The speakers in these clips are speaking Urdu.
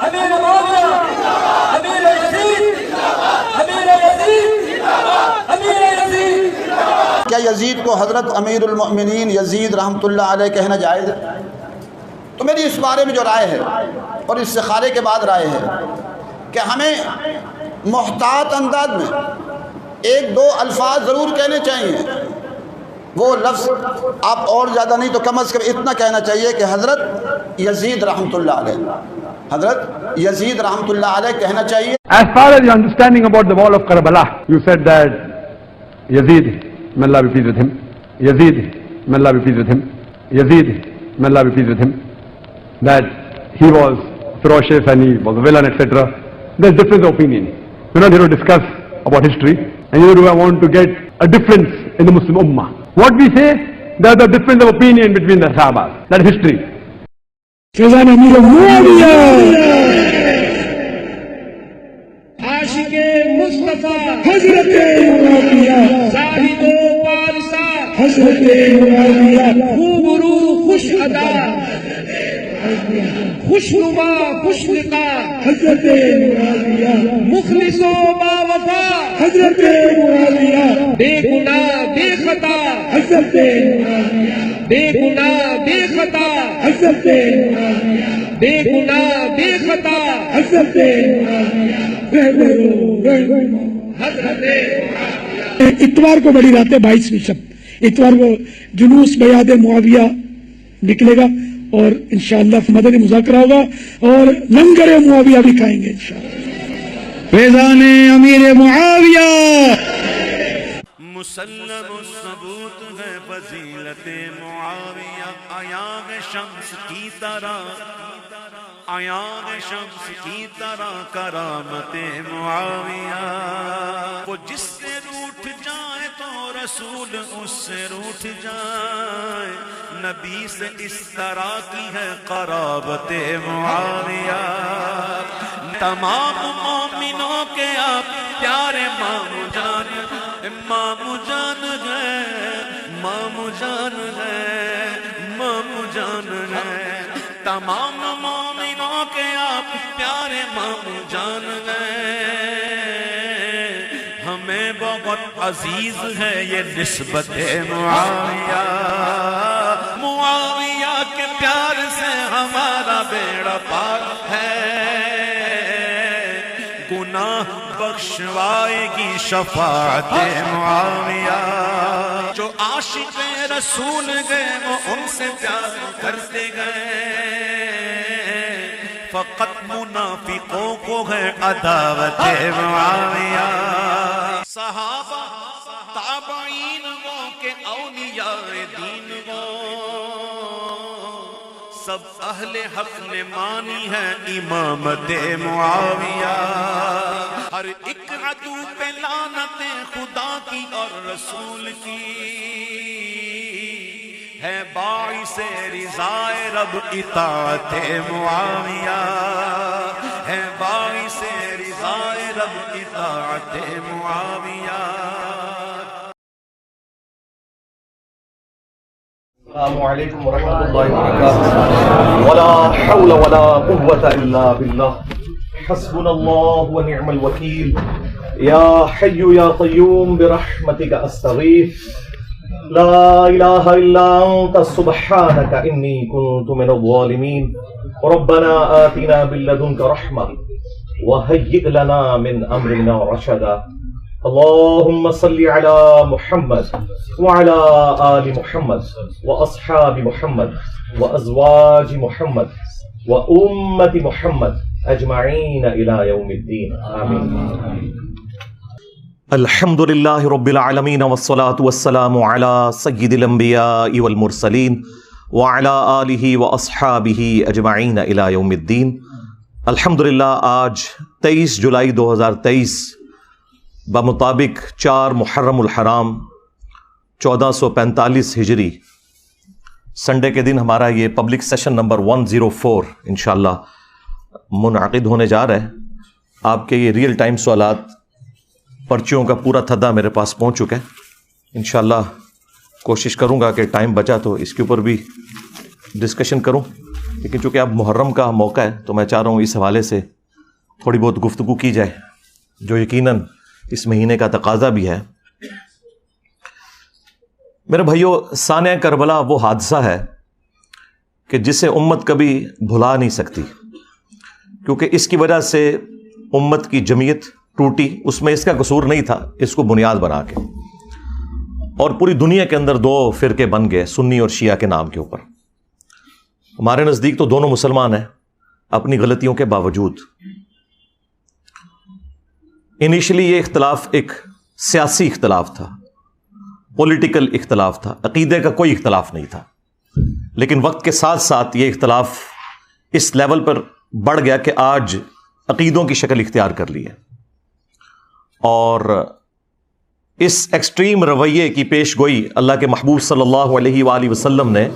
امیر معاویہ، امیر یزید، امیر یزید، امیر یزید۔ کیا یزید کو حضرت امیر المؤمنین یزید رحمۃ اللہ علیہ کہنا جائز ہے؟ تو میری اس بارے میں جو رائے ہے اور استخارے کے بعد رائے ہے کہ ہمیں محتاط انداز میں ایک دو الفاظ ضرور کہنے چاہیے۔ وہ لفظ آپ اور زیادہ نہیں تو کم از کم اتنا کہنا چاہیے کہ حضرت یزید رحمۃ اللہ علیہ، حضرت یزید رحمۃ اللہ علیہ کہنا چاہیے۔ As far as your understanding about the wall of Karbala, you said that Yazid, may Allah be pleased with him, Yazid, may Allah be pleased with him, Yazid, may Allah be pleased with him, that he was ferocious and he was a villain, etc. There's difference of opinion. We're not here to discuss about history, and neither do I want to get a difference in the Muslim Ummah. What we say, there's a difference of opinion between the Sahabas. That is history. فیضان امیر معاویہ، عاشق مصطفیٰ حضرت معاویہ، زاہد و پارسا حضرت معاویہ، خوبرو خوش ادا خوشنما خوش لقا حضرت معاویہ، مخلص و باوفا حضرت معاویہ، بے گناہ بے خطا حضرت معاویہ، بے گناہ بے خطا حضرت معاویہ، بے گناہ بے خطا حضرت حضرت۔ اتوار کو بڑی رات ہے، 22ویں شب اتوار کو جلوس بیعت معاویہ نکلے گا اور انشاءاللہ مدنی مذاکرہ ہوگا اور لنگر معاویہ بھی کھائیں گے انشاءاللہ۔ فیضان امیر معاویہ، مسلم الثبوت ہے فضیلت معاویہ، عیاں شمس کی طرح، عیاں شمس کی طرح کرامت معاویہ۔ وہ جس سے روٹھ جائے تو رسول اس سے روٹھ جائے، نبی سے اس طرح کی ہے قرابت معاویہ۔ تمام مومنوں کے آپ پیارے مامو جان، مامو جان ہے، مامو جان ہے، مامو جان ہے۔ تمام مومنوں کے آپ پیارے مامو جان ہیں، ہمیں بہت عزیز ہے یہ نسبت معاویہ۔ معاویہ کے پیار سے ہمارا بیڑا پار ہے، گناہ بخشوائے گی شفاعت معاویہ۔ جو عاشق رسول گئے وہ ان سے پیار کرتے گئے، فقط منافقوں کو ہے عداوت معاویہ۔ صحابہ تابعین وہ کہ اولیاء دین وہ، سب اہل حق نے مانی ہے امامت معاویہ۔ ہر ایک عدو پہ لعنت خدا کی اور رسول کی، ہے باعث رضا رب اطاعت معاویہ، ہے باعث رضا رب اطاعت معاویہ۔ السلام علیکم ورحمۃ اللہ وبرکاتہ۔ ولا حول ولا قوة الا باللہ، حسبنا اللہ ونعم الوکیل۔ یا حی یا قیوم برحمتک استغیث، لا الہ الا انت سبحانک انی کنت من الظالمین۔ ربنا آتنا من لدنک رحمہ وہیئ لنا من امرنا رشدا۔ اللهم صل على محمد وعلى آل محمد وأصحاب محمد وأزواج محمد وأمة محمد أجمعين إلى يوم الدين آمين۔ الحمد للہ رب العالمین والصلاة والسلام على سید الانبیاء والمرسلین وعلى آلہ واصحابہ اجمعین الى یوم الدین۔ الحمدللہ آج 23 جولائی 2023 بمطابق 4 محرم الحرام 1445 ہجری سنڈے کے دن ہمارا یہ پبلک سیشن نمبر 104 انشاءاللہ منعقد ہونے جا رہا ہے۔ آپ کے یہ ریئل ٹائم سوالات، پرچیوں کا پورا تھدا میرے پاس پہنچ چکا ہے۔ انشاءاللہ کوشش کروں گا کہ ٹائم بچا تو اس کے اوپر بھی ڈسکشن کروں۔ لیکن چونکہ اب محرم کا موقع ہے تو میں چاہ رہا ہوں اس حوالے سے تھوڑی بہت گفتگو کی جائے، جو یقیناً اس مہینے کا تقاضا بھی ہے۔ میرے بھائیو، سانحہ کربلا وہ حادثہ ہے کہ جسے امت کبھی بھلا نہیں سکتی، کیونکہ اس کی وجہ سے امت کی جمعیت ٹوٹی۔ اس میں اس کا قصور نہیں تھا، اس کو بنیاد بنا کے، اور پوری دنیا کے اندر دو فرقے بن گئے، سنی اور شیعہ کے نام کے اوپر۔ ہمارے نزدیک تو دونوں مسلمان ہیں اپنی غلطیوں کے باوجود۔ انیشلی یہ اختلاف ایک سیاسی اختلاف تھا، پولیٹیکل اختلاف تھا، عقیدے کا کوئی اختلاف نہیں تھا، لیکن وقت کے ساتھ ساتھ یہ اختلاف اس لیول پر بڑھ گیا کہ آج عقیدوں کی شکل اختیار کر لی ہے، اور اس ایکسٹریم رویے کی پیش گوئی اللہ کے محبوب صلی اللہ علیہ وآلہ وسلم نے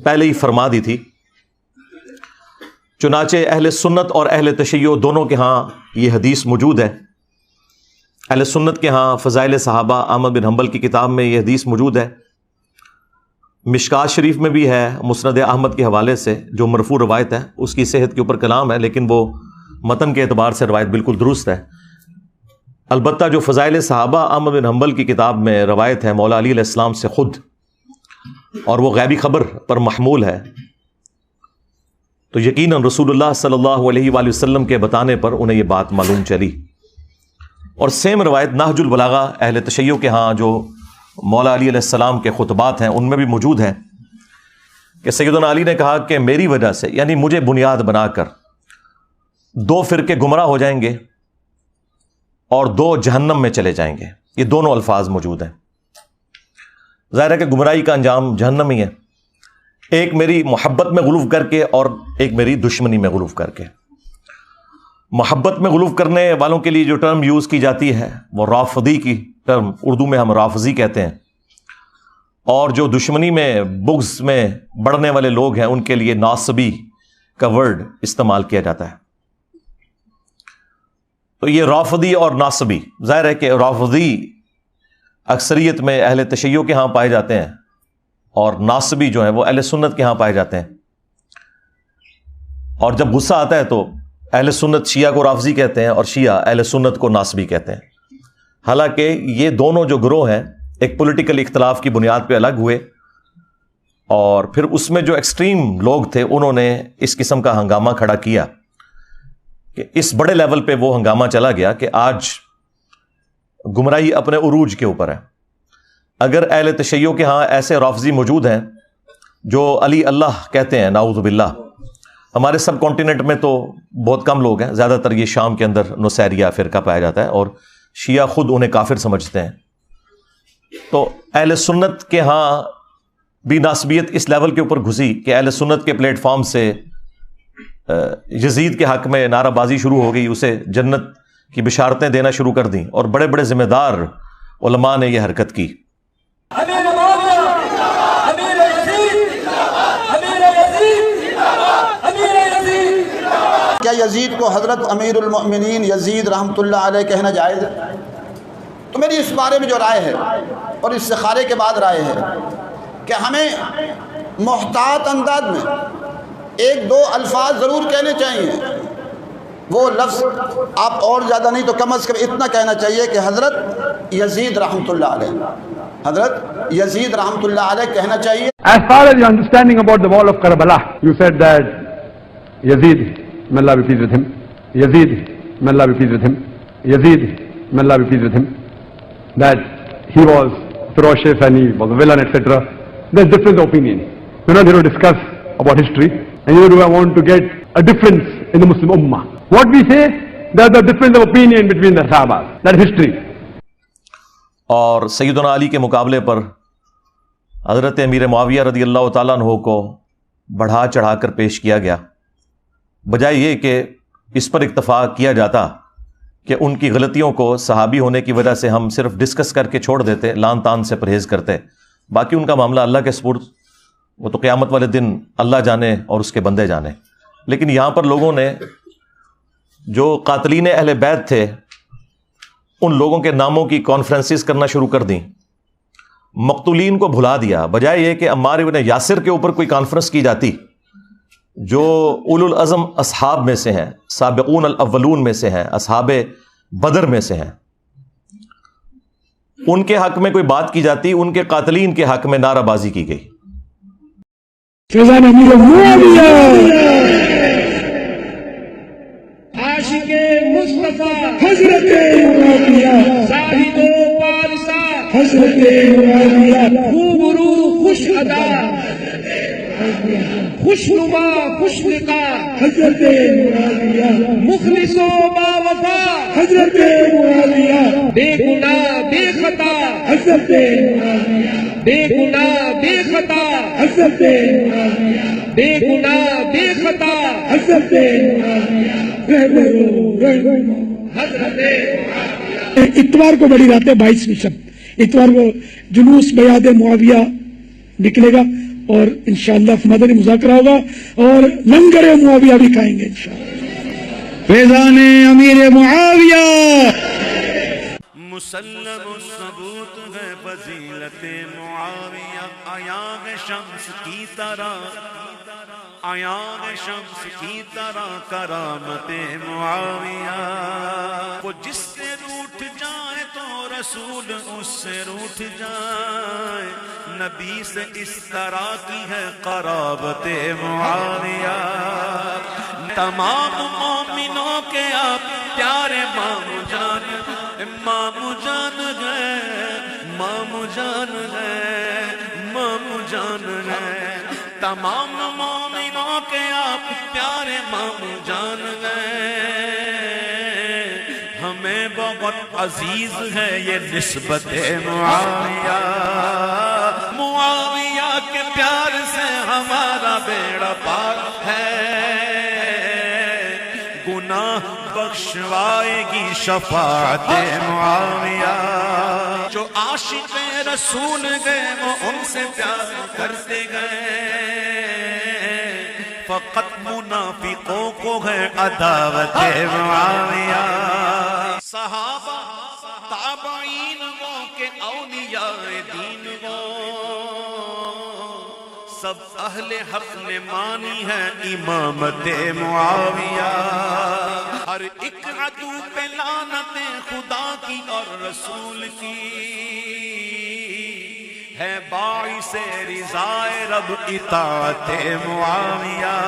پہلے ہی فرما دی تھی۔ چنانچہ اہل سنت اور اہل تشیع دونوں کے ہاں یہ حدیث موجود ہے۔ اہل سنت کے ہاں فضائل صحابہ احمد بن حنبل کی کتاب میں یہ حدیث موجود ہے، مشکات شریف میں بھی ہے مسند احمد کے حوالے سے، جو مرفوع روایت ہے، اس کی صحت کے اوپر کلام ہے، لیکن وہ متن کے اعتبار سے روایت بالکل درست ہے۔ البتہ جو فضائل صحابہ احمد بن حنبل کی کتاب میں روایت ہے مولا علی علیہ السلام سے خود، اور وہ غیبی خبر پر محمول ہے، تو یقیناً رسول اللہ صلی اللہ علیہ وآلہ وسلم کے بتانے پر انہیں یہ بات معلوم چلی۔ اور سیم روایت نہج البلاغہ اہل تشیع کے ہاں جو مولا علی علیہ السلام کے خطبات ہیں ان میں بھی موجود ہے کہ سیدنا علی نے کہا کہ میری وجہ سے، یعنی مجھے بنیاد بنا کر، دو فرقے گمراہ ہو جائیں گے اور دو جہنم میں چلے جائیں گے۔ یہ دونوں الفاظ موجود ہیں۔ ظاہر ہے کہ گمراہی کا انجام جہنم ہی ہے، ایک میری محبت میں غلو کر کے اور ایک میری دشمنی میں غلو کر کے۔ محبت میں غلو کرنے والوں کے لیے جو ٹرم یوز کی جاتی ہے وہ رافضی کی ٹرم، اردو میں ہم رافضی کہتے ہیں، اور جو دشمنی میں بغض میں بڑھنے والے لوگ ہیں ان کے لیے ناصبی کا ورڈ استعمال کیا جاتا ہے۔ تو یہ رافضی اور ناصبی، ظاہر ہے کہ رافضی اکثریت میں اہل تشیع کے ہاں پائے جاتے ہیں، اور ناصبی جو ہیں وہ اہل سنت کے ہاں پائے جاتے ہیں۔ اور جب غصہ آتا ہے تو اہل سنت شیعہ کو رافضی کہتے ہیں اور شیعہ اہل سنت کو ناصبی کہتے ہیں، حالانکہ یہ دونوں جو گروہ ہیں ایک پولیٹیکل اختلاف کی بنیاد پہ الگ ہوئے، اور پھر اس میں جو ایکسٹریم لوگ تھے انہوں نے اس قسم کا ہنگامہ کھڑا کیا کہ اس بڑے لیول پہ وہ ہنگامہ چلا گیا کہ آج گمراہی اپنے عروج کے اوپر ہے۔ اگر اہل تشیع کے ہاں ایسے رافضی موجود ہیں جو علی اللہ کہتے ہیں، نعوذ باللہ، ہمارے سب کانٹیننٹ میں تو بہت کم لوگ ہیں، زیادہ تر یہ شام کے اندر نصیریہ فرقہ پایا جاتا ہے، اور شیعہ خود انہیں کافر سمجھتے ہیں۔ تو اہل سنت کے ہاں بھی ناسبیت اس لیول کے اوپر گھسی کہ اہل سنت کے پلیٹ فارم سے یزید کے حق میں نعرہ بازی شروع ہو گئی، اسے جنت کی بشارتیں دینا شروع کر دیں، اور بڑے بڑے ذمہ دار علماء نے یہ حرکت کی۔ امیر معاویہ، امیر یزید، امیر یزید، امیر یزید۔ کیا یزید کو حضرت امیر المؤمنین یزید رحمۃ اللہ علیہ کہنا جائز ہے؟ تو میری اس بارے میں جو رائے ہے، اور استخارے کے بعد رائے ہے، کہ ہمیں محتاط انداز میں ایک دو الفاظ ضرور کہنے چاہیے۔ وہ لفظ آپ اور زیادہ نہیں تو کم از کم اتنا کہنا چاہیے کہ حضرت یزید رحمۃ اللہ علیہ، حضرت یزید رحمۃ اللہ علیہ کہنا چاہیے۔ As far as your understanding about the wall of Karbala, you said that Yazid, may Allah be pleased with him, Yazid, may Allah be pleased with him, Yazid, may Allah be pleased with him, that he was ferocious and he was a villain, etc. There's different opinion. We're not here to discuss about history, and neither do I want to get a difference in the Muslim Ummah. What we say, there's a difference of opinion between the Sahabas. That's history. اور سیدنا علی کے مقابلے پر حضرت امیر معاویہ رضی اللہ تعالیٰ عنہ کو بڑھا چڑھا کر پیش کیا گیا، بجائے یہ کہ اس پر اکتفا کیا جاتا کہ ان کی غلطیوں کو صحابی ہونے کی وجہ سے ہم صرف ڈسکس کر کے چھوڑ دیتے، لان تان سے پرہیز کرتے، باقی ان کا معاملہ اللہ کے سپرد، وہ تو قیامت والے دن اللہ جانے اور اس کے بندے جانے۔ لیکن یہاں پر لوگوں نے جو قاتلین اہل بیت تھے ان لوگوں کے ناموں کی کانفرنسز کرنا شروع کر دیں، مقتولین کو بھلا دیا، بجائے یہ کہ عمار ابن یاسر کے اوپر کوئی کانفرنس کی جاتی، جو اولو العزم اصحاب میں سے ہیں، سابقون الاولون میں سے ہیں، اصحاب بدر میں سے ہیں، ان کے حق میں کوئی بات کی جاتی، ان کے قاتلین کے حق میں نعرہ بازی کی گئی۔ فیضان امیر معاویہ، عاشق مصطفیٰ حضرت معاویہ، زاہد و پارسا حضرت معاویہ، خوبرو خوش ادا خوشنما خوش لقا حضرت معاویہ، مخلص و باوفا حضرت معاویہ، بے گناہ بے خطا حضرت معاویہ، بے گناہ بے خطا حضرت معاویہ، بے گناہ بے خطا حضرت حضرت اتوار کو بڑی رات ہے 22 نشب، اتوار کو جلوس بیعت معاویہ نکلے گا اور انشاءاللہ مدنی مذاکرہ ہوگا اور لنگر معاویہ بھی کھائیں گے انشاءاللہ۔ فیضان امیر معاویہ، مسلم الثبوت ہے فضیلت معاویہ، عیاں شمس کی طرح، عیاں شمس کی طرح کرامت معاویہ، وہ جس سے روٹھ جائے تو رسول اس سے روٹھ جائے، نبی سے اس طرح کی ہے قرابت معاویہ، تمام مومنوں کے آپ پیارے مامو جان، مامو جان گئے، مامو جان گئے، مامو جان گئے، تمام مومنوں کے آپ پیارے مامو جان گئے، ہمیں بہت عزیز ہے یہ نسبت معاویہ، معاویہ کے پیار سے ہمارا بیڑا پار ہے، گناہ بخشوائے گی شفاعت معاویہ، جو عاشق رسول گئے وہ ان سے پیار کرتے گئے، فقط منافقوں کو ہے عداوت معاویہ، صحابہ تابعین وہ کہ اولیاء دین وہ، سب اہل حق نے مانی ہے امامت معاویہ، ہر ایک عدو پہ لعنت خدا کی اور رسول کی، ہے باعث رضائے رب اطاعت معاویہ،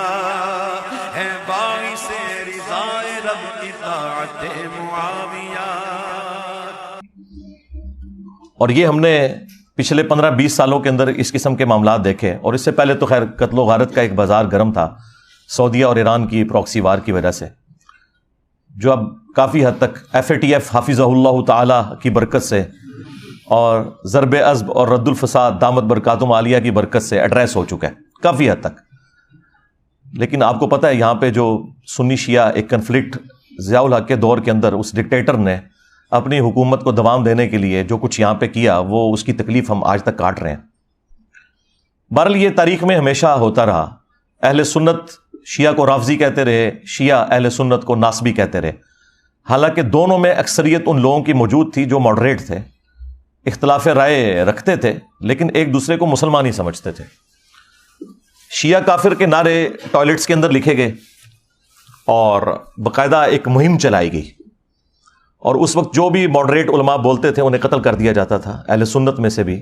ہے باعث رضائے رب اطاعت معاویہ۔ اور یہ ہم نے پچھلے 15-20 سالوں کے اندر اس قسم کے معاملات دیکھے، اور اس سے پہلے تو خیر قتل و غارت کا ایک بازار گرم تھا سعودیہ اور ایران کی پراکسی وار کی وجہ سے، جو اب کافی حد تک FATF حافظہ اللہ تعالی کی برکت سے اور ضرب عزب اور رد الفساد دامت برکاتہم عالیہ کی برکت سے ایڈریس ہو چکا ہے کافی حد تک۔ لیکن آپ کو پتہ ہے یہاں پہ جو سنی شیعہ ایک کنفلکٹ ضیاء الحق کے دور کے اندر اس ڈکٹیٹر نے اپنی حکومت کو دوام دینے کے لیے جو کچھ یہاں پہ کیا، وہ اس کی تکلیف ہم آج تک کاٹ رہے ہیں۔ بہرحال یہ تاریخ میں ہمیشہ ہوتا رہا، اہل سنت شیعہ کو رافضی کہتے رہے، شیعہ اہل سنت کو ناصبی کہتے رہے، حالانکہ دونوں میں اکثریت ان لوگوں کی موجود تھی جو ماڈریٹ تھے، اختلاف رائے رکھتے تھے لیکن ایک دوسرے کو مسلمان ہی سمجھتے تھے۔ شیعہ کافر کے نعرے ٹوائلٹس کے اندر لکھے گئے اور باقاعدہ ایک مہم چلائی گئی، اور اس وقت جو بھی ماڈریٹ علماء بولتے تھے انہیں قتل کر دیا جاتا تھا، اہل سنت میں سے بھی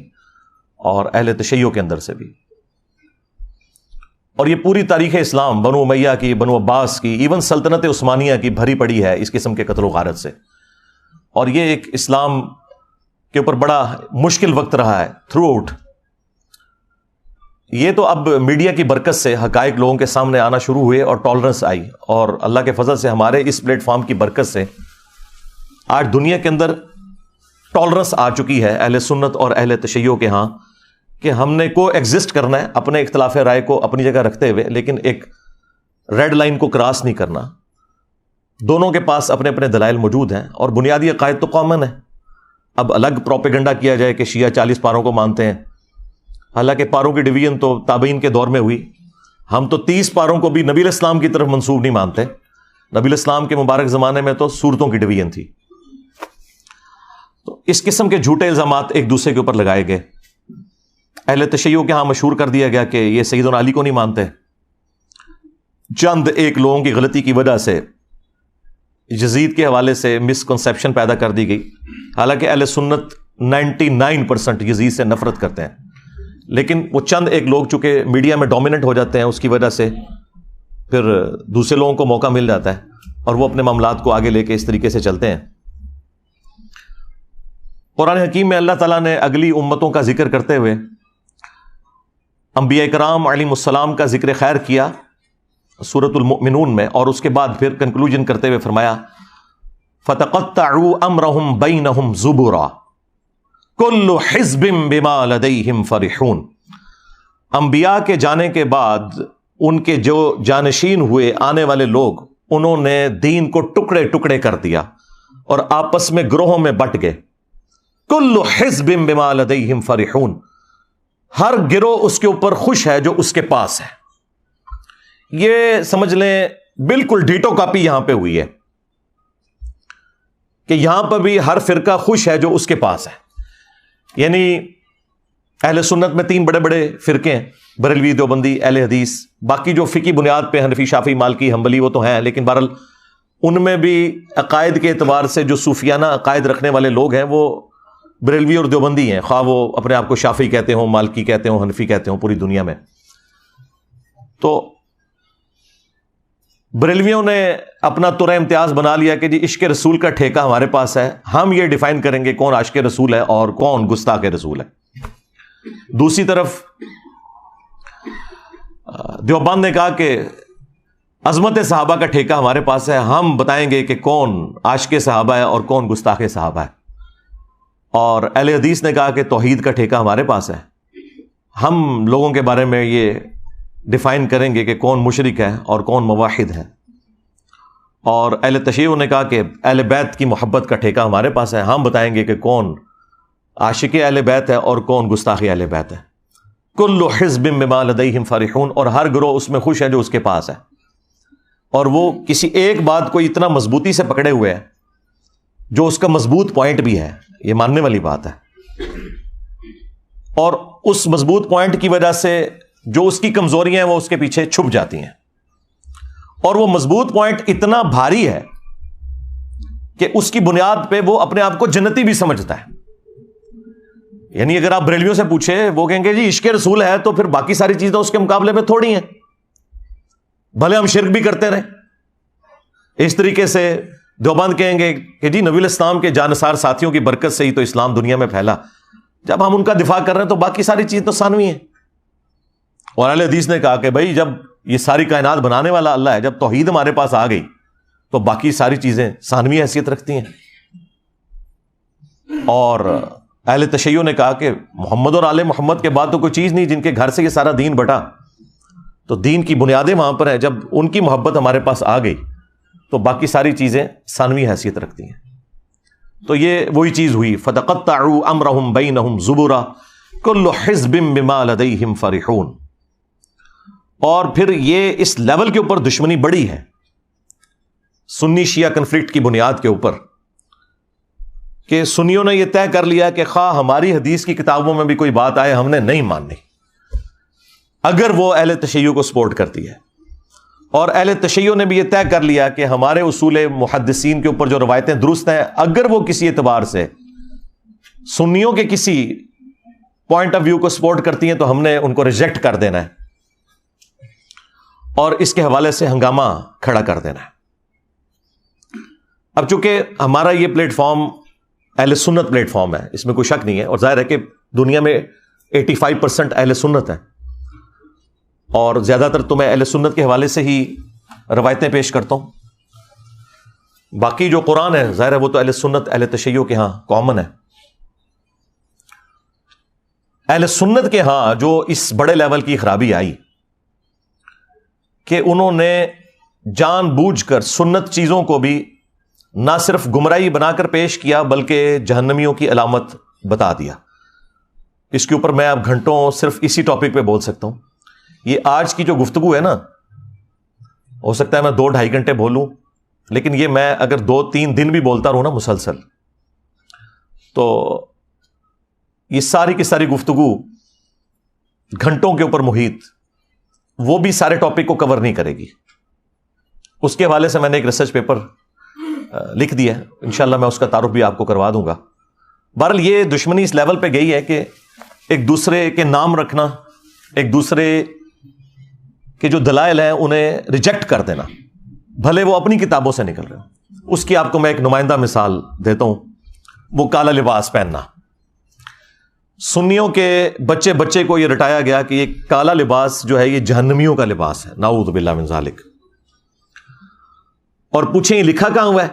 اور اہل تشیع کے اندر سے بھی۔ اور یہ پوری تاریخ اسلام بنو امیہ کی، بنو عباس کی، ایون سلطنت عثمانیہ کی بھری پڑی ہے اس قسم کے قتل و غارت سے، اور یہ ایک اسلام کے اوپر بڑا مشکل وقت رہا ہے تھرو آؤٹ۔ یہ تو اب میڈیا کی برکت سے حقائق لوگوں کے سامنے آنا شروع ہوئے اور ٹالرنس آئی، اور اللہ کے فضل سے ہمارے اس پلیٹ فارم کی برکت سے آج دنیا کے اندر ٹالرنس آ چکی ہے اہل سنت اور اہل تشیع کے ہاں، کہ ہم نے کو ایگزسٹ کرنا ہے اپنے اختلاف رائے کو اپنی جگہ رکھتے ہوئے، لیکن ایک ریڈ لائن کو کراس نہیں کرنا۔ دونوں کے پاس اپنے اپنے دلائل موجود ہیں اور بنیادی عقائد تو کامن ہے۔ اب الگ پروپیگنڈا کیا جائے کہ شیعہ 40 پاروں کو مانتے ہیں، حالانکہ پاروں کی ڈویژن تو تابعین کے دور میں ہوئی۔ ہم تو 30 پاروں کو بھی نبی علیہ السلام کی طرف منسوب نہیں مانتے، نبی علیہ السلام کے مبارک زمانے میں تو سورتوں کی ڈویژن تھی۔ تو اس قسم کے جھوٹے الزامات ایک دوسرے کے اوپر لگائے گئے۔ اہل تشیع کے ہاں مشہور کر دیا گیا کہ یہ سیدنا علی کو نہیں مانتے، چند ایک لوگوں کی غلطی کی وجہ سے یزید کے حوالے سے مسکنسیپشن پیدا کر دی گئی. حالانکہ اہل سنت 99% یزید سے نفرت کرتے ہیں، لیکن وہ چند ایک لوگ چونکہ میڈیا میں ڈومیننٹ ہو جاتے ہیں، اس کی وجہ سے پھر دوسرے لوگوں کو موقع مل جاتا ہے اور وہ اپنے معاملات کو آگے لے کے اس طریقے سے چلتے ہیں. قرآن حکیم میں اللہ تعالیٰ نے اگلی امتوں کا ذکر کرتے ہوئے انبیاء کرام علیہم السلام کا ذکر خیر کیا سورۃ المؤمنون میں، اور اس کے بعد پھر کنکلوژن کرتے ہوئے فرمایا فَتَقَطَّعُوا أَمْرَهُمْ بَيْنَهُمْ زُبُرًا كُلُّ حِزْبٍ بِمَا لَدَيْهِمْ فَرِحُونَ. انبیاء کے جانے کے بعد ان کے جو جانشین ہوئے آنے والے لوگ، انہوں نے دین کو ٹکڑے ٹکڑے کر دیا اور آپس میں گروہوں میں بٹ گئے. کل حزب بما لدیہم فرحون، ہر گروہ اس کے اوپر خوش ہے جو اس کے پاس ہے. یہ سمجھ لیں بالکل ڈیٹو کاپی یہاں پہ ہوئی ہے کہ یہاں پر بھی ہر فرقہ خوش ہے جو اس کے پاس ہے. یعنی اہل سنت میں 3 بڑے بڑے فرقے ہیں، بریلوی، دیوبندی، اہل حدیث. باقی جو فقہی بنیاد پہ حنفی، شافعی، مالکی، حنبلی وہ تو ہیں، لیکن بہرحال ان میں بھی عقائد کے اعتبار سے جو صوفیانہ عقائد رکھنے والے لوگ ہیں وہ بریلوی اور دیوبندی ہیں، خواہ وہ اپنے آپ کو شافعی کہتے ہوں، مالکی کہتے ہوں، حنفی کہتے ہوں پوری دنیا میں. تو بریلویوں نے اپنا ترہ امتیاز بنا لیا کہ جی عشق رسول کا ٹھیکہ ہمارے پاس ہے، ہم یہ ڈیفائن کریں گے کون عاشق رسول ہے اور کون گستاخ رسول ہے. دوسری طرف دیوبند نے کہا کہ عظمت صحابہ کا ٹھیکہ ہمارے پاس ہے، ہم بتائیں گے کہ کون عاشق صحابہ ہے اور کون گستاخ صحابہ ہے. اور اہل حدیث نے کہا کہ توحید کا ٹھیکہ ہمارے پاس ہے، ہم لوگوں کے بارے میں یہ ڈیفائن کریں گے کہ کون مشرک ہے اور کون موحد ہے. اور اہل تشیع نے کہا کہ اہل بیت کی محبت کا ٹھیکہ ہمارے پاس ہے، ہم بتائیں گے کہ کون عاشق اہل بیت ہے اور کون گستاخ اہل بیت ہے. کل حزب بما لدیہم فرحون، اور ہر گروہ اس میں خوش ہے جو اس کے پاس ہے. اور وہ کسی ایک بات کو اتنا مضبوطی سے پکڑے ہوئے ہے جو اس کا مضبوط پوائنٹ بھی ہے، یہ ماننے والی بات ہے. اور اس مضبوط پوائنٹ کی وجہ سے جو اس کی کمزوریاں ہیں وہ اس کے پیچھے چھپ جاتی ہیں. اور وہ مضبوط پوائنٹ اتنا بھاری ہے کہ اس کی بنیاد پہ وہ اپنے آپ کو جنتی بھی سمجھتا ہے. یعنی اگر آپ بریلویوں سے پوچھے، وہ کہیں گے جی عشق رسول ہے تو پھر باقی ساری چیزیں اس کے مقابلے میں تھوڑی ہیں، بھلے ہم شرک بھی کرتے رہیں. اس طریقے سے دیوبند کہیں گے کہ جی نبی الاسلام کے جانثار ساتھیوں کی برکت سے ہی تو اسلام دنیا میں پھیلا، جب ہم ان کا دفاع کر رہے ہیں تو باقی ساری چیز تو ثانوی ہیں. اور اہل حدیث نے کہا کہ بھائی جب یہ ساری کائنات بنانے والا اللہ ہے، جب توحید ہمارے پاس آ گئی تو باقی ساری چیزیں ثانوی حیثیت رکھتی ہیں. اور اہل تشیع نے کہا کہ محمد اور آل محمد کے بعد تو کوئی چیز نہیں جن کے گھر سے یہ سارا دین بٹا، تو دین کی بنیادیں وہاں پر ہیں. جب ان کی محبت ہمارے پاس آ گئی تو باقی ساری چیزیں ثانوی حیثیت رکھتی ہیں. تو یہ وہی چیز ہوئی فَتَقَطَّعُوا أَمْرَهُمْ بَيْنَهُمْ زُبُرًا كُلُّ حِزْبٍ بِمَا لَدَيْهِمْ فَرِحُونَ. اور پھر یہ اس لیول کے اوپر دشمنی بڑی ہے، سنی شیعہ کنفلکٹ کی بنیاد کے اوپر، کہ سنیوں نے یہ طے کر لیا کہ خواہ ہماری حدیث کی کتابوں میں بھی کوئی بات آئے ہم نے نہیں ماننی، اگر وہ اہل تشیع کو سپورٹ کرتی ہے. اور اہل تشیع نے بھی یہ طے کر لیا کہ ہمارے اصول محدثین کے اوپر جو روایتیں درست ہیں، اگر وہ کسی اعتبار سے سنیوں کے کسی پوائنٹ آف ویو کو سپورٹ کرتی ہیں تو ہم نے ان کو ریجیکٹ کر دینا ہے اور اس کے حوالے سے ہنگامہ کھڑا کر دینا ہے. اب چونکہ ہمارا یہ پلیٹ فارم اہل سنت پلیٹ فارم ہے، اس میں کوئی شک نہیں ہے، اور ظاہر ہے کہ دنیا میں 85% اہل سنت ہیں، اور زیادہ تر تو میں اہل سنت کے حوالے سے ہی روایتیں پیش کرتا ہوں. باقی جو قرآن ہے ظاہر ہے وہ تو اہل سنت اہل تشیع کے ہاں کامن ہے. اہل سنت کے ہاں جو اس بڑے لیول کی خرابی آئی کہ انہوں نے جان بوجھ کر سنت چیزوں کو بھی نہ صرف گمراہی بنا کر پیش کیا بلکہ جہنمیوں کی علامت بتا دیا. اس کے اوپر میں اب گھنٹوں صرف اسی ٹاپک پہ بول سکتا ہوں. یہ آج کی جو گفتگو ہے نا، ہو سکتا ہے میں 2-2.5 گھنٹے بولوں، لیکن یہ میں اگر 2-3 دن بھی بولتا رہوں نا مسلسل، تو یہ ساری کی ساری گفتگو گھنٹوں کے اوپر محیط وہ بھی سارے ٹاپک کو کور نہیں کرے گی. اس کے حوالے سے میں نے ایک ریسرچ پیپر لکھ دیا ہے، انشاءاللہ میں اس کا تعارف بھی آپ کو کروا دوں گا. بہرحال یہ دشمنی اس لیول پہ گئی ہے کہ ایک دوسرے کے نام رکھنا، ایک دوسرے کے جو دلائل ہیں انہیں ریجیکٹ کر دینا، بھلے وہ اپنی کتابوں سے نکل رہے ہوں. اس کی آپ کو میں ایک نمائندہ مثال دیتا ہوں، وہ کالا لباس پہننا. سنیوں کے بچے بچے کو یہ رٹایا گیا کہ یہ کالا لباس جو ہے یہ جہنمیوں کا لباس ہے، نعوذ باللہ من ذالک. اور پوچھیں یہ لکھا کہاں ہوا ہے،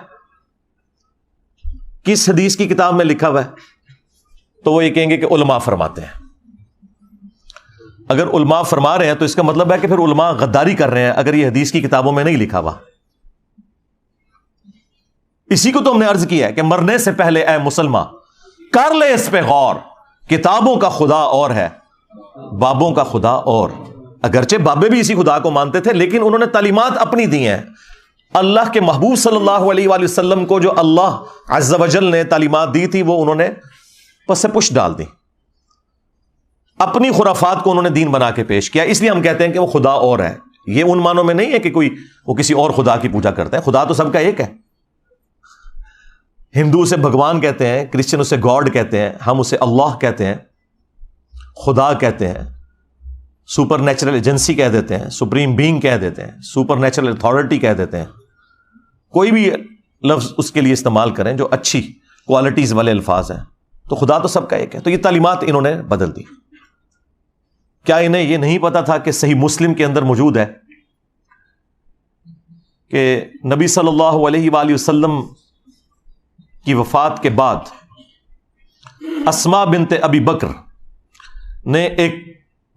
کس حدیث کی کتاب میں لکھا ہوا ہے؟ تو وہ یہ کہیں گے کہ علماء فرماتے ہیں. اگر علماء فرما رہے ہیں تو اس کا مطلب ہے کہ پھر علماء غداری کر رہے ہیں اگر یہ حدیث کی کتابوں میں نہیں لکھا ہوا. اسی کو تو ہم نے عرض کیا ہے کہ مرنے سے پہلے اے مسلمان کر لے اس پہ غور، کتابوں کا خدا اور ہے، بابوں کا خدا اور. اگرچہ بابے بھی اسی خدا کو مانتے تھے لیکن انہوں نے تعلیمات اپنی دی ہیں. اللہ کے محبوب صلی اللہ علیہ وآلہ وسلم کو جو اللہ عز و جل نے تعلیمات دی تھی وہ انہوں نے پس پش ڈال دی، اپنی خرافات کو انہوں نے دین بنا کے پیش کیا. اس لیے ہم کہتے ہیں کہ وہ خدا اور ہے. یہ ان معنوں میں نہیں ہے کہ کوئی وہ کسی اور خدا کی پوجا کرتے ہیں، خدا تو سب کا ایک ہے. ہندو اسے بھگوان کہتے ہیں، کرسچن اسے گاڈ کہتے ہیں، ہم اسے اللہ کہتے ہیں، خدا کہتے ہیں، سپر نیچرل ایجنسی کہہ دیتے ہیں، سپریم بینگ کہہ دیتے ہیں، سپر نیچرل اتھارٹی کہہ دیتے ہیں. کوئی بھی لفظ اس کے لیے استعمال کریں جو اچھی کوالٹیز والے الفاظ ہیں، تو خدا تو سب کا ایک ہے. تو یہ تعلیمات انہوں نے بدل دی. کیا انہیں یہ نہیں پتا تھا کہ صحیح مسلم کے اندر موجود ہے کہ نبی صلی اللہ علیہ وآلہ وسلم کی وفات کے بعد اسماء بنت ابی بکر نے ایک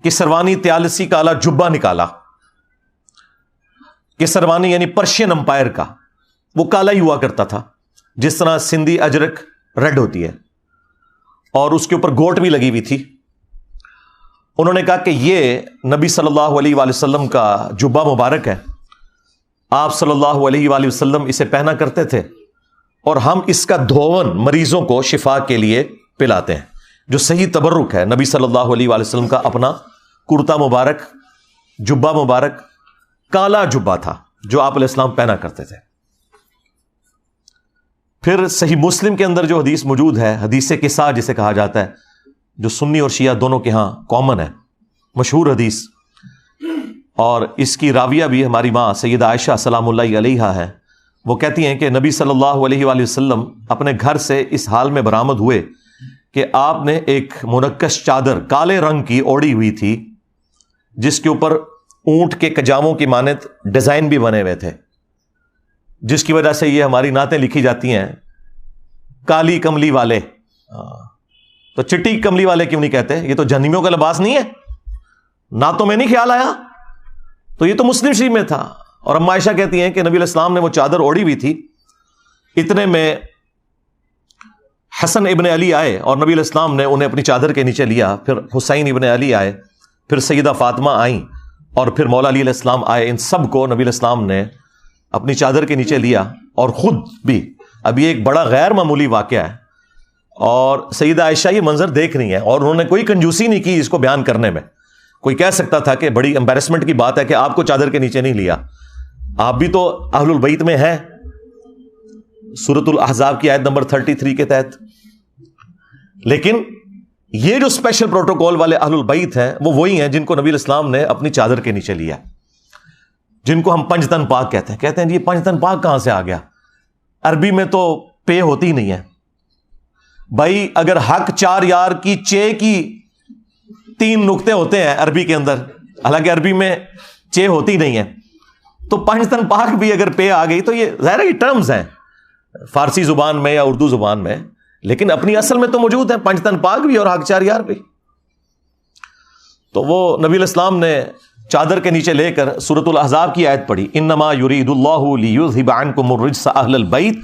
کسروانی طیالسی کالا جبہ نکالا. کسروانی یعنی پرشین امپائر کا، وہ کالا ہی ہوا کرتا تھا جس طرح سندھی اجرک ریڈ ہوتی ہے، اور اس کے اوپر گوٹ بھی لگی ہوئی تھی. انہوں نے کہا کہ یہ نبی صلی اللہ علیہ وآلہ وسلم کا جبہ مبارک ہے، آپ صلی اللہ علیہ وآلہ وسلم اسے پہنا کرتے تھے اور ہم اس کا دھون مریضوں کو شفا کے لیے پلاتے ہیں. جو صحیح تبرک ہے نبی صلی اللہ علیہ وآلہ وسلم کا اپنا کرتا مبارک، جبہ مبارک، کالا جبہ تھا جو آپ علیہ السلام پہنا کرتے تھے. پھر صحیح مسلم کے اندر جو حدیث موجود ہے، حدیث قصہ جسے کہا جاتا ہے، جو سنی اور شیعہ دونوں کے ہاں کامن ہے، مشہور حدیث، اور اس کی راویہ بھی ہماری ماں سیدہ عائشہ سلام اللہ علیہا ہے. وہ کہتی ہیں کہ نبی صلی اللہ علیہ وآلہ وسلم اپنے گھر سے اس حال میں برآمد ہوئے کہ آپ نے ایک منقش چادر کالے رنگ کی اوڑھی ہوئی تھی جس کے اوپر اونٹ کے کجاووں کی مانند ڈیزائن بھی بنے ہوئے تھے، جس کی وجہ سے یہ ہماری نعتیں لکھی جاتی ہیں، کالی کملی والے. تو چٹی کملی والے کیوں نہیں کہتے؟ یہ تو جہنمیوں کا لباس نہیں ہے، نعتوں میں نہیں خیال آیا؟ تو یہ تو مسلم شریف میں تھا. اور اما عائشہ کہتی ہیں کہ نبی علیہ السلام نے وہ چادر اوڑھی ہوئی تھی، اتنے میں حسن ابن علی آئے اور نبی علیہ السلام نے انہیں اپنی چادر کے نیچے لیا. پھر حسین ابن علی آئے، پھر سیدہ فاطمہ آئیں، اور پھر مولا علی علیہ السلام آئے. ان سب کو نبی علیہ السلام نے اپنی چادر کے نیچے لیا اور خود بھی. اب یہ ایک بڑا غیر معمولی واقعہ ہے اور سیدہ عائشہ یہ منظر دیکھ رہی ہیں اور انہوں نے کوئی کنجوسی نہیں کی اس کو بیان کرنے میں. کوئی کہہ سکتا تھا کہ بڑی امبیرسمنٹ کی بات ہے کہ آپ کو چادر کے نیچے نہیں لیا، آپ بھی تو اہل البیت میں ہیں، سورۃ الاحزاب کی آیت نمبر 33 کے تحت. لیکن یہ جو اسپیشل پروٹوکول والے اہل البیت ہیں وہ وہی ہیں جن کو نبی علیہ السلام نے اپنی چادر کے نیچے لیا، جن کو ہم پنجتن پاک کہتے ہیں. کہتے ہیں یہ پنجتن پاک کہاں سے آ گیا؟ عربی میں تو پے ہوتی نہیں ہے بھائی. اگر حق چار یار کی چے کی 3 نقطے ہوتے ہیں عربی کے اندر، حالانکہ عربی میں چے ہوتی نہیں ہے، تو پنجتن پاک بھی اگر پے آ گئی تو یہ ظاہر ہے یہ ٹرمز ہیں فارسی زبان میں یا اردو زبان میں، لیکن اپنی اصل میں تو موجود ہیں پنجتن پاک بھی اور حق چار یار بھی. تو وہ نبی علیہ السلام نے چادر کے نیچے لے کر سورۃ الاحزاب کی آیت پڑھی، انما یرید اللہ لیذھب عنکم الرجس اہل البیت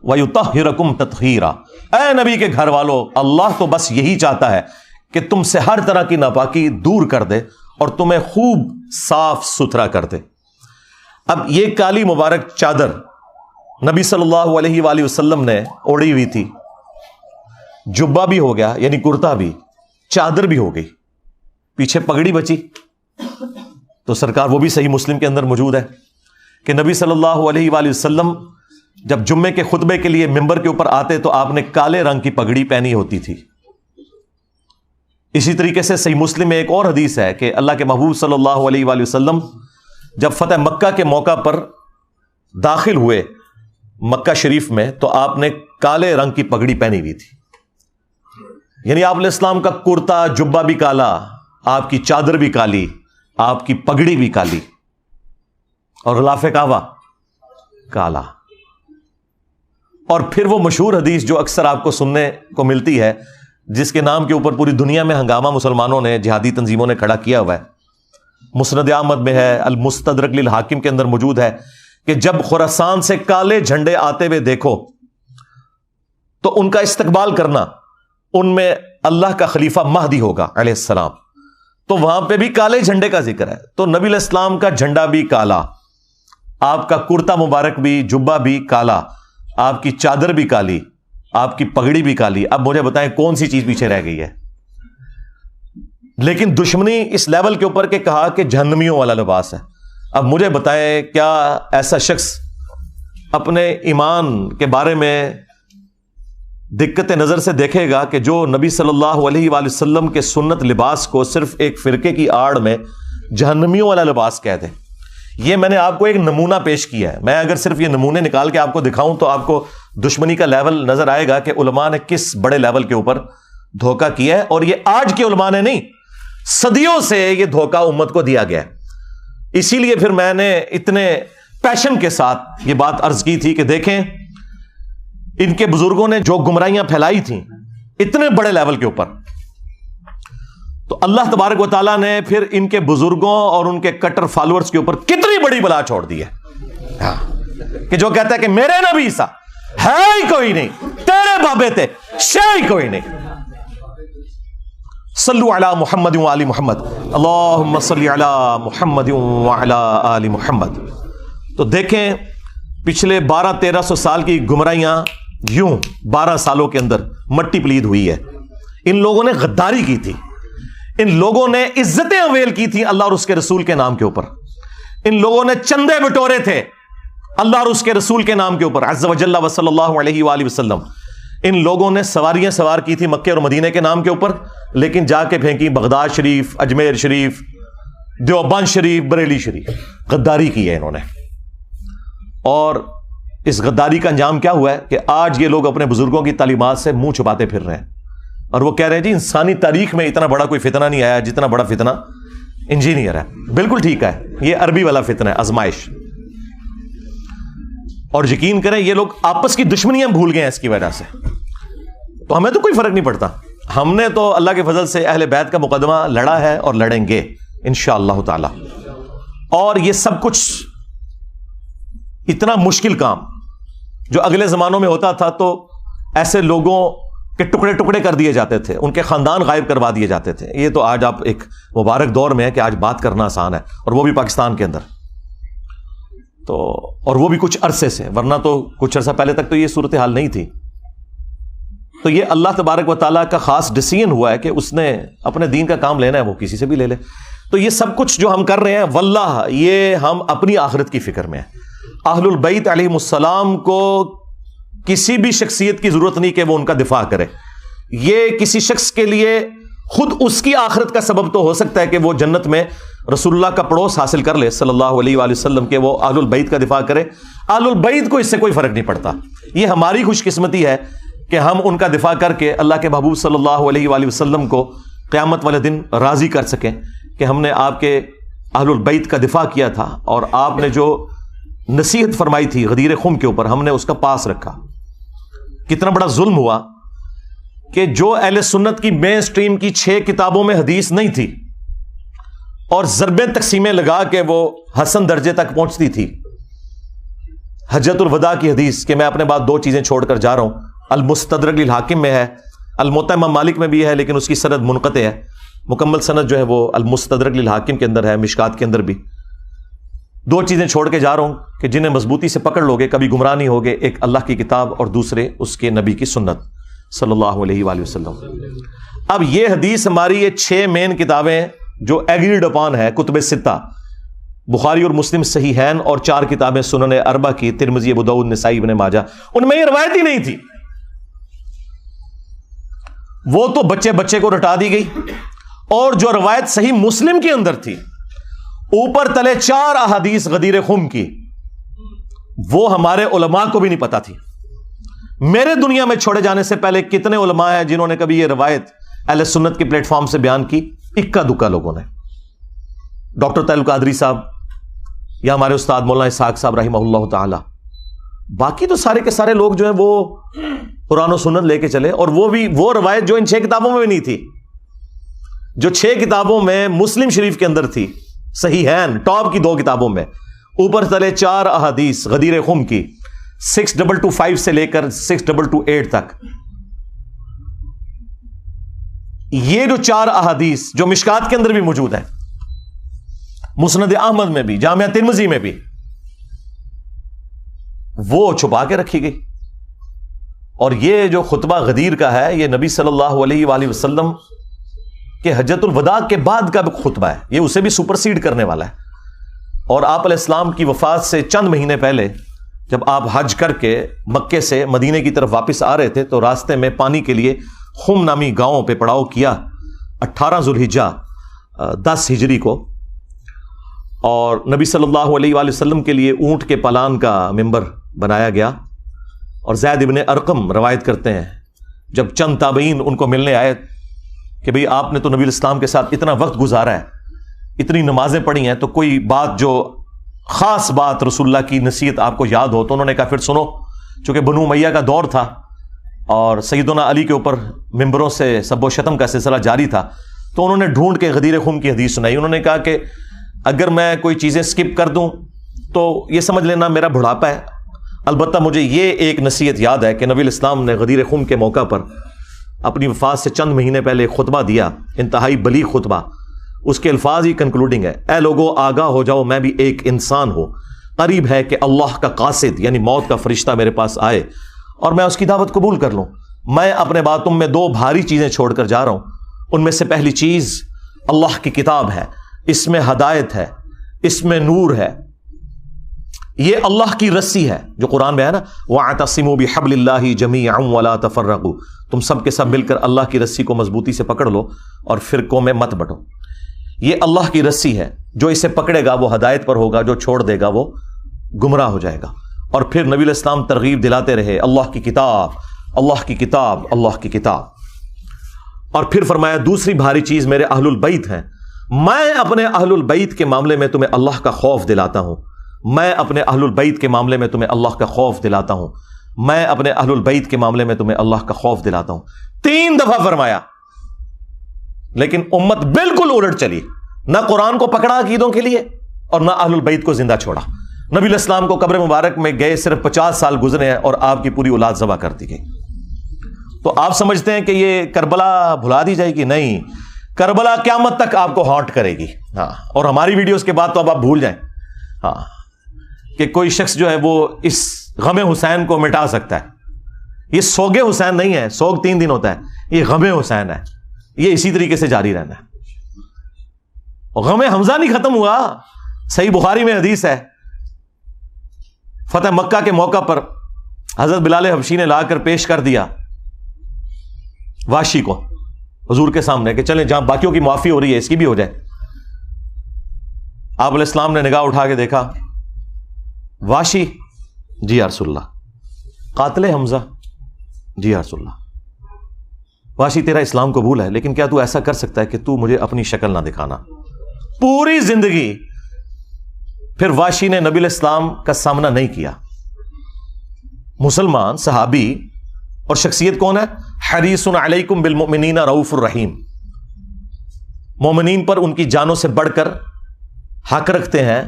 ویطہرکم تطہیرا. اے نبی کے گھر والو، اللہ تو بس یہی چاہتا ہے کہ تم سے ہر طرح کی ناپاکی دور کر دے اور تمہیں خوب صاف ستھرا کر دے. اب یہ کالی مبارک چادر نبی صلی اللہ علیہ وآلہ وسلم نے اوڑھی ہوئی تھی، جبہ بھی ہو گیا یعنی کرتا بھی، چادر بھی ہو گئی، پیچھے پگڑی بچی. تو سرکار وہ بھی صحیح مسلم کے اندر موجود ہے کہ نبی صلی اللہ علیہ وآلہ وسلم جب جمعے کے خطبے کے لیے ممبر کے اوپر آتے تو آپ نے کالے رنگ کی پگڑی پہنی ہوتی تھی. اسی طریقے سے صحیح مسلم میں ایک اور حدیث ہے کہ اللہ کے محبوب صلی اللہ علیہ وآلہ وسلم جب فتح مکہ کے موقع پر داخل ہوئے مکہ شریف میں تو آپ نے کالے رنگ کی پگڑی پہنی ہوئی تھی. یعنی آپ علیہ السلام کا کرتا جبہ بھی کالا، آپ کی چادر بھی کالی، آپ کی پگڑی بھی کالی، اور غلاف کعبہ کالا. اور پھر وہ مشہور حدیث جو اکثر آپ کو سننے کو ملتی ہے، جس کے نام کے اوپر پوری دنیا میں ہنگامہ مسلمانوں نے، جہادی تنظیموں نے کھڑا کیا ہوا ہے، مسند احمد میں ہے، المستدرک للحاکم کے اندر موجود ہے، کہ جب خراسان سے کالے جھنڈے آتے ہوئے دیکھو تو ان کا استقبال کرنا، ان میں اللہ کا خلیفہ مہدی ہوگا علیہ السلام. تو وہاں پہ بھی کالے جھنڈے کا ذکر ہے. تو نبی علیہ السلام کا جھنڈا بھی کالا، آپ کا کرتا مبارک بھی، جبہ بھی کالا، آپ کی چادر بھی کالی، آپ کی پگڑی بھی کالی. اب مجھے بتائیں کون سی چیز پیچھے رہ گئی ہے؟ لیکن دشمنی اس لیول کے اوپر کہ کہا کہ جہنمیوں والا لباس ہے. اب مجھے بتائیں کیا ایسا شخص اپنے ایمان کے بارے میں دقت نظر سے دیکھے گا کہ جو نبی صلی اللہ علیہ وآلہ وسلم کے سنت لباس کو صرف ایک فرقے کی آڑ میں جہنمیوں والا لباس کہہ دے؟ یہ میں نے آپ کو ایک نمونہ پیش کیا ہے. میں اگر صرف یہ نمونے نکال کے آپ کو دکھاؤں تو آپ کو دشمنی کا لیول نظر آئے گا کہ علماء نے کس بڑے لیول کے اوپر دھوکہ کیا ہے. اور یہ آج کے علماء نے نہیں، صدیوں سے یہ دھوکہ امت کو دیا گیا ہے. اسی لیے پھر میں نے اتنے پیشن کے ساتھ یہ بات عرض کی تھی کہ دیکھیں ان کے بزرگوں نے جو گمراہیاں پھیلائی تھیں اتنے بڑے لیول کے اوپر، تو اللہ تبارک و تعالیٰ نے پھر ان کے بزرگوں اور ان کے کٹر فالوورز کے اوپر کتنی بڑی بلا چھوڑ دی ہے کہ جو کہتا ہے کہ میرے نبی سا ہے ہی کوئی نہیں، تیرے بابے تھے شے ہی کوئی نہیں. صلو علی محمد و آل محمد، اللہم صلی علی محمد و علی آل محمد. تو دیکھیں پچھلے 1200-1300 سال کی گمراہیاں یوں 12 سالوں کے اندر مٹی پلید ہوئی ہے. ان لوگوں نے غداری کی تھی، ان لوگوں نے عزتیں اویل کی تھی اللہ اور اس کے رسول کے نام کے اوپر، ان لوگوں نے چندے بٹورے تھے اللہ اور اس کے رسول کے نام کے اوپر عز و جل و صلی اللہ علیہ وآلہ وسلم. ان لوگوں نے سواریاں سوار کی تھی مکے اور مدینے کے نام کے اوپر، لیکن جا کے پھینکی بغداد شریف، اجمیر شریف، دیوبند شریف، بریلی شریف. غداری کی ہے انہوں نے. اور اس غداری کا انجام کیا ہوا ہے کہ آج یہ لوگ اپنے بزرگوں کی تعلیمات سے منہ چھپاتے پھر رہے ہیں، اور وہ کہہ رہے ہیں جی انسانی تاریخ میں اتنا بڑا کوئی فتنہ نہیں آیا جتنا بڑا فتنہ انجینئر ہے. بالکل ٹھیک ہے، یہ عربی والا فتنہ ہے، آزمائش. اور یقین کریں یہ لوگ آپس کی دشمنیاں بھول گئے ہیں اس کی وجہ سے. تو ہمیں تو کوئی فرق نہیں پڑتا، ہم نے تو اللہ کے فضل سے اہل بیت کا مقدمہ لڑا ہے اور لڑیں گے انشاءاللہ تعالی. اور یہ سب کچھ اتنا مشکل کام جو اگلے زمانوں میں ہوتا تھا تو ایسے لوگوں کے ٹکڑے ٹکڑے کر دیے جاتے تھے، ان کے خاندان غائب کروا دیے جاتے تھے. یہ تو آج آپ ایک مبارک دور میں ہے کہ آج بات کرنا آسان ہے، اور وہ بھی پاکستان کے اندر. تو اور وہ بھی کچھ عرصے سے، ورنہ تو کچھ عرصہ پہلے تک تو یہ صورتحال نہیں تھی. تو یہ اللہ تبارک و تعالیٰ کا خاص ڈیسیژن ہوا ہے کہ اس نے اپنے دین کا کام لینا ہے، وہ کسی سے بھی لے لے. تو یہ سب کچھ جو ہم کر رہے ہیں واللہ یہ ہم اپنی آخرت کی فکر میں ہیں. اہل البیت علیہ السلام کو کسی بھی شخصیت کی ضرورت نہیں کہ وہ ان کا دفاع کرے. یہ کسی شخص کے لیے خود اس کی آخرت کا سبب تو ہو سکتا ہے کہ وہ جنت میں رسول اللہ کا پڑوس حاصل کر لے صلی اللہ علیہ وآلہ وسلم، کہ وہ اہل البیت کا دفاع کرے. اہل البیت کو اس سے کوئی فرق نہیں پڑتا. یہ ہماری خوش قسمتی ہے کہ ہم ان کا دفاع کر کے اللہ کے محبوب صلی اللہ علیہ وآلہ وسلم کو قیامت والے دن راضی کر سکیں کہ ہم نے آپ کے اہل البیت کا دفاع کیا تھا، اور آپ نے جو نصیحت فرمائی تھی غدیر خم کے اوپر ہم نے اس کا پاس رکھا. کتنا بڑا ظلم ہوا کہ جو اہل سنت کی مین سٹریم کی 6 کتابوں میں حدیث نہیں تھی اور ضربیں تقسیمیں لگا کے وہ حسن درجے تک پہنچتی تھی. حجۃ الوداع کی حدیث کہ میں اپنے بعد 2 چیزیں چھوڑ کر جا رہا ہوں، المستدرک للحاکم میں ہے، الموطا امام مالک میں بھی ہے لیکن اس کی سند منقطع ہے. مکمل سند جو ہے وہ المستدرک للحاکم کے اندر ہے، مشکات کے اندر بھی. 2 چیزیں چھوڑ کے جا رہا ہوں کہ جنہیں مضبوطی سے پکڑ لوگے کبھی گمراہ نہیں ہوگے. ایک اللہ کی کتاب اور دوسرے اس کے نبی کی سنت صلی اللہ علیہ وآلہ وسلم. اب یہ حدیث ہماری یہ 6 مین کتابیں جو ایگریڈ اپان ہے، کتب 6، بخاری اور مسلم صحیحین اور 4 کتابیں سنن اربع کی، ترمذی، ابو داؤد، نسائی، ابن ماجہ، ان میں یہ روایت ہی نہیں تھی. وہ تو بچے بچے کو رٹا دی گئی. اور جو روایت صحیح مسلم کے اندر تھی، اوپر تلے 4 احادیث غدیر خم کی، وہ ہمارے علماء کو بھی نہیں پتا تھی. میرے دنیا میں چھوڑے جانے سے پہلے کتنے علماء ہیں جنہوں نے کبھی یہ روایت اہل سنت کے پلیٹ فارم سے بیان کی؟ اکا دکا لوگوں نے. ڈاکٹر طاہر القادری صاحب یا ہمارے استاد مولانا اسحاق صاحب رحمہ اللہ تعالی. باقی تو سارے کے سارے لوگ جو ہیں وہ قرآن و سنت لے کے چلے، اور وہ بھی وہ روایت جو ان 6 کتابوں میں بھی نہیں تھی، جو 6 کتابوں میں مسلم شریف کے اندر تھی، صحیحین ٹاپ کی 2 کتابوں میں، اوپر تلے 4 احادیث غدیر خم کی، 6225 سے لے کر 6228 تک. یہ جو 4 احادیث جو مشکات کے اندر بھی موجود ہیں، مسند احمد میں بھی، جامعہ ترمذی میں بھی، وہ چھپا کے رکھی گئی. اور یہ جو خطبہ غدیر کا ہے، یہ نبی صلی اللہ علیہ وآلہ وسلم کہ حجت الوداع کے بعد کا خطبہ ہے، یہ اسے بھی سپرسیڈ کرنے والا ہے. اور آپ علیہ السلام کی وفات سے چند مہینے پہلے جب آپ حج کر کے مکے سے مدینے کی طرف واپس آ رہے تھے تو راستے میں پانی کے لیے خم نامی گاؤں پہ پڑاؤ کیا 18 ذوالحجہ 10 ہجری کو. اور نبی صلی اللہ علیہ وآلہ وسلم کے لیے اونٹ کے پالان کا ممبر بنایا گیا. اور زید ابن ارقم روایت کرتے ہیں جب چند تابعین ان کو ملنے آئے کہ بھئی آپ نے تو نبی الاسلام کے ساتھ اتنا وقت گزارا ہے، اتنی نمازیں پڑھی ہیں، تو کوئی بات جو خاص بات رسول اللہ کی نصیحت آپ کو یاد ہو. تو انہوں نے کہا پھر سنو. چونکہ بنو امیہ کا دور تھا اور سیدنا علی کے اوپر ممبروں سے سب و شتم کا سلسلہ جاری تھا، تو انہوں نے ڈھونڈ کے غدیر خم کی حدیث سنائی. انہوں نے کہا کہ اگر میں کوئی چیزیں سکپ کر دوں تو یہ سمجھ لینا میرا بڑھاپا ہے. البتہ مجھے یہ ایک نصیحت یاد ہے کہ نبی الاسلام نے غدیر خم کے موقع پر اپنی وفات سے چند مہینے پہلے ایک خطبہ دیا، انتہائی بلیغ خطبہ. اس کے الفاظ ہی کنکلوڈنگ ہے: اے لوگو آگاہ ہو جاؤ، میں بھی ایک انسان ہوں، قریب ہے کہ اللہ کا قاصد یعنی موت کا فرشتہ میرے پاس آئے اور میں اس کی دعوت قبول کر لوں. میں اپنے بعد تم میں 2 بھاری چیزیں چھوڑ کر جا رہا ہوں. ان میں سے پہلی چیز اللہ کی کتاب ہے، اس میں ہدایت ہے، اس میں نور ہے. یہ اللہ کی رسی ہے جو قرآن میں ہے نا، وَاعْتَصِمُوا بِحَبْلِ اللَّهِ جَمِيعًا وَلَا تَفَرَّقُوا. تم سب کے سب مل کر اللہ کی رسی کو مضبوطی سے پکڑ لو اور فرقوں میں مت بٹو. یہ اللہ کی رسی ہے، جو اسے پکڑے گا وہ ہدایت پر ہوگا، جو چھوڑ دے گا وہ گمراہ ہو جائے گا. اور پھر نبی علیہ السلام ترغیب دلاتے رہے: اللہ کی کتاب، اللہ کی کتاب، اللہ کی کتاب. اور پھر فرمایا دوسری بھاری چیز میرے اہل البیت ہیں. میں اپنے اہل البیت کے معاملے میں تمہیں اللہ کا خوف دلاتا ہوں. میں اپنے اہل البیت کے معاملے میں تمہیں اللہ کا خوف دلاتا ہوں. میں اپنے اہل البیت کے معاملے میں تمہیں اللہ کا خوف دلاتا ہوں. 3 دفعہ فرمایا. لیکن امت بالکل الٹ چلی، نہ قرآن کو پکڑا عقیدوں کے لیے اور نہ اہل البیت کو زندہ چھوڑا. نبی علیہ السلام کو قبر مبارک میں گئے صرف 50 سال گزرے ہیں اور آپ کی پوری اولاد ذبح کر دی گئی. تو آپ سمجھتے ہیں کہ یہ کربلا بھلا دی جائے گی؟ نہیں، کربلا قیامت تک آپ کو ہانٹ کرے گی. ہاں، اور ہماری ویڈیوز کے بعد تو اب آپ بھول جائیں ہاں کہ کوئی شخص جو ہے وہ اس غم حسین کو مٹا سکتا ہے. یہ سوگ حسین نہیں ہے، سوگ 3 دن ہوتا ہے، یہ غم حسین ہے. یہ اسی طریقے سے جاری رہنا ہے. غم حمزہ نہیں ختم ہوا. صحیح بخاری میں حدیث ہے، فتح مکہ کے موقع پر حضرت بلال حبشی نے لا کر پیش کر دیا واشی کو حضور کے سامنے کہ چلیں جہاں باقیوں کی معافی ہو رہی ہے اس کی بھی ہو جائے. آپ علیہ السلام نے نگاہ اٹھا کے دیکھا، واشی جی یا رسول اللہ. قاتل حمزہ جی یا رسول اللہ. واشی تیرا اسلام قبول ہے، لیکن کیا تو ایسا کر سکتا ہے کہ تو مجھے اپنی شکل نہ دکھانا؟ پوری زندگی پھر واشی نے نبی علیہ السلام کا سامنا نہیں کیا. مسلمان صحابی اور شخصیت کون ہے؟ حریص علیکم بالمؤمنین رؤوف الرحیم. مومنین پر ان کی جانوں سے بڑھ کر حق رکھتے ہیں،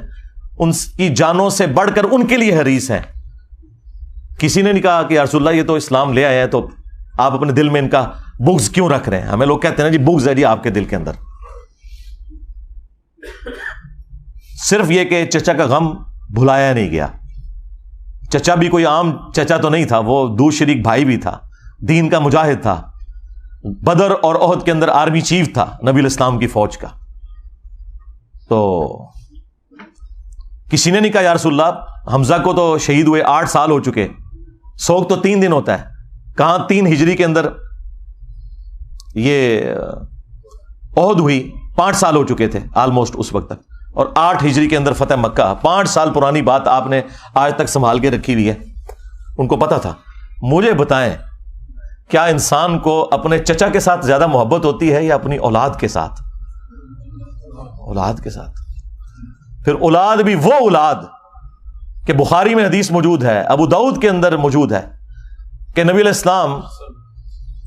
ان کی جانوں سے بڑھ کر ان کے لیے حریص ہیں. کسی نے نہیں کہا کہ یا رسول اللہ یہ تو اسلام لے آئے ہیں تو آپ اپنے دل میں ان کا بغض کیوں رکھ رہے ہیں؟ ہمیں لوگ کہتے ہیں نا جی بغض ہے جی آپ کے دل کے اندر. صرف یہ کہ چچا کا غم بھلایا نہیں گیا. چچا بھی کوئی عام چچا تو نہیں تھا، وہ دو شریک بھائی بھی تھا، دین کا مجاہد تھا، بدر اور احد کے اندر آرمی چیف تھا نبی علیہ السلام کی فوج کا. تو کسی نے نہیں کہا یا رسول اللہ حمزہ کو تو شہید ہوئے 8 سال ہو چکے، سوگ تو 3 دن ہوتا ہے، کہاں 3 ہجری کے اندر یہ احد ہوئی، 5 سال ہو چکے تھے آلموسٹ اس وقت تک، اور 8 ہجری کے اندر فتح مکہ، 5 سال پرانی بات آپ نے آج تک سنبھال کے رکھی ہوئی ہے۔ ان کو پتا تھا۔ مجھے بتائیں کیا انسان کو اپنے چچا کے ساتھ زیادہ محبت ہوتی ہے یا اپنی اولاد کے ساتھ؟ اولاد کے ساتھ۔ پھر اولاد بھی وہ اولاد کہ بخاری میں حدیث موجود ہے، ابو داؤد کے اندر موجود ہے کہ نبی علیہ السلام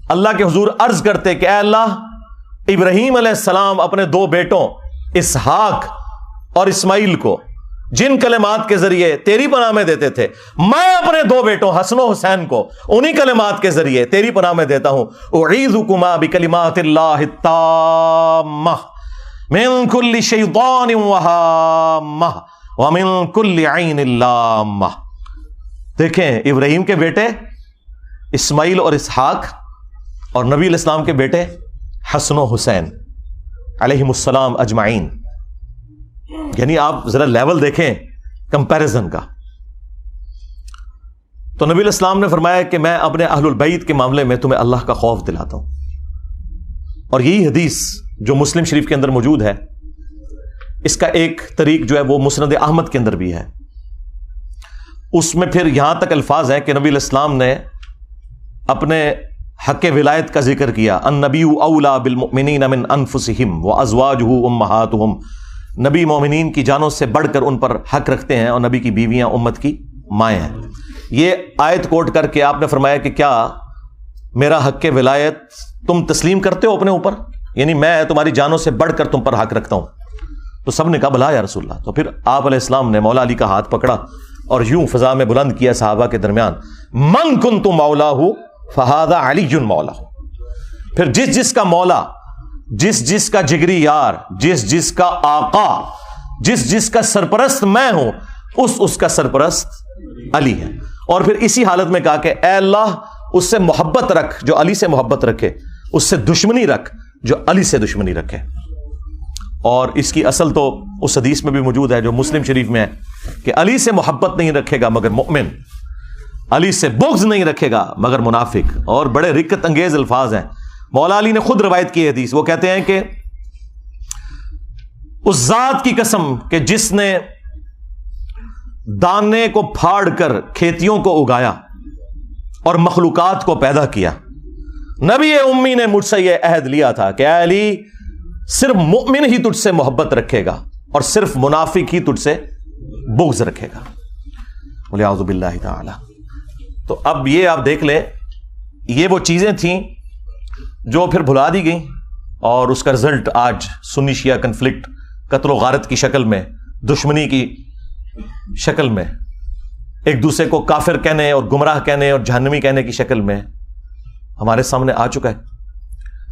اللہ کے حضور عرض کرتے کہ اے اللہ، ابراہیم علیہ السلام اپنے 2 بیٹوں اسحاق اور اسماعیل کو جن کلمات کے ذریعے تیری پناہ میں دیتے تھے، میں اپنے 2 بیٹوں حسن و حسین کو انہی کلمات کے ذریعے تیری پناہ میں دیتا ہوں۔ اعیذکما بکلمات اللہ التامہ من کل شیطان وہامہ ومن کل عین لامہ۔ دیکھیں ابراہیم کے بیٹے اسماعیل اور اسحاق اور نبی علیہ السلام کے بیٹے حسن و حسین علیہم السلام اجمعین، یعنی آپ ذرا لیول دیکھیں کمپیریزن کا۔ تو نبی علیہ السلام نے فرمایا کہ میں اپنے اہل البیت کے معاملے میں تمہیں اللہ کا خوف دلاتا ہوں، اور یہی حدیث جو مسلم شریف کے اندر موجود ہے، اس کا ایک طریق جو ہے وہ مسند احمد کے اندر بھی ہے۔ اس میں پھر یہاں تک الفاظ ہیں کہ نبی علیہ السلام نے اپنے حق ولایت کا ذکر کیا، النبی اولا بالمؤمنین من انفسہم وازواجہ امہاتہم، نبی مومنین کی جانوں سے بڑھ کر ان پر حق رکھتے ہیں، اور نبی کی بیویاں امت کی مائیں ہیں۔ یہ آیت کوٹ کر کے آپ نے فرمایا کہ کیا میرا حق ولایت تم تسلیم کرتے ہو اپنے اوپر؟ یعنی میں تمہاری جانوں سے بڑھ کر تم پر حق رکھتا ہوں۔ تو سب نے کہا بلا یا رسول اللہ۔ تو پھر آپ علیہ السلام نے مولا علی کا ہاتھ پکڑا اور یوں فضا میں بلند کیا صحابہ کے درمیان، من کنت مولاہ فہذا علی مولاہ۔ پھر جس جس کا مولا، جس جس کا جگری یار، جس جس کا آقا، جس جس کا سرپرست میں ہوں، اس کا سرپرست علی ہے۔ اور پھر اسی حالت میں کہا کہ اے اللہ اس سے محبت رکھ جو علی سے محبت رکھے، اس سے دشمنی رکھ جو علی سے دشمنی رکھے۔ اور اس کی اصل تو اس حدیث میں بھی موجود ہے جو مسلم شریف میں ہے کہ علی سے محبت نہیں رکھے گا مگر مؤمن، علی سے بغض نہیں رکھے گا مگر منافق۔ اور بڑے رقت انگیز الفاظ ہیں، مولا علی نے خود روایت کی حدیث، وہ کہتے ہیں کہ اس ذات کی قسم کہ جس نے دانے کو پھاڑ کر کھیتیوں کو اگایا اور مخلوقات کو پیدا کیا، نبی امی نے مجھ سے یہ عہد لیا تھا کہ اے علی صرف مؤمن ہی تجھ سے محبت رکھے گا اور صرف منافق ہی تجھ سے بغض رکھے گا، والعیاذ باللہ تعالی۔ تو اب یہ آپ دیکھ لیں، یہ وہ چیزیں تھیں جو پھر بھلا دی گئیں، اور اس کا رزلٹ آج سنی شیعہ کنفلکٹ، قتل و غارت کی شکل میں، دشمنی کی شکل میں، ایک دوسرے کو کافر کہنے اور گمراہ کہنے اور جہنمی کہنے کی شکل میں ہمارے سامنے آ چکا ہے۔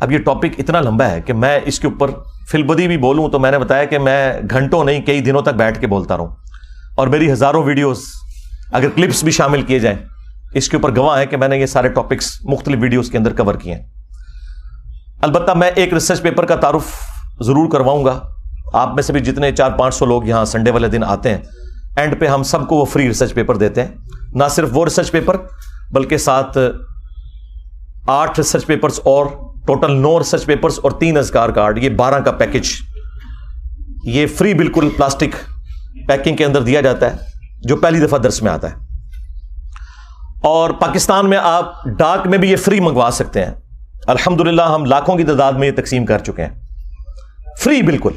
اب یہ ٹاپک اتنا لمبا ہے کہ میں اس کے اوپر فی البدی بھی بولوں تو میں نے بتایا کہ میں گھنٹوں نہیں کئی دنوں تک بیٹھ کے بولتا رہوں، اور میری ہزاروں ویڈیوز اگر کلپس بھی شامل کیے جائیں اس کے اوپر گواہ ہے کہ میں نے یہ سارے ٹاپکس مختلف ویڈیوز کے اندر کور کیے ہیں۔ البتہ میں ایک ریسرچ پیپر کا تعارف ضرور کرواؤں گا، آپ میں سے بھی جتنے 400-500 لوگ یہاں سنڈے والے دن آتے ہیں، اینڈ پہ ہم سب کو وہ فری ریسرچ پیپر دیتے ہیں، نہ صرف وہ ریسرچ پیپر بلکہ ساتھ 8 ریسرچ پیپرز اور ٹوٹل 9 ریسرچ پیپرز اور 3 اذکار کارڈ، یہ 12 کا پیکج، یہ فری بالکل پلاسٹک پیکنگ کے اندر دیا جاتا ہے جو پہلی دفعہ درس میں آتا ہے۔ اور پاکستان میں آپ ڈاک میں بھی یہ فری منگوا سکتے ہیں، الحمدللہ ہم لاکھوں کی تعداد میں یہ تقسیم کر چکے ہیں، فری بالکل۔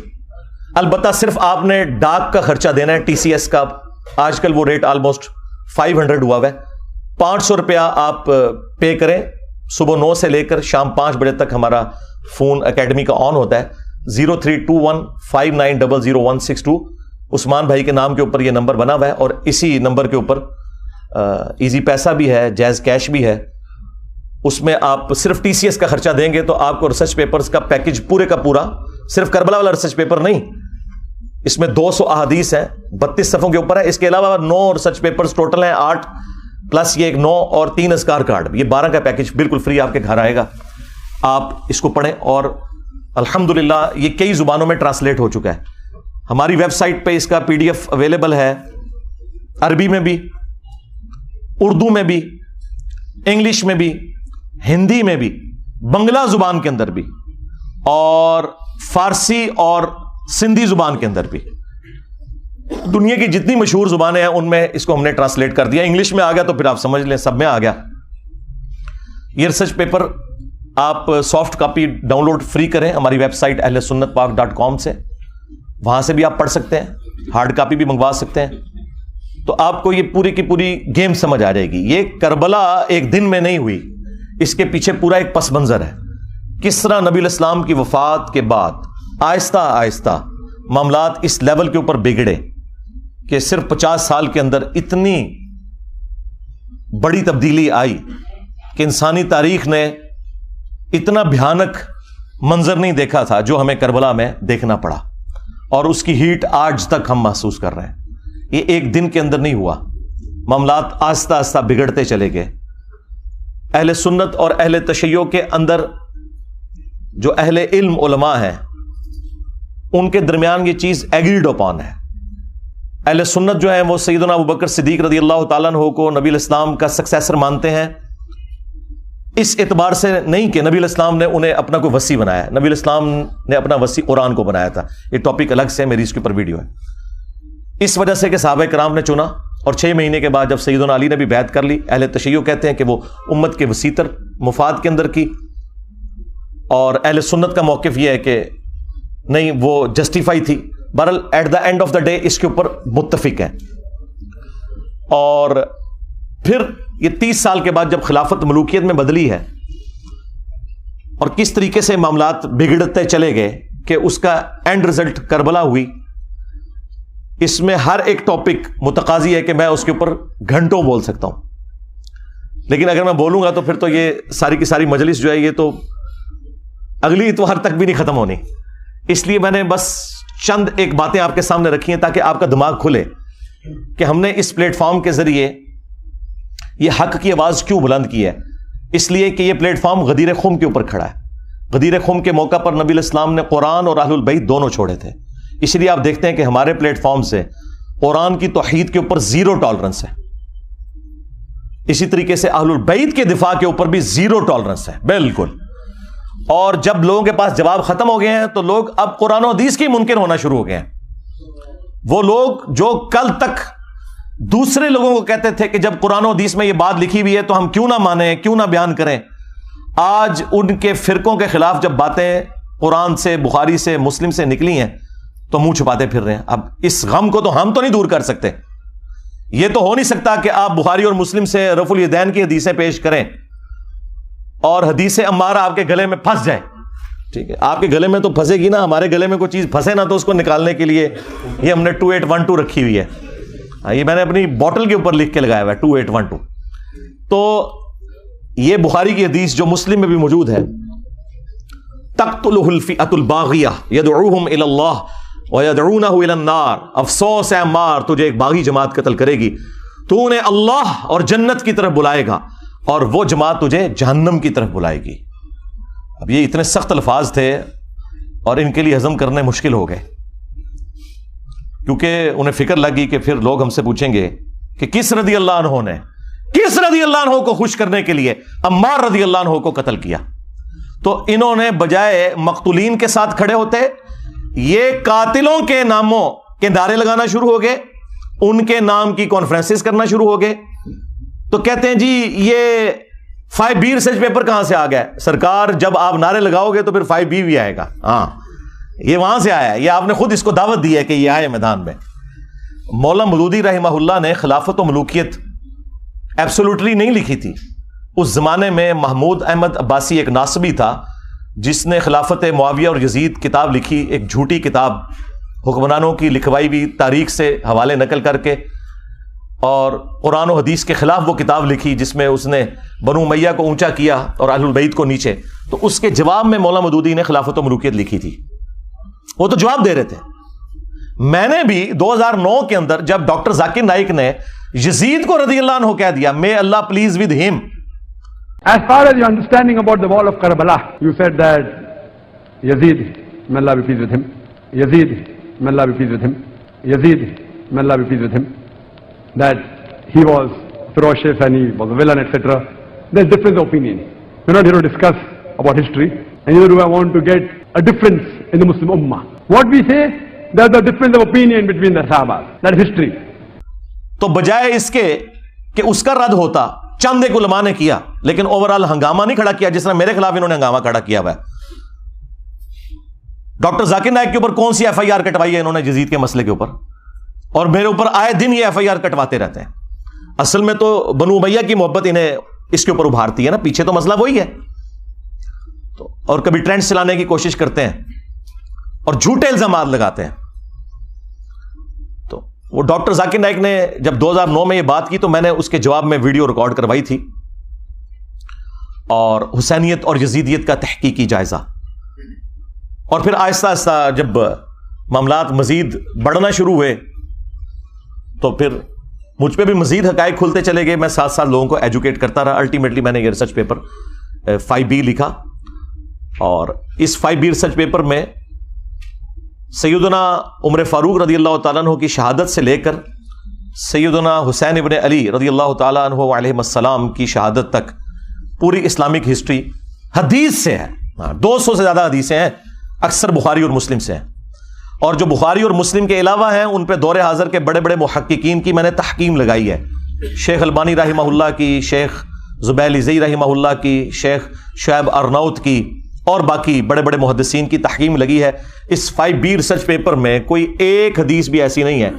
البتہ صرف آپ نے ڈاک کا خرچہ دینا ہے، ٹی سی ایس کا آج کل وہ ریٹ آلموسٹ 500 ہوا ہوا ہے، 500 روپیہ آپ پے کریں، صبح 9 سے لے کر شام 5 بجے تک ہمارا فون اکیڈمی کا آن ہوتا ہے، 032159000162، عثمان بھائی کے نام کے اوپر یہ نمبر بنا ہوا ہے، اور اسی نمبر کے اوپر ایزی پیسہ بھی ہے، جائز کیش بھی ہے۔ اس میں آپ صرف ٹی سی ایس کا خرچہ دیں گے تو آپ کو ریسرچ پیپرز کا پیکج پورے کا پورا، صرف کربلا والا ریسرچ پیپر نہیں، اس میں 200 احادیث ہیں، 32 صفحوں کے اوپر ہے، اس کے علاوہ 9 ریسرچ پیپرز ٹوٹل ہیں، 8 پلس یہ ایک 9 اور 3 اذکار کارڈ، یہ 12 کا پیکج بالکل فری آپ کے گھر آئے گا، آپ اس کو پڑھیں۔ اور الحمدللہ یہ کئی زبانوں میں ٹرانسلیٹ ہو چکا ہے، ہماری ویب سائٹ پہ اس کا PDF اویلیبل ہے، عربی میں بھی، اردو میں بھی، انگلش میں بھی، ہندی میں بھی، بنگلہ زبان کے اندر بھی، اور فارسی اور سندھی زبان کے اندر بھی. دنیا کی جتنی مشہور زبانیں ہیں ان میں اس کو ہم نے ٹرانسلیٹ کر دیا. انگلش میں آ گیا تو پھر آپ سمجھ لیں سب میں آ گیا. یہ ریسرچ پیپر آپ سافٹ کاپی ڈاؤن لوڈ فری کریں ہماری ویب سائٹ ahlsunnatpak.com سے، وہاں سے بھی آپ پڑھ سکتے ہیں، ہارڈ کاپی بھی منگوا سکتے ہیں. تو آپ کو یہ پوری کی پوری گیم سمجھ آ جائے گی. یہ کربلا ایک دن میں نہیں ہوئی، اس کے پیچھے پورا ایک پس منظر ہے. کس طرح نبی الاسلام کی وفات کے بعد آہستہ آہستہ معاملات اس لیول کے اوپر بگڑے کہ صرف 50 سال کے اندر اتنی بڑی تبدیلی آئی کہ انسانی تاریخ نے اتنا بھیانک منظر نہیں دیکھا تھا جو ہمیں کربلا میں دیکھنا پڑا، اور اس کی ہیٹ آج تک ہم محسوس کر رہے ہیں. یہ ایک دن کے اندر نہیں ہوا، معاملات آہستہ آہستہ بگڑتے چلے گئے. اہل سنت اور اہل تشیع کے اندر جو اہل علم علماء ہیں ان کے درمیان یہ چیز ایگریڈ اپون ہے. اہل سنت جو ہیں وہ سیدنا ابوبکر صدیق رضی اللہ تعالیٰ عنہ کو نبی الاسلام کا سکسیسر مانتے ہیں، اس اعتبار سے نہیں کہ نبی الاسلام نے انہیں اپنا کوئی وصی بنایا. نبی الاسلام نے اپنا وصی قرآن کو بنایا تھا. یہ ٹاپک الگ سے میری اس کے اوپر ویڈیو ہے. اس وجہ سے کہ صحابہ کرام نے چنا، اور 6 مہینے کے بعد جب سیدنا علی نے بھی بیعت کر لی، اہل تشیع کہتے ہیں کہ وہ امت کے وسیع تر مفاد کے اندر کی، اور اہل سنت کا موقف یہ ہے کہ نہیں، وہ جسٹیفائی تھی. بہرحال at the end of the day اس کے اوپر متفق ہیں. اور پھر یہ 30 سال کے بعد جب خلافت ملوکیت میں بدلی ہے اور کس طریقے سے معاملات بگڑتے چلے گئے کہ اس کا اینڈ رزلٹ کربلا ہوئی، اس میں ہر ایک ٹاپک متقاضی ہے کہ میں اس کے اوپر گھنٹوں بول سکتا ہوں. لیکن اگر میں بولوں گا تو پھر تو یہ ساری کی ساری مجلس جو ہے یہ تو اگلی اتوار تک بھی نہیں ختم ہونی. اس لیے میں نے بس چند ایک باتیں آپ کے سامنے رکھی ہیں تاکہ آپ کا دماغ کھلے کہ ہم نے اس پلیٹ فارم کے ذریعے یہ حق کی آواز کیوں بلند کی ہے. اس لیے کہ یہ پلیٹ فارم غدیر خم کے اوپر کھڑا ہے. غدیر خم کے موقع پر نبی الاسلام نے قرآن اور اہل البیت دونوں چھوڑے تھے. اس لیے آپ دیکھتے ہیں کہ ہمارے پلیٹ فارم سے قرآن کی توحید کے اوپر 0 ٹالرنس ہے. اسی طریقے سے اہل البیت کے دفاع کے اوپر بھی 0 ٹالرنس ہے بالکل. اور جب لوگوں کے پاس جواب ختم ہو گئے ہیں تو لوگ اب قرآن و حدیث کے منکر ہونا شروع ہو گئے ہیں. وہ لوگ جو کل تک دوسرے لوگوں کو کہتے تھے کہ جب قرآن و حدیث میں یہ بات لکھی ہوئی ہے تو ہم کیوں نہ مانیں، کیوں نہ بیان کریں، آج ان کے فرقوں کے خلاف جب باتیں قرآن سے، بخاری سے، مسلم سے نکلی ہیں تو منہ چھپاتے پھر رہے ہیں. اب اس غم کو تو ہم تو نہیں دور کر سکتے. یہ تو ہو نہیں سکتا کہ آپ بخاری اور مسلم سے رفع الیدین کی حدیثیں پیش کریں اور حدیث عمارہ آپ کے گلے میں پھنس جائے. ٹھیک ہے، آپ کے گلے میں تو پھنسے گی نا، ہمارے گلے میں کوئی چیز پھنسے نا تو اس کو نکالنے کے لیے یہ ہم نے 2812 رکھی ہوئی ہے. یہ میں نے اپنی بوٹل کے اوپر لکھ کے لگایا ہوا ہے 2812. تو یہ بخاری کی حدیث جو مسلم میں بھی موجود ہے، تقتلہ الفئۃ الباغیہ یدعوہم الی اللہ ویدعونہ الی النار. افسوس ہے عمار، تجھے ایک باغی جماعت قتل کرے گی، تو انہیں اللہ اور جنت کی طرف بلائے گا اور وہ جماعت تجھے جہنم کی طرف بلائے گی. اب یہ اتنے سخت الفاظ تھے اور ان کے لیے ہضم کرنے مشکل ہو گئے، کیونکہ انہیں فکر لگی کہ پھر لوگ ہم سے پوچھیں گے کہ کس رضی اللہ عنہ نے، کس رضی اللہ عنہ کو خوش کرنے کے لیے عمار رضی اللہ عنہ کو قتل کیا. تو انہوں نے بجائے مقتولین کے ساتھ کھڑے ہوتے یہ قاتلوں کے ناموں کے نعرے لگانا شروع ہو گئے، ان کے نام کی کانفرنسز کرنا شروع ہو گئے. تو کہتے ہیں جی یہ 5B ریسرچ پیپر کہاں سے آ گیا؟ سرکار جب آپ نعرے لگاؤ گے تو پھر 5B بھی آئے گا. ہاں یہ وہاں سے آیا ہے، یہ آپ نے خود اس کو دعوت دی ہے کہ یہ آئے میدان میں. مولانا مودودی رحمہ اللہ نے خلافت و ملوکیت ایبسولوٹلی نہیں لکھی تھی. اس زمانے میں محمود احمد عباسی ایک ناصبی تھا جس نے خلافت معاویہ اور یزید کتاب لکھی، ایک جھوٹی کتاب حکمرانوں کی لکھوائی بھی تاریخ سے حوالے نقل کر کے، اور قرآن و حدیث کے خلاف وہ کتاب لکھی جس میں اس نے بنو امیہ کو اونچا کیا اور اہل البیت کو نیچے. تو اس کے جواب میں مولانا مودودی نے خلافت و ملوکیت لکھی تھی. وہ تو جواب دے رہے تھے. میں نے بھی 2009 کے اندر جب ڈاکٹر ذاکر نائک نے یزید کو رضی اللہ عنہ کہہ دیا، may Allah please with him. As far as your understanding about the wall of Karbala, you said that Yazid, may Allah be pleased with him, Yazid, may Allah be pleased with him, Yazid, may Allah be pleased with him, that he was ferocious and he was a villain, etc. There's difference of opinion. We're not here to discuss about history, and neither do I want to get a difference in the Muslim Ummah. What we say, there's a difference of opinion between the Sahabas. That is history. تو بجائے اس کے کہ اس کا رد ہوتا، چند ایک علماء نے کیا، لیکن اوورال ہنگامہ نہیں کھڑا کیا جس طرح میرے خلاف انہوں نے ہنگامہ کھڑا کیا ہوا ہے. ڈاکٹر ذاکر نائک کے اوپر کون سی ایف آئی آر کٹوائی ہے انہوں نے یزید کے مسئلے کے اوپر، اور میرے اوپر آئے دن یہ ایف آئی آر کٹواتے رہتے ہیں. اصل میں تو بنو امیہ کی محبت انہیں اس کے اوپر ابھارتی ہے نا، پیچھے تو مسئلہ وہی ہے. تو اور کبھی ٹرینڈ چلانے کی کوشش کرتے ہیں اور جھوٹے الزامات لگاتے ہیں. تو وہ ڈاکٹر ذاکر نائک نے جب 2009 میں یہ بات کی تو میں نے اس کے جواب میں ویڈیو ریکارڈ کروائی تھی، اور حسینیت اور یزیدیت کا تحقیقی جائزہ. اور پھر آہستہ آہستہ جب معاملات مزید بڑھنا شروع ہوئے تو پھر مجھ پہ بھی مزید حقائق کھلتے چلے گئے. میں ساتھ ساتھ لوگوں کو ایجوکیٹ کرتا رہا. الٹیمیٹلی میں نے یہ ریسرچ پیپر 5B لکھا، اور اس 5B ریسرچ پیپر میں سیدنا عمر فاروق رضی اللہ تعالیٰ عنہ کی شہادت سے لے کر سیدنا حسین ابن علی رضی اللہ تعالیٰ عنہ علیہ السلام کی شہادت تک پوری اسلامک ہسٹری حدیث سے ہے. 200 سے زیادہ حدیثیں ہیں، اکثر بخاری اور مسلم سے ہیں. اور جو بخاری اور مسلم کے علاوہ ہیں ان پہ دور حاضر کے بڑے بڑے محققین کی میں نے تحکیم لگائی ہے. شیخ البانی رحمہ اللہ کی، شیخ زبیل زئی رحمہ اللہ کی، شیخ شعیب ارناؤت کی، اور باقی بڑے بڑے محدثین کی تحکیم لگی ہے. اس 5B ریسرچ پیپر میں کوئی ایک حدیث بھی ایسی نہیں ہے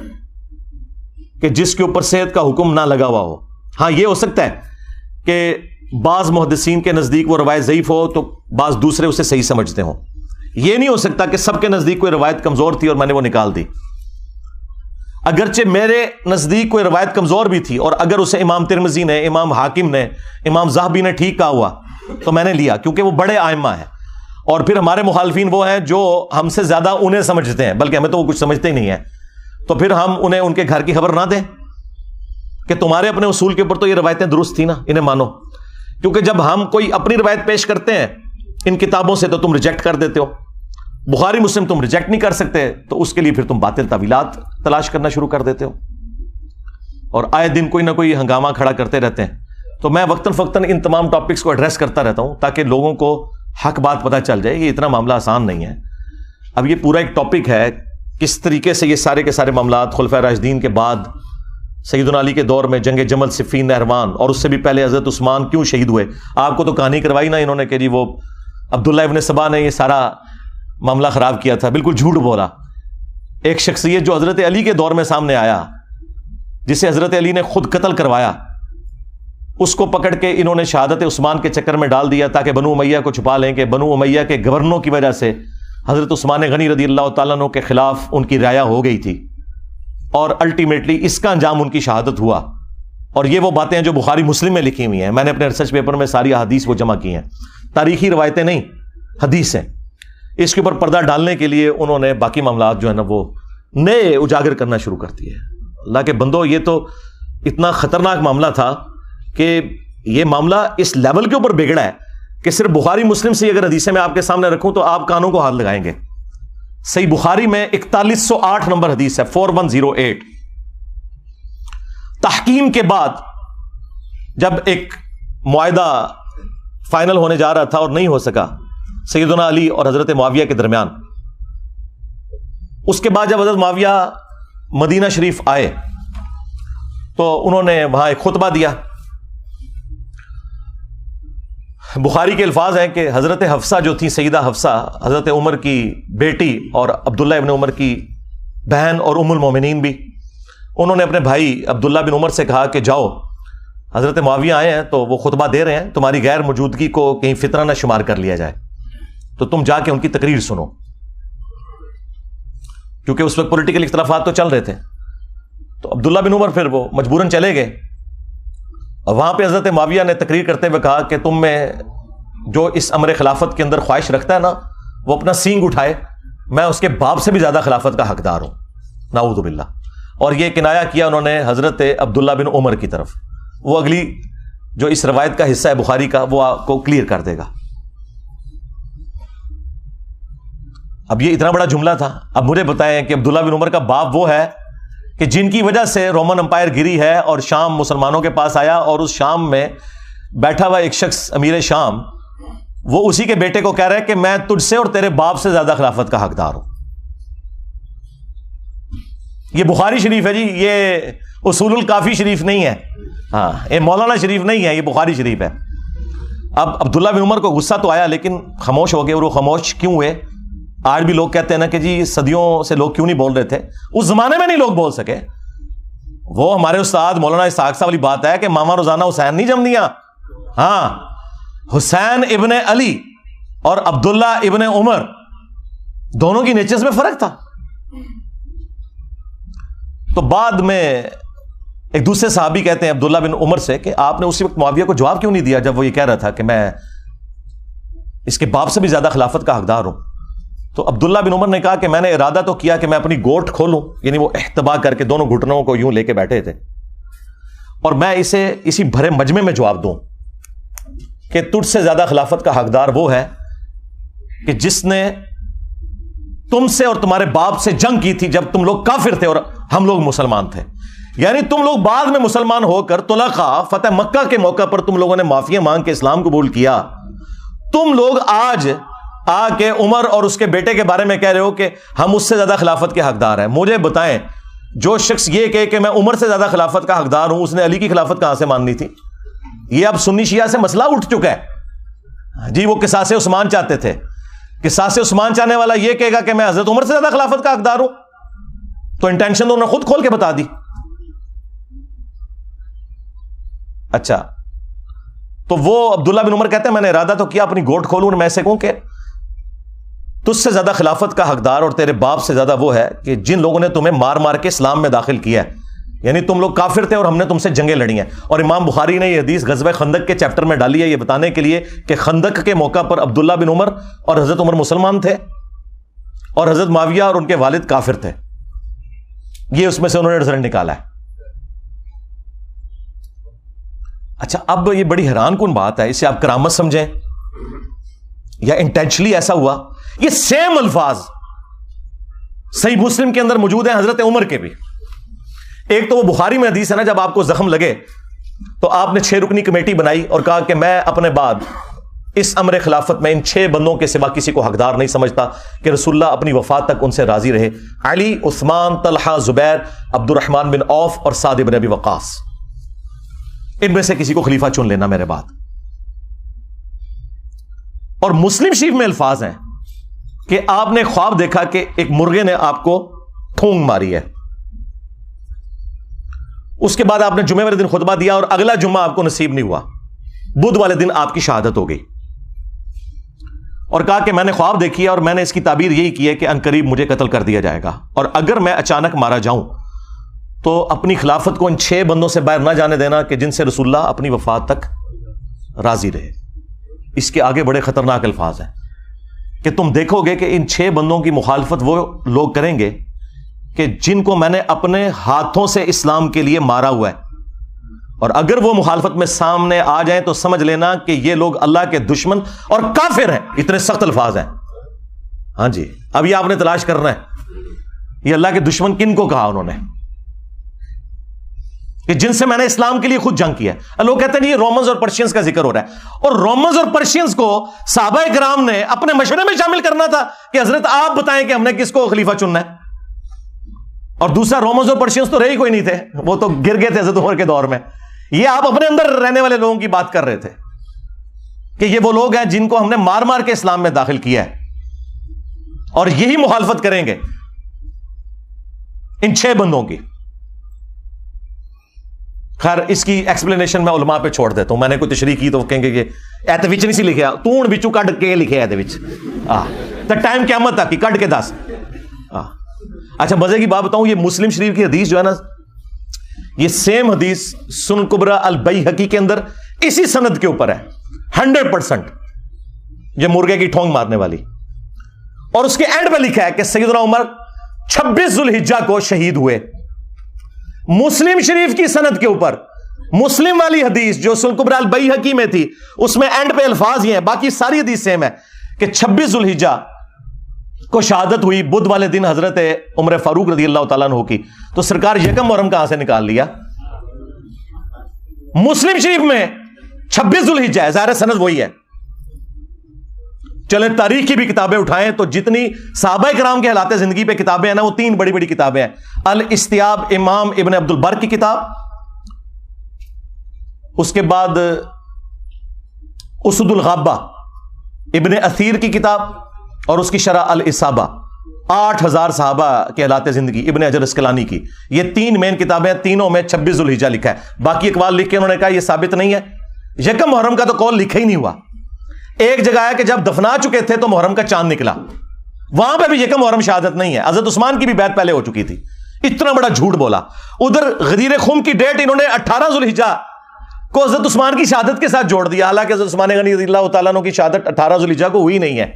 کہ جس کے اوپر صحت کا حکم نہ لگا ہوا ہو. ہاں یہ ہو سکتا ہے کہ بعض محدثین کے نزدیک وہ روایت ضعیف ہو تو بعض دوسرے اسے صحیح سمجھتے ہوں. یہ نہیں ہو سکتا کہ سب کے نزدیک کوئی روایت کمزور تھی اور میں نے وہ نکال دی. اگرچہ میرے نزدیک کوئی روایت کمزور بھی تھی اور اگر اسے امام ترمذی نے، امام حاکم نے، امام ذہبی نے ٹھیک کہا ہوا تو میں نے لیا، کیونکہ وہ بڑے ائمہ ہیں. اور پھر ہمارے مخالفین وہ ہیں جو ہم سے زیادہ انہیں سمجھتے ہیں، بلکہ ہمیں تو وہ کچھ سمجھتے ہی نہیں ہیں. تو پھر ہم انہیں ان کے گھر کی خبر نہ دیں کہ تمہارے اپنے اصول کے اوپر تو یہ روایتیں درست تھی نا، انہیں مانو. کیونکہ جب ہم کوئی اپنی روایت پیش کرتے ہیں ان کتابوں سے تو تم ریجیکٹ کر دیتے ہو. بخاری مسلم تم ریجیکٹ نہیں کر سکتے تو اس کے لیے پھر تم باطل تعویلات تلاش کرنا شروع کر دیتے ہو، اور آئے دن کوئی نہ کوئی ہنگامہ کھڑا کرتے رہتے ہیں. تو میں وقتاً فوقتاً ان تمام ٹاپکس کو ایڈریس کرتا رہتا ہوں تاکہ لوگوں کو حق بات پتہ چل جائے. یہ اتنا معاملہ آسان نہیں ہے. اب یہ پورا ایک ٹاپک ہے کس طریقے سے یہ سارے کے سارے معاملات خلفائے راشدین کے بعد سیدنا علی کے دور میں جنگ جمل، صفین، نہروان، اور اس سے بھی پہلے حضرت عثمان کیوں شہید ہوئے. آپ کو تو کہانی کروائی نا انہوں نے کہ جی وہ عبداللہ ابن سبا نے یہ سارا معاملہ خراب کیا تھا. بالکل جھوٹ بولا. ایک شخصیت جو حضرت علی کے دور میں سامنے آیا، جسے حضرت علی نے خود قتل کروایا، اس کو پکڑ کے انہوں نے شہادت عثمان کے چکر میں ڈال دیا تاکہ بنو امیہ کو چھپا لیں کہ بنو امیہ کے گورنروں کی وجہ سے حضرت عثمان غنی رضی اللہ تعالیٰ عنہ کے خلاف ان کی رعایا ہو گئی تھی، اور الٹیمیٹلی اس کا انجام ان کی شہادت ہوا. اور یہ وہ باتیں ہیں جو بخاری مسلم میں لکھی ہوئی ہیں. میں نے اپنے ریسرچ پیپر میں ساری احادیث وہ جمع کی ہیں، تاریخی روایتیں نہیں، حدیث ہیں. اس کے اوپر پردہ ڈالنے کے لیے انہوں نے باقی معاملات جو ہے نا وہ نئے اجاگر کرنا شروع کر دیے. اللہ کے بندو، یہ تو اتنا خطرناک معاملہ تھا کہ یہ معاملہ اس لیول کے اوپر بگڑا ہے کہ صرف بخاری مسلم سے اگر حدیثیں میں آپ کے سامنے رکھوں تو آپ کانوں کو ہاتھ لگائیں گے. صحیح بخاری میں 4108 نمبر حدیث ہے، 4108. تحکیم کے بعد جب ایک معاہدہ فائنل ہونے جا رہا تھا اور نہیں ہو سکا سیدنا علی اور حضرت معاویہ کے درمیان، اس کے بعد جب حضرت معاویہ مدینہ شریف آئے تو انہوں نے وہاں ایک خطبہ دیا. بخاری کے الفاظ ہیں کہ حضرت حفصہ جو تھی، سیدہ حفصہ حضرت عمر کی بیٹی اور عبداللہ ابن عمر کی بہن اور ام المومنین بھی، انہوں نے اپنے بھائی عبداللہ بن عمر سے کہا کہ جاؤ، حضرت معاویہ آئے ہیں تو وہ خطبہ دے رہے ہیں، تمہاری غیر موجودگی کو کہیں فتنہ نہ شمار کر لیا جائے، تو تم جا کے ان کی تقریر سنو. کیونکہ اس وقت پولیٹیکل اختلافات تو چل رہے تھے. تو عبداللہ بن عمر پھر وہ مجبوراً چلے گئے، اور وہاں پہ حضرت معاویہ نے تقریر کرتے ہوئے کہا کہ تم میں جو اس امر خلافت کے اندر خواہش رکھتا ہے نا، وہ اپنا سینگ اٹھائے، میں اس کے باپ سے بھی زیادہ خلافت کا حقدار ہوں، نعوذ باللہ. اور یہ کنایا کیا انہوں نے حضرت عبداللہ بن عمر کی طرف. وہ اگلی جو اس روایت کا حصہ ہے بخاری کا وہ آپ کو کلیئر کر دے گا. اب یہ اتنا بڑا جملہ تھا. اب مجھے بتائیں کہ عبداللہ بن عمر کا باپ وہ ہے کہ جن کی وجہ سے رومن امپائر گری ہے اور شام مسلمانوں کے پاس آیا, اور اس شام میں بیٹھا ہوا ایک شخص امیر شام وہ اسی کے بیٹے کو کہہ رہا ہے کہ میں تجھ سے اور تیرے باپ سے زیادہ خلافت کا حقدار ہوں. یہ بخاری شریف ہے جی, یہ اصول الکافی شریف نہیں ہے, ہاں یہ مولانا شریف نہیں ہے, یہ بخاری شریف ہے. اب عبداللہ بن عمر کو غصہ تو آیا لیکن خاموش ہو گئے. اور وہ خاموش کیوں ہوئے؟ آج بھی لوگ کہتے ہیں نا کہ جی صدیوں سے لوگ کیوں نہیں بول رہے تھے, اس زمانے میں نہیں لوگ بول سکے. وہ ہمارے استاد مولانا اسحاق صاحب والی بات ہے کہ ماما روزانہ حسین نہیں جم دیا. ہاں, حسین ابن علی اور عبداللہ ابن عمر دونوں کی نیچرز میں فرق تھا. تو بعد میں ایک دوسرے صحابی کہتے ہیں عبداللہ بن عمر سے کہ آپ نے اسی وقت معاویہ کو جواب کیوں نہیں دیا جب وہ یہ کہہ رہا تھا کہ میں اس کے باپ سے بھی زیادہ خلافت کا حقدار ہوں. تو عبداللہ بن عمر نے کہا کہ میں نے ارادہ تو کیا کہ میں اپنی گوٹ کھولوں, یعنی وہ احتبا کر کے دونوں گھٹنوں کو یوں لے کے بیٹھے تھے, اور میں اسے اسی بھرے مجمع میں جواب دوں کہ تجھ سے زیادہ خلافت کا حقدار وہ ہے کہ جس نے تم سے اور تمہارے باپ سے جنگ کی تھی جب تم لوگ کافر تھے اور ہم لوگ مسلمان تھے. یعنی تم لوگ بعد میں مسلمان ہو کر طلقاء فتح مکہ کے موقع پر تم لوگوں نے معافی مانگ کے اسلام قبول کیا. تم لوگ آج آ کے عمر اور اس کے بیٹے کے بارے میں کہہ رہے ہو کہ ہم اس سے زیادہ خلافت کے حقدار ہیں. مجھے بتائیں, جو شخص یہ کہے کہ میں عمر سے زیادہ خلافت کا حقدار ہوں, اس نے علی کی خلافت کہاں سے ماننی تھی؟ یہ اب سنی شیعہ سے مسئلہ اٹھ چکا ہے جی. وہ قصاص عثمان چاہتے تھے, قصاص عثمان چاہنے والا یہ کہے گا کہ میں حضرت عمر سے زیادہ خلافت کا حقدار ہوں, تو انٹینشن تو انہوں نے خود کھول کے بتا دی. اچھا, تو وہ عبداللہ بن عمر کہتے ہیں میں نے ارادہ تو کیا اپنی گوٹ کھولوں اور میں سے کہوں کہ تجھ سے زیادہ خلافت کا حقدار اور تیرے باپ سے زیادہ وہ ہے کہ جن لوگوں نے تمہیں مار مار کے اسلام میں داخل کیا ہے. یعنی تم لوگ کافر تھے اور ہم نے تم سے جنگیں لڑی ہیں. اور امام بخاری نے یہ حدیث غزوہ خندق کے چیپٹر میں ڈالی ہے یہ بتانے کے لیے کہ خندق کے موقع پر عبداللہ بن عمر اور حضرت عمر مسلمان تھے اور حضرت معاویہ اور ان کے والد کافر تھے. یہ اس میں سے انہوں نے رزلٹ نکالا ہے. اچھا, اب یہ بڑی حیران کن بات ہے, اسے آپ کرامت سمجھیں یا انٹینشنلی ایسا ہوا. یہ سیم الفاظ صحیح مسلم کے اندر موجود ہیں حضرت عمر کے بھی. ایک تو وہ بخاری میں حدیث ہے نا, جب آپ کو زخم لگے تو آپ نے 6 رکنی کمیٹی بنائی اور کہا کہ میں اپنے بعد اس امر خلافت میں ان 6 بندوں کے سوا کسی کو حقدار نہیں سمجھتا کہ رسول اللہ اپنی وفات تک ان سے راضی رہے. علی, عثمان, طلحہ, زبیر, عبد الرحمن بن عوف اور سعد بن ابی وقاص, ان میں سے کسی کو خلیفہ چن لینا میرے بعد. اور مسلم شریف میں الفاظ ہیں کہ آپ نے خواب دیکھا کہ ایک مرغے نے آپ کو ٹھونگ ماری ہے. اس کے بعد آپ نے جمعے والے دن خطبہ دیا اور اگلا جمعہ آپ کو نصیب نہیں ہوا. بدھ والے دن آپ کی شہادت ہو گئی اور کہا کہ میں نے خواب دیکھی ہے اور میں نے اس کی تعبیر یہی کی ہے کہ عنقریب مجھے قتل کر دیا جائے گا, اور اگر میں اچانک مارا جاؤں تو اپنی خلافت کو ان 6 بندوں سے باہر نہ جانے دینا کہ جن سے رسول اللہ اپنی وفات تک راضی رہے. اس کے آگے بڑے خطرناک الفاظ ہیں کہ تم دیکھو گے کہ ان 6 بندوں کی مخالفت وہ لوگ کریں گے کہ جن کو میں نے اپنے ہاتھوں سے اسلام کے لیے مارا ہوا ہے, اور اگر وہ مخالفت میں سامنے آ جائیں تو سمجھ لینا کہ یہ لوگ اللہ کے دشمن اور کافر ہیں. اتنے سخت الفاظ ہیں. ہاں جی, اب یہ آپ نے تلاش کرنا ہے یہ اللہ کے دشمن کن کو کہا انہوں نے کہ جن سے میں نے اسلام کے لیے خود جنگ کیا ہے. لوگ کہتے ہیں یہ رومنز اور پرشینز کا ذکر ہو رہا ہے, اور رومنز اور پرشینز کو صحابہ کرام نے اپنے مشورے میں شامل کرنا تھا کہ حضرت آپ بتائیں کہ ہم نے کس کو خلیفہ چننا ہے. اور دوسرا, رومنز اور پرشینز تو رہے کوئی نہیں تھے, وہ تو گر گئے تھے حضرت عمر کے دور میں. یہ آپ اپنے اندر رہنے والے لوگوں کی بات کر رہے تھے کہ یہ وہ لوگ ہیں جن کو ہم نے مار مار کے اسلام میں داخل کیا ہے, اور یہی مخالفت کریں گے ان 6 بندوں کی. خیر, اس کی ایکسپلینیشن میں علماء پہ چھوڑ دیتا ہوں. میں نے کوئی تشریح کی تو وہ کہیں گے کہ ایت وچ نہیں سی لکھیا, تون بچو کڈ کے لکھے ایت وچ تے ٹائم قیامت تک کڈ کے دس. اچھا, مزے کی بات بتاؤں, یہ مسلم شریف کی حدیث جو ہے نا, یہ سیم حدیث سنن کبریٰ البیہقی کے اندر اسی سند کے اوپر ہے 100%, یہ مرغے کی ٹھونگ مارنے والی. اور اس کے اینڈ پہ لکھا ہے کہ سیدنا عمر 26 ذوالحجہ کو شہید ہوئے. مسلم شریف کی سند کے اوپر مسلم والی حدیث جو سنن کبریٰ البیہقی میں تھی, اس میں اینڈ پہ الفاظ یہ ہیں, باقی ساری حدیث سیم ہے کہ 26 ذوالحجہ کو شہادت ہوئی بدھ والے دن حضرت عمر فاروق رضی اللہ تعالیٰ عنہ کی، تو سرکار یکم محرم کہاں سے نکال لیا؟ مسلم شریف میں 26 ذوالحجہ ہے، ظاہر سند وہی ہے۔ چلیں تاریخ کی بھی کتابیں اٹھائیں تو جتنی صحابہ کرام کے حالات زندگی پہ کتابیں ہیں نا، وہ 3 بڑی بڑی کتابیں ہیں۔ الاستیاب امام ابن عبد البر کی کتاب، اس کے بعد اسد الغابہ ابن اثیر کی کتاب، اور اس کی شرح الاصابہ 8000 صحابہ کے حالات زندگی ابن حجر اسقلانی کی۔ یہ 3 مین کتابیں ہیں، تینوں میں 26 ذوالحجہ لکھا ہے۔ باقی اقوال لکھ کے انہوں نے کہا یہ ثابت نہیں ہے، یکم محرم کا تو قول لکھا ہی نہیں ہوا۔ ایک جگہ ہے کہ جب دفنا چکے تھے تو محرم کا چاند نکلا، وہاں پہ بھی یکم محرم شہادت نہیں ہے۔ حضرت عثمان کی بھی بیعت پہلے ہو چکی تھی، اتنا بڑا جھوٹ بولا۔ ادھر غدیر خم کی ڈیٹ انہوں نے 18 ذوالحجہ کو حضرت عثمان کی شہادت کے ساتھ جوڑ دیا، حالانکہ حضرت عثمان غنی رضی اللہ تعالیٰ عنہ کی شہادت 18 ذوالحجہ کو ہوئی نہیں ہے۔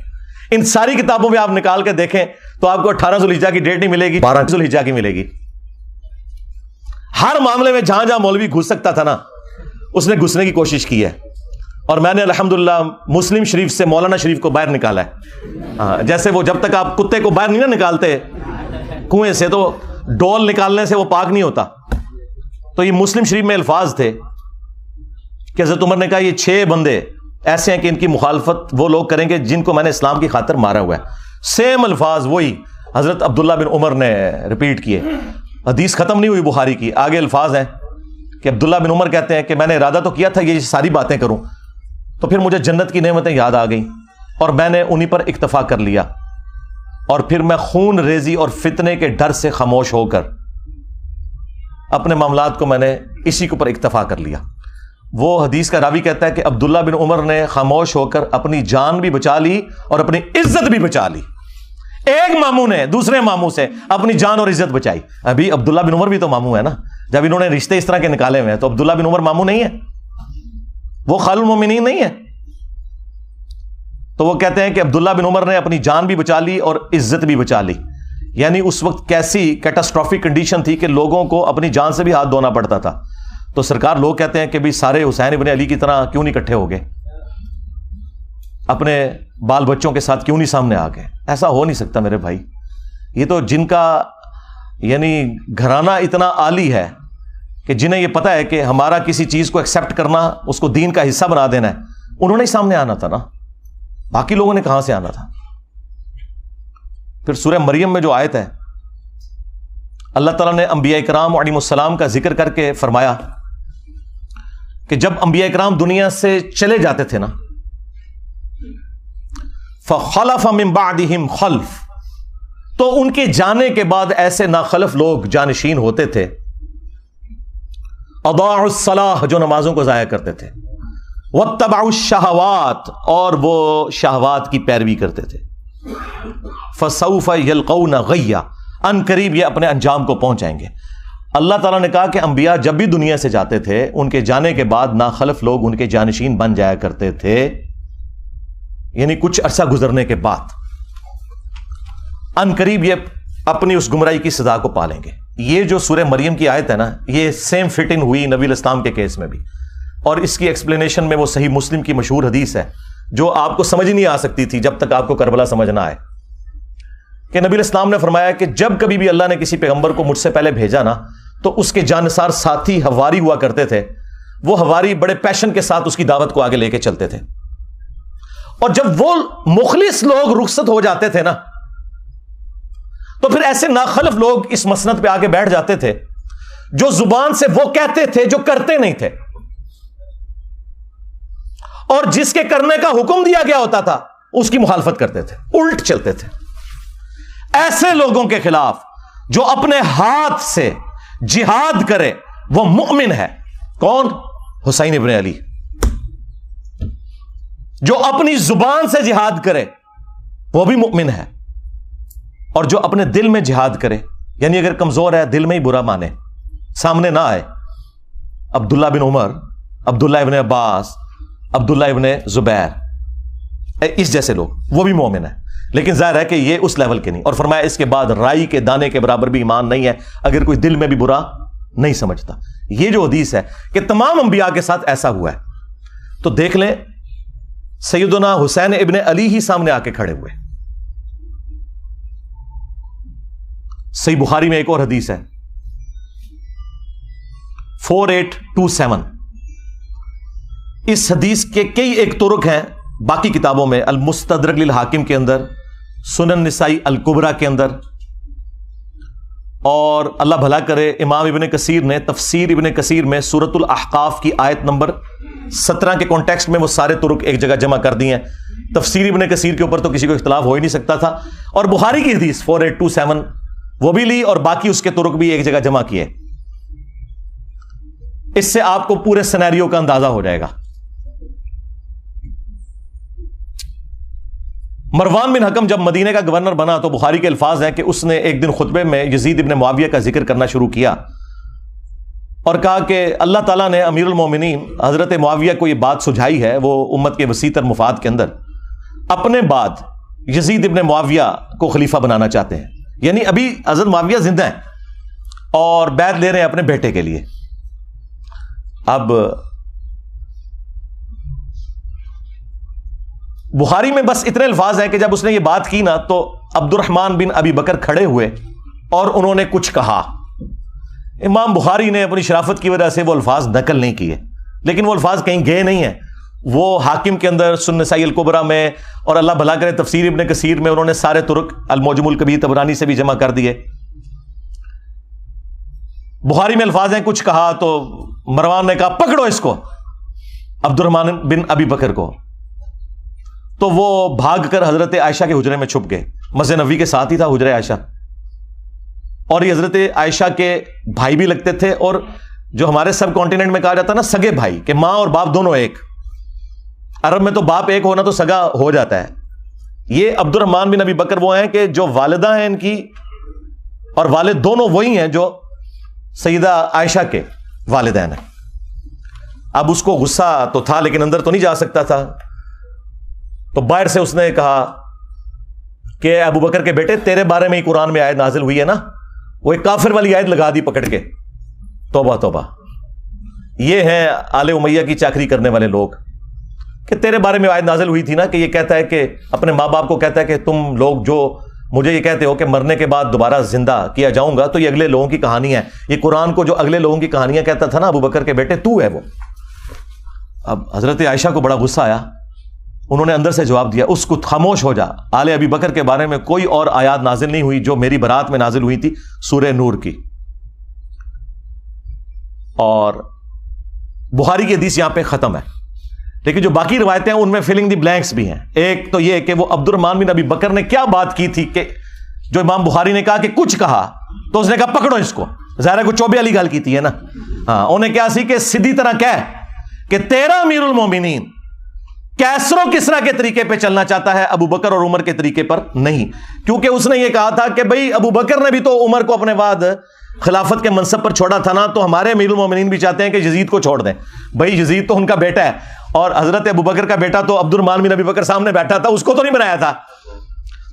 ان ساری کتابوں میں آپ نکال کے دیکھیں تو آپ کو 18 ذوالحجہ کی ڈیٹ نہیں ملے گی، 12 ذوالحجہ کی ملے گی۔ ہر معاملے میں جہاں جہاں مولوی گھس سکتا تھا نا، اس نے گھسنے کی کوشش کی ہے، اور میں نے الحمدللہ مسلم شریف سے مولانا شریف کو باہر نکالا ہے۔ جیسے وہ جب تک آپ کتے کو باہر نہیں نہ نکالتے کنویں سے تو ڈول نکالنے سے وہ پاک نہیں ہوتا، تو یہ مسلم شریف میں الفاظ تھے کہ حضرت عمر نے کہا یہ 6 بندے ایسے ہیں کہ ان کی مخالفت وہ لوگ کریں گے جن کو میں نے اسلام کی خاطر مارا ہوا ہے۔ سیم الفاظ وہی حضرت عبداللہ بن عمر نے ریپیٹ کیے۔ حدیث ختم نہیں ہوئی بخاری کی، آگے الفاظ ہیں کہ عبداللہ بن عمر کہتے ہیں کہ میں نے ارادہ تو کیا تھا یہ ساری باتیں کروں، تو پھر مجھے جنت کی نعمتیں یاد آ گئیں اور میں نے انہی پر اکتفا کر لیا، اور پھر میں خون ریزی اور فتنے کے ڈر سے خاموش ہو کر اپنے معاملات کو میں نے اسی کے اوپر اکتفا کر لیا۔ وہ حدیث کا راوی کہتا ہے کہ عبداللہ بن عمر نے خاموش ہو کر اپنی جان بھی بچا لی اور اپنی عزت بھی بچا لی۔ ایک ماموں نے دوسرے ماموں سے اپنی جان اور عزت بچائی۔ ابھی عبداللہ بن عمر بھی تو ماموں ہے نا، جب انہوں نے رشتے اس طرح کے نکالے ہوئے ہیں تو عبداللہ بن عمر ماموں نہیں ہے، وہ خال المومنین نہیں ہے۔ تو وہ کہتے ہیں کہ عبداللہ بن عمر نے اپنی جان بھی بچا لی اور عزت بھی بچا لی، یعنی اس وقت کیسی کیٹاسٹرافک کنڈیشن تھی کہ لوگوں کو اپنی جان سے بھی ہاتھ دھونا پڑتا تھا۔ تو سرکار لوگ کہتے ہیں کہ بھی سارے حسین ابن علی کی طرح کیوں نہیں اکٹھے ہو گئے، اپنے بال بچوں کے ساتھ کیوں نہیں سامنے آ گئے؟ ایسا ہو نہیں سکتا میرے بھائی۔ یہ تو جن کا یعنی گھرانہ اتنا عالی ہے کہ جنہیں یہ پتا ہے کہ ہمارا کسی چیز کو ایکسیپٹ کرنا، اس کو دین کا حصہ بنا دینا ہے، انہوں نے ہی سامنے آنا تھا نا، باقی لوگوں نے کہاں سے آنا تھا؟ پھر سورہ مریم میں جو آیت ہے، اللہ تعالیٰ نے انبیاء کرام علیہم السلام کا ذکر کر کے فرمایا کہ جب انبیاء کرام دنیا سے چلے جاتے تھے نا، فَخَلَفَ مِن بَعْدِهِمْ خَلْفٌ، تو ان کے جانے کے بعد ایسے ناخلف لوگ جانشین ہوتے تھے، اضاعوا الصلاۃ، جو نمازوں کو ضائع کرتے تھے، واتبعوا الشہوات، اور وہ شہوات کی پیروی کرتے تھے، فسوف یلقون غیا، ان قریب یہ اپنے انجام کو پہنچ جائیں گے۔ اللہ تعالیٰ نے کہا کہ انبیاء جب بھی دنیا سے جاتے تھے، ان کے جانے کے بعد ناخلف لوگ ان کے جانشین بن جایا کرتے تھے، یعنی کچھ عرصہ گزرنے کے بعد ان قریب یہ اپنی اس گمراہی کی سزا کو پالیں گے۔ یہ جو سورہ مریم کی آیت ہے نا، یہ سیم فٹنگ ہوئی نبی الاسلام کے کیس میں بھی، اور اس کی ایکسپلینیشن میں وہ صحیح مسلم کی مشہور حدیث ہے جو آپ کو سمجھ نہیں آ سکتی تھی جب تک آپ کو کربلا سمجھ نہ آئے، کہ نبی الاسلام نے فرمایا کہ جب کبھی بھی اللہ نے کسی پیغمبر کو مجھ سے پہلے بھیجا نا، تو اس کے جانثار ساتھی حواری ہوا کرتے تھے، وہ حواری بڑے پیشن کے ساتھ اس کی دعوت کو آگے لے کے چلتے تھے، اور جب وہ مخلص لوگ رخصت ہو جاتے تھے نا، تو پھر ایسے ناخلف لوگ اس مسند پہ آگے بیٹھ جاتے تھے جو زبان سے وہ کہتے تھے جو کرتے نہیں تھے، اور جس کے کرنے کا حکم دیا گیا ہوتا تھا اس کی مخالفت کرتے تھے، الٹ چلتے تھے۔ ایسے لوگوں کے خلاف جو اپنے ہاتھ سے جہاد کرے وہ مؤمن ہے۔ کون؟ حسین ابن علی۔ جو اپنی زبان سے جہاد کرے وہ بھی مؤمن ہے، اور جو اپنے دل میں جہاد کرے، یعنی اگر کمزور ہے دل میں ہی برا مانے، سامنے نہ آئے، عبداللہ بن عمر، عبداللہ ابن عباس، عبداللہ ابن زبیر، اس جیسے لوگ، وہ بھی مومن ہے، لیکن ظاہر ہے کہ یہ اس لیول کے نہیں۔ اور فرمایا اس کے بعد رائی کے دانے کے برابر بھی ایمان نہیں ہے اگر کوئی دل میں بھی برا نہیں سمجھتا۔ یہ جو حدیث ہے کہ تمام انبیاء کے ساتھ ایسا ہوا ہے، تو دیکھ لیں سیدنا حسین ابن علی ہی سامنے آ کے کھڑے ہوئے، صحیح بخاری میں ایک اور حدیث ہے 4827. اس حدیث کے کئی ایک طرق ہیں باقی کتابوں میں، المستدرک للحاکم کے اندر، سنن نسائی الکبریٰ کے اندر، اور اللہ بھلا کرے امام ابن کثیر نے تفسیر ابن کثیر میں سورۃ الاحقاف کی آیت نمبر 17 کے کانٹیکسٹ میں وہ سارے طرق ایک جگہ جمع کر دی ہیں. تفسیر ابن کثیر کے اوپر تو کسی کو اختلاف ہو ہی نہیں سکتا تھا، اور بخاری کی حدیث 4827 وہ بھی لی اور باقی اس کے طرق بھی ایک جگہ جمع کیے. اس سے آپ کو پورے سینیریو کا اندازہ ہو جائے گا. مروان بن حکم جب مدینے کا گورنر بنا تو بخاری کے الفاظ ہیں کہ اس نے ایک دن خطبے میں یزید ابن معاویہ کا ذکر کرنا شروع کیا اور کہا کہ اللہ تعالیٰ نے امیر المومنین حضرت معاویہ کو یہ بات سجھائی ہے، وہ امت کے وسیع تر مفاد کے اندر اپنے بعد یزید ابن معاویہ کو خلیفہ بنانا چاہتے ہیں. یعنی ابھی حضرت معاویہ زندہ ہیں اور بیعت لے رہے ہیں اپنے بیٹے کے لیے. اب بخاری میں بس اتنے الفاظ ہیں کہ جب اس نے یہ بات کی نا تو عبد الرحمن بن ابی بکر کھڑے ہوئے اور انہوں نے کچھ کہا. امام بخاری نے اپنی شرافت کی وجہ سے وہ الفاظ نقل نہیں کیے، لیکن وہ الفاظ کہیں گئے نہیں ہیں، وہ حاکم کے اندر، سنن نسائی الکبریٰ میں، اور اللہ بھلا کرے تفسیر ابن کثیر میں انہوں نے سارے طرق المعجم الکبیر طبرانی سے بھی جمع کر دیے. بخاری میں الفاظ ہیں کچھ کہا تو مروان نے کہا پکڑو اس کو، عبد الرحمن بن ابی بکر کو. تو وہ بھاگ کر حضرت عائشہ کے حجرے میں چھپ گئے. مسجد نبوی کے ساتھ ہی تھا حجرہ عائشہ، اور یہ حضرت عائشہ کے بھائی بھی لگتے تھے، اور جو ہمارے سب کانٹیننٹ میں کہا جاتا ہے نا سگے بھائی، کہ ماں اور باپ دونوں ایک. عرب میں تو باپ ایک ہونا تو سگا ہو جاتا ہے. یہ عبد الرحمن بن ابی بکر وہ ہیں کہ جو والدہ ہیں ان کی اور والد دونوں وہی ہیں جو سیدہ عائشہ کے والدین ہیں. اب اس کو غصہ تو تھا لیکن اندر تو نہیں جا سکتا تھا، تو باہر سے اس نے کہا کہ ابو بکر کے بیٹے تیرے بارے میں ہی قرآن میں آیت نازل ہوئی ہے نا. وہ ایک کافر والی آیت لگا دی پکڑ کے. توبہ توبہ، یہ ہیں آل امیہ کی چاکری کرنے والے لوگ، کہ تیرے بارے میں آیت نازل ہوئی تھی نا کہ یہ کہتا ہے کہ اپنے ماں باپ کو کہتا ہے کہ تم لوگ جو مجھے یہ کہتے ہو کہ مرنے کے بعد دوبارہ زندہ کیا جاؤں گا، تو یہ اگلے لوگوں کی کہانی ہے. یہ قرآن کو جو اگلے لوگوں کی کہانیاں کہتا تھا نا ابو بکر کے بیٹے تو ہے وہ. اب حضرت عائشہ کو بڑا غصہ آیا، انہوں نے اندر سے جواب دیا اس کو خاموش ہو جا، آل ابی بکر کے بارے میں کوئی اور آیات نازل نہیں ہوئی جو میری برات میں نازل ہوئی تھی سورہ نور کی. اور بخاری کی حدیث یہاں پہ ختم ہے، لیکن جو باقی روایتیں ہیں ان میں فلنگ دی بلینکس بھی ہیں. ایک تو یہ کہ وہ عبد الرحمن بن ابی بکر نے کیا بات کی تھی کہ جو امام بخاری نے کہا کہ کچھ کہا تو اس نے کہا پکڑو اس کو. ظاہر ہے کو چوبے والی گل کی تھی ہے نا. ہاں انہیں کیا سی کہ سیدھی طرح کہہ کہ تیرا امیر المومنین کیسر و کسرا کے طریقے پہ چلنا چاہتا ہے، ابو بکر اور عمر کے طریقے پر نہیں. کیونکہ اس نے یہ کہا تھا کہ بھئی ابو بکر نے بھی تو عمر کو اپنے بعد خلافت کے منصب پر چھوڑا تھا نا، تو ہمارے امیر المومنین بھی چاہتے ہیں کہ یزید کو چھوڑ دیں. بھئی یزید تو ان کا بیٹا ہے، اور حضرت ابو بکر کا بیٹا تو عبد الرحمن بن ابی بکر سامنے بیٹھا تھا، اس کو تو نہیں بنایا تھا.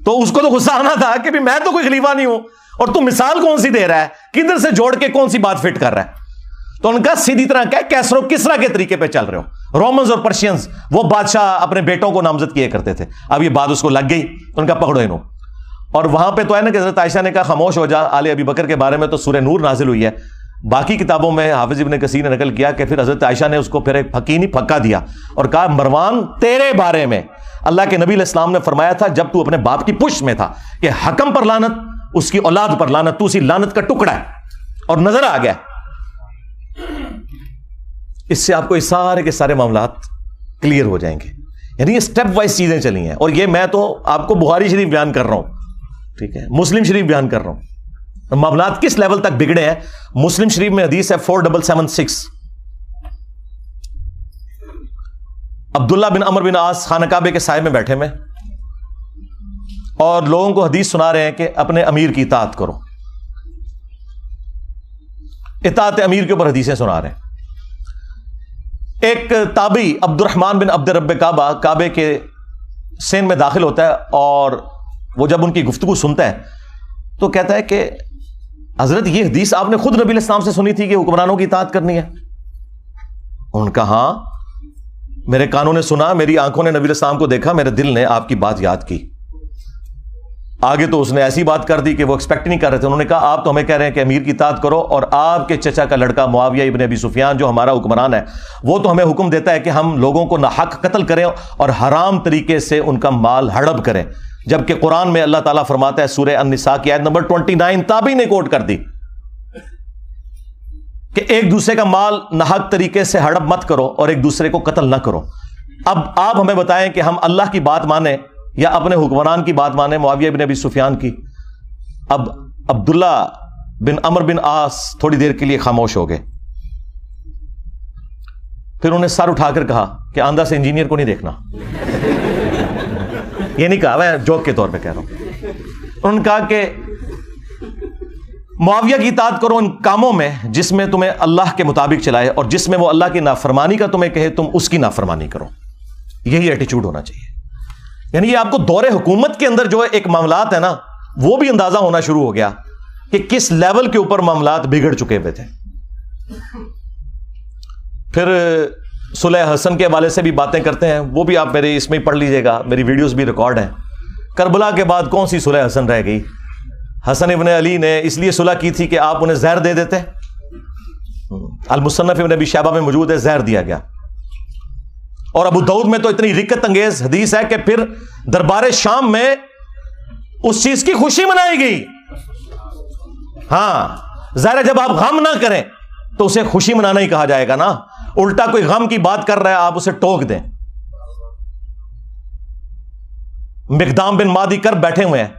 تو اس کو تو غصہ آنا تھا کہ میں تو کوئی خلیفہ نہیں ہوں، اور تم مثال کون سی دے رہا ہے، کدھر سے جوڑ کے کون سی بات فٹ کر رہا ہے. تو ان کا سیدھی طرح کیا کیسر و کسرا کے طریقے پہ چل رہے ہو. رومنز اور پرشینز وہ بادشاہ اپنے بیٹوں کو نامزد کیے کرتے تھے. اب یہ بات اس کو لگ گئی، ان کا پکڑو انہوں. اور وہاں پہ تو ہے نا کہ حضرت عائشہ نے کہا خاموش ہو جا، آل ابی بکر کے بارے میں تو سورہ نور نازل ہوئی ہے. باقی کتابوں میں حافظ ابن کثیر نے نقل کیا کہ پھر حضرت عائشہ نے اس کو پھر ایک پھکی پھکا دیا اور کہا مروان تیرے بارے میں اللہ کے نبی علیہ السلام نے فرمایا تھا جب تو اپنے باپ کی پشت میں تھا کہ حکم پر لعنت، اس کی اولاد پر لعنت، تو اسی لعنت کا ٹکڑا ہے. اور نظر آ گیا. اس سے آپ کو یہ سارے کے سارے معاملات کلیئر ہو جائیں گے. یعنی یہ سٹیپ وائز چیزیں چلی ہیں، اور یہ میں تو آپ کو بخاری شریف بیان کر رہا ہوں، ٹھیک ہے، مسلم شریف بیان کر رہا ہوں. معاملات کس لیول تک بگڑے ہیں. مسلم شریف میں حدیث ہے 4776، عبداللہ بن عمر بن عاص خانہ کعبے کے سائے میں بیٹھے میں اور لوگوں کو حدیث سنا رہے ہیں کہ اپنے امیر کی اطاعت کرو. اطاعت امیر کے اوپر حدیثیں سنا رہے ہیں. ایک تابعی عبد الرحمن بن عبد رب کعبہ کعبے کے سین میں داخل ہوتا ہے، اور وہ جب ان کی گفتگو سنتا ہے تو کہتا ہے کہ حضرت یہ حدیث آپ نے خود نبی علیہ السلام سے سنی تھی کہ حکمرانوں کی اطاعت کرنی ہے. ان کا ہاں میرے کانوں نے سنا، میری آنکھوں نے نبی علیہ السلام کو دیکھا، میرے دل نے آپ کی بات یاد کی. آگے تو اس نے ایسی بات کر دی کہ وہ ایکسپیکٹ نہیں کر رہے تھے. انہوں نے کہا آپ تو ہمیں کہہ رہے ہیں کہ امیر کی اطاعت کرو، اور آپ کے چچا کا لڑکا معاویہ ابن ابی سفیان جو ہمارا حکمران ہے وہ تو ہمیں حکم دیتا ہے کہ ہم لوگوں کو ناحق قتل کریں اور حرام طریقے سے ان کا مال ہڑپ کریں، جبکہ قرآن میں اللہ تعالیٰ فرماتا ہے سورہ النساء کی آیت نمبر 29 تابعی نے کوٹ کر دی کہ ایک دوسرے کا مال ناحق طریقے سے ہڑپ مت کرو اور ایک دوسرے کو قتل نہ کرو. اب آپ ہمیں بتائیں کہ ہم اللہ کی بات مانیں یا اپنے حکمران کی بات مانیں، معاویہ بن ابی سفیان کی. اب عبداللہ بن عمرو بن عاص تھوڑی دیر کے لیے خاموش ہو گئے، پھر انہوں نے سر اٹھا کر کہا کہ آندھا سے انجینئر کو نہیں دیکھنا. یہ نہیں کہا، میں جوک کے طور پہ کہہ رہا ہوں. انہوں نے کہا کہ معاویہ کی اطاعت کرو ان کاموں میں جس میں تمہیں اللہ کے مطابق چلائے، اور جس میں وہ اللہ کی نافرمانی کا تمہیں کہے تم اس کی نافرمانی کرو. یہی ایٹیچیوڈ ہونا چاہیے. یعنی یہ آپ کو دور حکومت کے اندر جو ایک معاملات ہے نا وہ بھی اندازہ ہونا شروع ہو گیا کہ کس لیول کے اوپر معاملات بگڑ چکے ہوئے تھے. پھر صلح حسن کے حوالے سے بھی باتیں کرتے ہیں، وہ بھی آپ میرے اس میں ہی پڑھ لیجئے گا، میری ویڈیوز بھی ریکارڈ ہیں. کربلا کے بعد کون سی صلح حسن رہ گئی؟ حسن ابن علی نے اس لیے صلح کی تھی کہ آپ انہیں زہر دے دیتے. المصنف ابن ابی شیبہ میں موجود ہے، زہر دیا گیا. اور ابو داؤد میں تو اتنی رکت انگیز حدیث ہے کہ پھر دربار شام میں اس چیز کی خوشی منائی گئی. ہاں ظاہر ہے جب آپ غم نہ کریں تو اسے خوشی منانا ہی کہا جائے گا نا. الٹا کوئی غم کی بات کر رہا ہے آپ اسے ٹوک دیں. مقدام بن مادی کر بیٹھے ہوئے ہیں،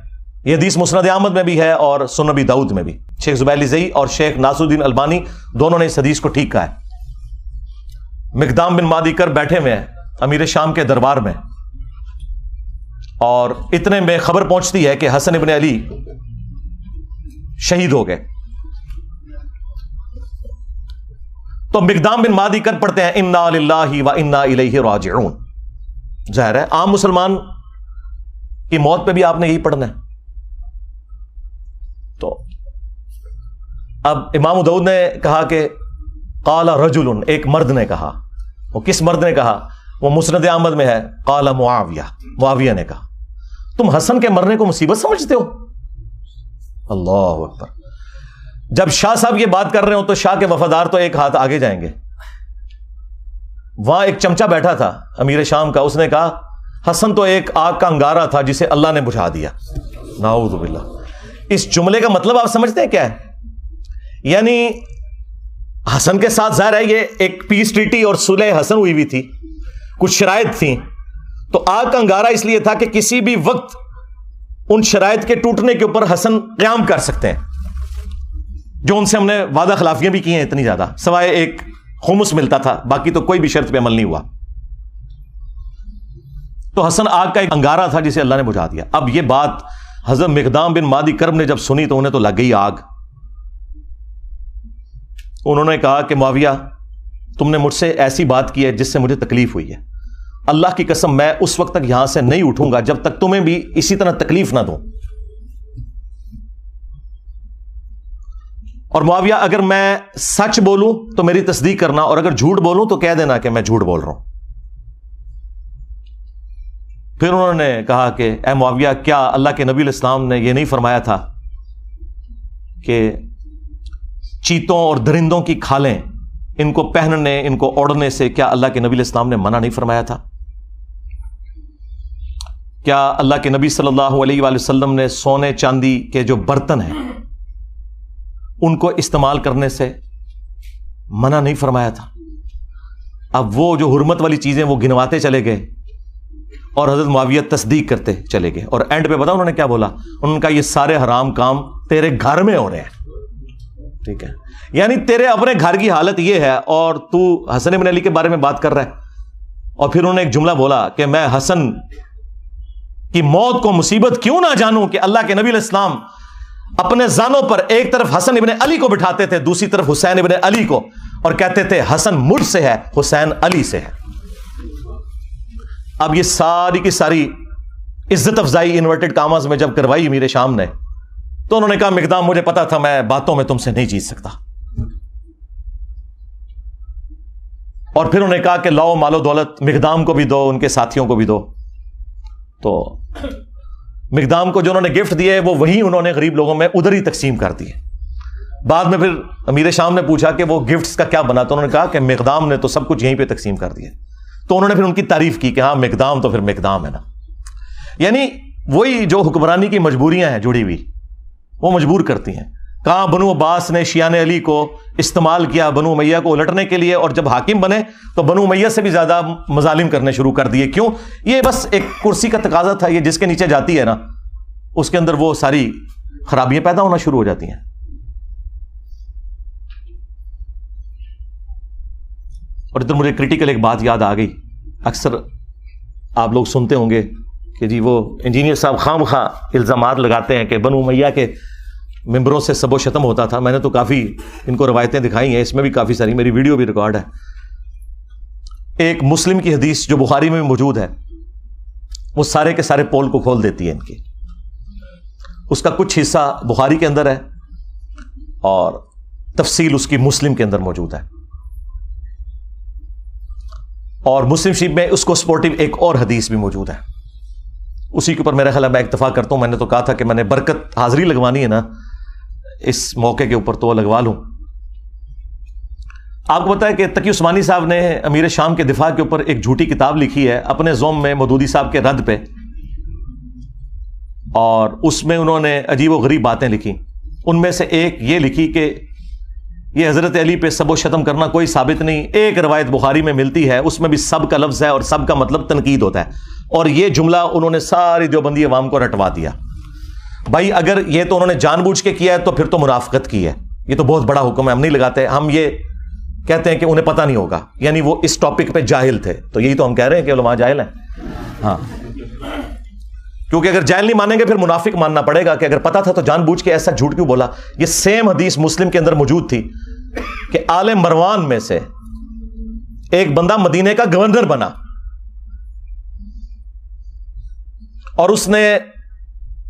یہ حدیث مسند احمد میں بھی ہے اور سنن ابی داؤد میں بھی. شیخ زبیلی زئی اور شیخ ناصر الدین البانی دونوں نے اس حدیث کو ٹھیک کہا ہے. مقدام بن مادی کر بیٹھے ہوئے ہیں امیر شام کے دربار میں، اور اتنے میں خبر پہنچتی ہے کہ حسن ابن علی شہید ہو گئے. تو مقدام بن مادی کر پڑھتے ہیں انا للہ و انا الیہ راجعون. ظاہر ہے عام مسلمان کی موت پہ بھی آپ نے یہی پڑھنا ہے. تو اب امام داؤد نے کہا کہ قال رجل، ایک مرد نے کہا. وہ کس مرد نے کہا؟ وہ مسند احمد میں ہے. قال معاویہ، معاویہ نے کہا. تم حسن کے مرنے کو مصیبت سمجھتے ہو؟ اللہ اکبر. جب شاہ صاحب یہ بات کر رہے ہو تو شاہ کے وفادار تو ایک ہاتھ آگے جائیں گے. وہاں ایک چمچا بیٹھا تھا امیر شام کا، اس نے کہا حسن تو ایک آگ کا انگارہ تھا جسے اللہ نے بجھا دیا. نعوذ باللہ. اس جملے کا مطلب آپ سمجھتے ہیں کیا ہے؟ یعنی حسن کے ساتھ ظاہر ہے یہ ایک پیس ٹریٹی اور صلح حسن ہوئی ہوئی تھی، کچھ شرائط تھیں، تو آگ کا انگارہ اس لیے تھا کہ کسی بھی وقت ان شرائط کے ٹوٹنے کے اوپر حسن قیام کر سکتے ہیں، جو ان سے ہم نے وعدہ خلافیاں بھی کی ہیں اتنی زیادہ، سوائے ایک خمس ملتا تھا، باقی تو کوئی بھی شرط پہ عمل نہیں ہوا. تو حسن آگ کا ایک انگارہ تھا جسے اللہ نے بجھا دیا. اب یہ بات حضرت مقدام بن مادی کرب نے جب سنی تو انہیں تو لگ گئی آگ. انہوں نے کہا کہ معاویہ تم نے مجھ سے ایسی بات کی ہے جس سے مجھے تکلیف ہوئی ہے. اللہ کی قسم میں اس وقت تک یہاں سے نہیں اٹھوں گا جب تک تمہیں بھی اسی طرح تکلیف نہ دوں. اور معاویہ اگر میں سچ بولوں تو میری تصدیق کرنا، اور اگر جھوٹ بولوں تو کہہ دینا کہ میں جھوٹ بول رہا ہوں. پھر انہوں نے کہا کہ اے معاویہ کیا اللہ کے نبی علیہ السلام نے یہ نہیں فرمایا تھا کہ چیتوں اور درندوں کی کھالیں ان کو پہننے ان کو اوڑھنے سے کیا اللہ کے نبی علیہ السلام نے منع نہیں فرمایا تھا؟ کیا اللہ کے نبی صلی اللہ علیہ وآلہ وسلم نے سونے چاندی کے جو برتن ہیں ان کو استعمال کرنے سے منع نہیں فرمایا تھا؟ اب وہ جو حرمت والی چیزیں وہ گنواتے چلے گئے اور حضرت معاویہ تصدیق کرتے چلے گئے، اور اینڈ پہ پتا انہوں نے کیا بولا؟ انہوں نے کہا یہ سارے حرام کام تیرے گھر میں ہو رہے ہیں. ٹھیک ہے، یعنی تیرے اپنے گھر کی حالت یہ ہے اور تو حسن بن علی کے بارے میں بات کر رہا ہے. اور پھر انہوں نے ایک جملہ بولا کہ میں حسن کی موت کو مصیبت کیوں نہ جانوں کہ اللہ کے نبی علیہ السلام اپنے زانوں پر ایک طرف حسن ابن علی کو بٹھاتے تھے، دوسری طرف حسین ابن علی کو، اور کہتے تھے حسن مجھ سے ہے، حسین علی سے ہے. اب یہ ساری کی ساری عزت افزائی انورٹڈ کاماز میں جب کروائی امیر شام نے تو انہوں نے کہا مقدام مجھے پتا تھا میں باتوں میں تم سے نہیں جیت سکتا. اور پھر انہوں نے کہا کہ لاؤ مال و دولت مقدام کو بھی دو ان کے ساتھیوں کو بھی دو. تو مقدام کو جو انہوں نے گفٹ دیے وہ وہی انہوں نے غریب لوگوں میں ادھر ہی تقسیم کر دیے. بعد میں پھر امیر شام نے پوچھا کہ وہ گفٹس کا کیا بنا, تو انہوں نے کہا کہ مقدام نے تو سب کچھ یہیں پہ تقسیم کر دیا. تو انہوں نے پھر ان کی تعریف کی کہ ہاں مقدام تو پھر مقدام ہے نا. یعنی وہی جو حکمرانی کی مجبوریاں ہیں جڑی ہوئی, وہ مجبور کرتی ہیں. کہاں بنو عباس نے شیان علی کو استعمال کیا بنو امیہ کو الٹنے کے لیے, اور جب حاکم بنے تو بنو امیہ سے بھی زیادہ مظالم کرنے شروع کر دیے. کیوں؟ یہ بس ایک کرسی کا تقاضا تھا. یہ جس کے نیچے جاتی ہے نا, اس کے اندر وہ ساری خرابیاں پیدا ہونا شروع ہو جاتی ہیں. اور ادھر مجھے کرٹیکل ایک بات یاد آ گئی. اکثر آپ لوگ سنتے ہوں گے کہ جی وہ انجینئر صاحب خواہ مخواہ الزامات لگاتے ہیں کہ بنو امیہ کے ممبروں سے سب و شتم ہوتا تھا. میں نے تو کافی ان کو روایتیں دکھائی ہیں, اس میں بھی کافی ساری, میری ویڈیو بھی ریکارڈ ہے. ایک مسلم کی حدیث جو بخاری میں بھی موجود ہے, وہ سارے کے سارے پول کو کھول دیتی ہے ان کی. اس کا کچھ حصہ بخاری کے اندر ہے اور تفصیل اس کی مسلم کے اندر موجود ہے. اور مسلم شریف میں اس کو سپورٹیو ایک اور حدیث بھی موجود ہے. اسی کے اوپر میرا خیال ہے میں اکتفا کرتا ہوں. میں نے تو کہا تھا کہ میں نے برکت حاضری لگوانی ہے نا اس موقع کے اوپر, تو وہ لگوا لوں. آپ کو پتا ہے کہ تقی عثمانی صاحب نے امیر شام کے دفاع کے اوپر ایک جھوٹی کتاب لکھی ہے اپنے زوم میں مودودی صاحب کے رد پہ, اور اس میں انہوں نے عجیب و غریب باتیں لکھی. ان میں سے ایک یہ لکھی کہ یہ حضرت علی پہ سب و شتم کرنا کوئی ثابت نہیں. ایک روایت بخاری میں ملتی ہے, اس میں بھی سب کا لفظ ہے اور سب کا مطلب تنقید ہوتا ہے. اور یہ جملہ انہوں نے ساری دیوبندی عوام کو رٹوا دیا. بھائی اگر یہ تو انہوں نے جان بوجھ کے کیا ہے تو پھر تو منافقت کی ہے. یہ تو بہت بڑا حکم ہے, ہم نہیں لگاتے. ہم یہ کہتے ہیں کہ انہیں پتہ نہیں ہوگا, یعنی وہ اس ٹاپک پہ جاہل تھے. تو یہی تو ہم کہہ رہے ہیں کہ علماء جاہل ہیں. ہاں, کیونکہ اگر جاہل نہیں مانیں گے پھر منافق ماننا پڑے گا کہ اگر پتا تھا تو جان بوجھ کے ایسا جھوٹ کیوں بولا. یہ سیم حدیث مسلم کے اندر موجود تھی کہ آل مروان میں سے ایک بندہ مدینے کا گورنر بنا, اور اس نے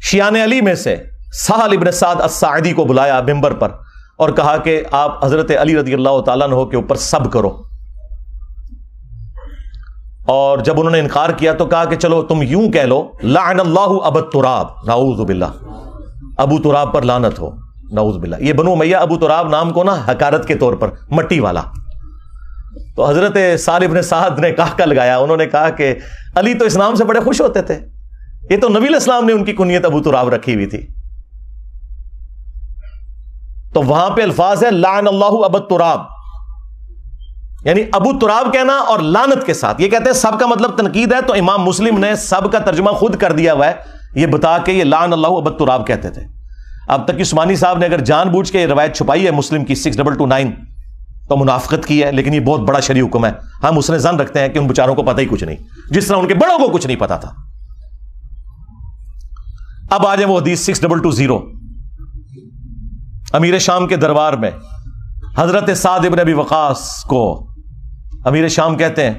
شیان علی میں سے سہل ابن سعد الساعدی کو بلایا ممبر پر اور کہا کہ آپ حضرت علی رضی اللہ تعالیٰ عنہ کے اوپر سب کرو. اور جب انہوں نے انکار کیا تو کہا کہ چلو تم یوں کہہ لو لعن اللہ ابو تراب, نعوذ باللہ, ابو تراب پر لعنت ہو, نعوذ باللہ. یہ بنو امیہ ابو تراب نام کو نا حقارت کے طور پر, مٹی والا. تو حضرت سہل ابن سعد نے کہا لگایا, انہوں نے کہا کہ علی تو اس نام سے بڑے خوش ہوتے تھے, یہ تو نبی علیہ السلام نے ان کی کنیت ابو تراب رکھی ہوئی تھی. تو وہاں پہ الفاظ ہے لعن اللہ ابو تراب, یعنی ابو تراب کہنا اور لعنت کے ساتھ. یہ کہتے ہیں سب کا مطلب تنقید ہے, تو امام مسلم نے سب کا ترجمہ خود کر دیا ہوا ہے یہ بتا کے یہ لعن اللہ ابو تراب کہتے تھے. اب تک عثمانی صاحب نے اگر جان بوجھ کے یہ روایت چھپائی ہے مسلم کی 6229 تو منافقت کی ہے, لیکن یہ بہت بڑا شرعی حکم ہے. ہم اس نے ظن رکھتے ہیں کہ ان بیچاروں کو پتہ ہی کچھ نہیں, جس طرح ان کے بڑوں کو کچھ نہیں پتا تھا. اب آ جائیں وہ حدیث 6220 امیر شام کے دربار میں حضرت سعد ابن ابی وقاص کو امیر شام کہتے ہیں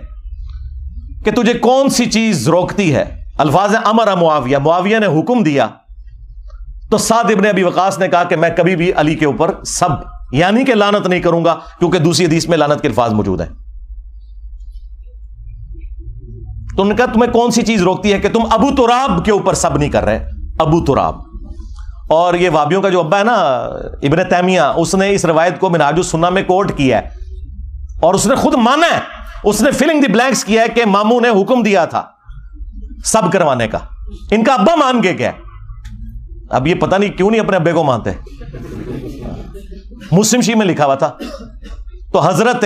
کہ تجھے کون سی چیز روکتی ہے. الفاظ امر معاویہ, معاویہ نے حکم دیا. تو سعد ابن ابی وقاص نے کہا کہ میں کبھی بھی علی کے اوپر سب یعنی کہ لعنت نہیں کروں گا, کیونکہ دوسری حدیث میں لعنت کے الفاظ موجود ہیں. تو انہوں نے کہا تمہیں کون سی چیز روکتی ہے کہ تم ابو تراب کے اوپر سب نہیں کر رہے. ابو تراب, اور یہ وابیوں کا جو ابا ہے نا ابن تیمیہ, اس نے اس روایت کو منہاج السنہ میں کوٹ کیا ہے اور اس نے خود مانا ہے, اس نے فلنگ دی بلینکس کیا ہے کہ ماموں نے حکم دیا تھا سب کروانے کا. ان کا ابا مان کے گیا. اب یہ پتہ نہیں کیوں نہیں اپنے ابے کو مانتے, مسلم شریف میں لکھا ہوا تھا. تو حضرت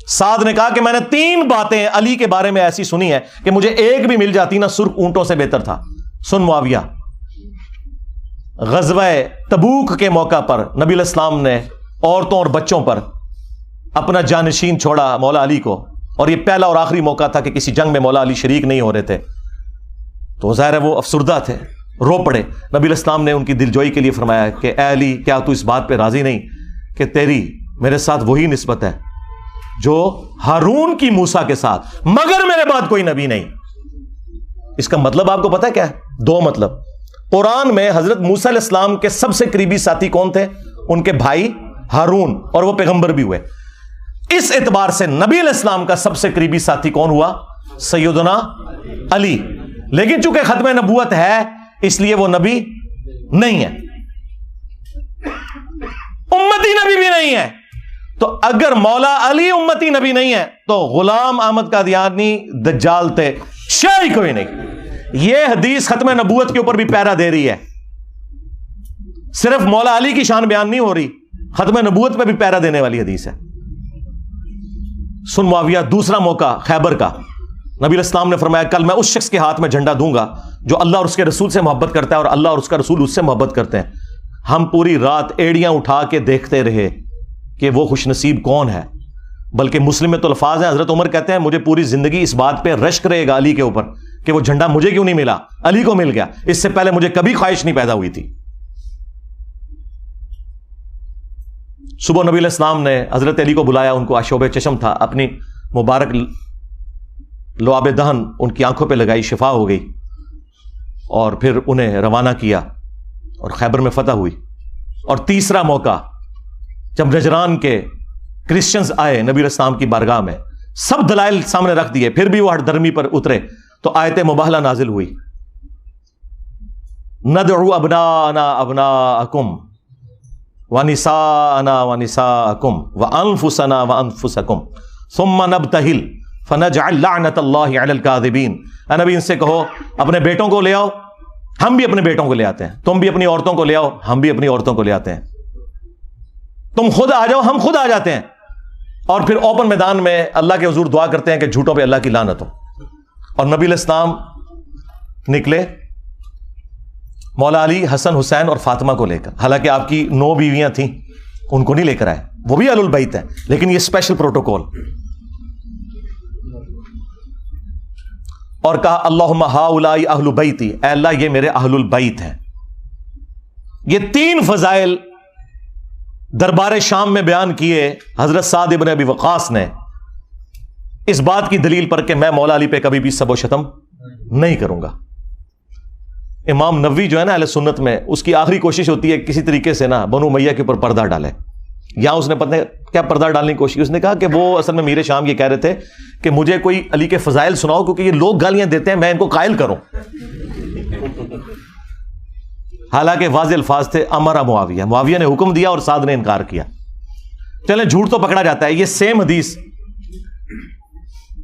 سعد نے کہا کہ میں نے 3 باتیں علی کے بارے میں ایسی سنی ہے کہ مجھے ایک بھی مل جاتی نا سرخ اونٹوں سے بہتر تھا. سن معاویہ, غزوہ تبوک کے موقع پر نبی علیہ السلام نے عورتوں اور بچوں پر اپنا جانشین چھوڑا مولا علی کو, اور یہ پہلا اور آخری موقع تھا کہ کسی جنگ میں مولا علی شریک نہیں ہو رہے تھے. تو ظاہر ہے وہ افسردہ تھے, رو پڑے. نبی علیہ السلام نے ان کی دلجوئی کے لیے فرمایا کہ اے علی, کیا تو اس بات پہ راضی نہیں کہ تیری میرے ساتھ وہی نسبت ہے جو ہارون کی موسیٰ کے ساتھ, مگر میرے بعد کوئی نبی نہیں. اس کا مطلب آپ کو پتا ہے کیا ہے؟ 2 مطلب. قرآن میں حضرت موسیٰ علیہ السلام کے سب سے قریبی ساتھی کون تھے؟ ان کے بھائی ہارون, اور وہ پیغمبر بھی ہوئے. اس اعتبار سے نبی علیہ السلام کا سب سے قریبی ساتھی کون ہوا؟ سیدنا علی. لیکن چونکہ ختم نبوت ہے اس لیے وہ نبی نہیں ہے, امتی نبی بھی نہیں ہے. تو اگر مولا علی امتی نبی نہیں ہے تو غلام احمد قادیانی دجال تھے, شاہی کوئی نہیں. یہ حدیث ختم نبوت کے اوپر بھی پیرا دے رہی ہے, صرف مولا علی کی شان بیان نہیں ہو رہی, ختم نبوت پہ بھی پیرا دینے والی حدیث ہے. سن معاویہ, دوسرا موقع خیبر کا. نبی علیہ السلام نے فرمایا کل میں اس شخص کے ہاتھ میں جھنڈا دوں گا جو اللہ اور اس کے رسول سے محبت کرتا ہے اور اللہ اور اس کا رسول اس سے محبت کرتے ہیں. ہم پوری رات ایڑیاں اٹھا کے دیکھتے رہے کہ وہ خوش نصیب کون ہے. بلکہ مسلم میں تو الفاظ ہیں, حضرت عمر کہتے ہیں مجھے پوری زندگی اس بات پہ رشک رہے گا علی کے اوپر کہ وہ جھنڈا مجھے کیوں نہیں ملا, علی کو مل گیا, اس سے پہلے مجھے کبھی خواہش نہیں پیدا ہوئی تھی. صبح نبی علیہ السلام نے حضرت علی کو بلایا, ان کو آشوب چشم تھا, اپنی مبارک لعاب دہن ان کی آنکھوں پہ لگائی, شفا ہو گئی, اور پھر انہیں روانہ کیا اور خیبر میں فتح ہوئی. اور تیسرا موقع جب نجران کے کرسچنز آئے نبی علیہ السلام کی بارگاہ میں, سب دلائل سامنے رکھ دیے, پھر بھی وہ ہٹ درمی پر اترے, تو آیت مباہلہ نازل ہوئی, ندعو ابناءنا ابناءکم ونساءنا ونساءکم وانفسنا وانفسکم ثم نبتہل فنجعل لعنت اللہ علی الکاذبین. اے نبی ان سے کہو اپنے بیٹوں کو لے آؤ, ہم بھی اپنے بیٹوں کو لے آتے ہیں, تم بھی اپنی عورتوں کو لے آؤ, ہم بھی اپنی عورتوں کو لے آتے ہیں, تم خود آ جاؤ, ہم خود آ جاتے ہیں, اور پھر اوپن میدان میں اللہ کے حضور دعا کرتے ہیں کہ جھوٹوں پہ اللہ کی لعنت ہو. اور نبی علیہ السلام نکلے مولا علی, حسن, حسین اور فاطمہ کو لے کر. حالانکہ آپ کی 9 بیویاں تھیں, ان کو نہیں لے کر آئے, وہ بھی اہل البیت ہیں, لیکن یہ اسپیشل پروٹوکول. اور کہا اللہم ہؤلاء اہل بیتی, اے اللہ یہ میرے اہل البیت ہیں. یہ 3 فضائل دربار شام میں بیان کیے حضرت سعد ابن ابی وقاص نے, اس بات کی دلیل پر کہ میں مولا علی پہ کبھی بھی سب و شتم نہیں کروں گا. امام نووی جو ہے نا اہل سنت میں, اس کی آخری کوشش ہوتی ہے کسی طریقے سے نا بنو امیہ کے اوپر پردہ ڈالے. یہاں اس نے پتہ کیا پردہ ڈالنے کی کوشش کی, اس نے کہا کہ وہ اصل میں میر شام یہ کہہ رہے تھے کہ مجھے کوئی علی کے فضائل سناؤ کیونکہ یہ لوگ گالیاں دیتے ہیں, میں ان کو قائل کروں. حالانکہ واضح الفاظ تھے امر معاویہ, معاویہ نے حکم دیا اور سعد نے انکار کیا. چلیں جھوٹ تو پکڑا جاتا ہے. یہ سیم حدیث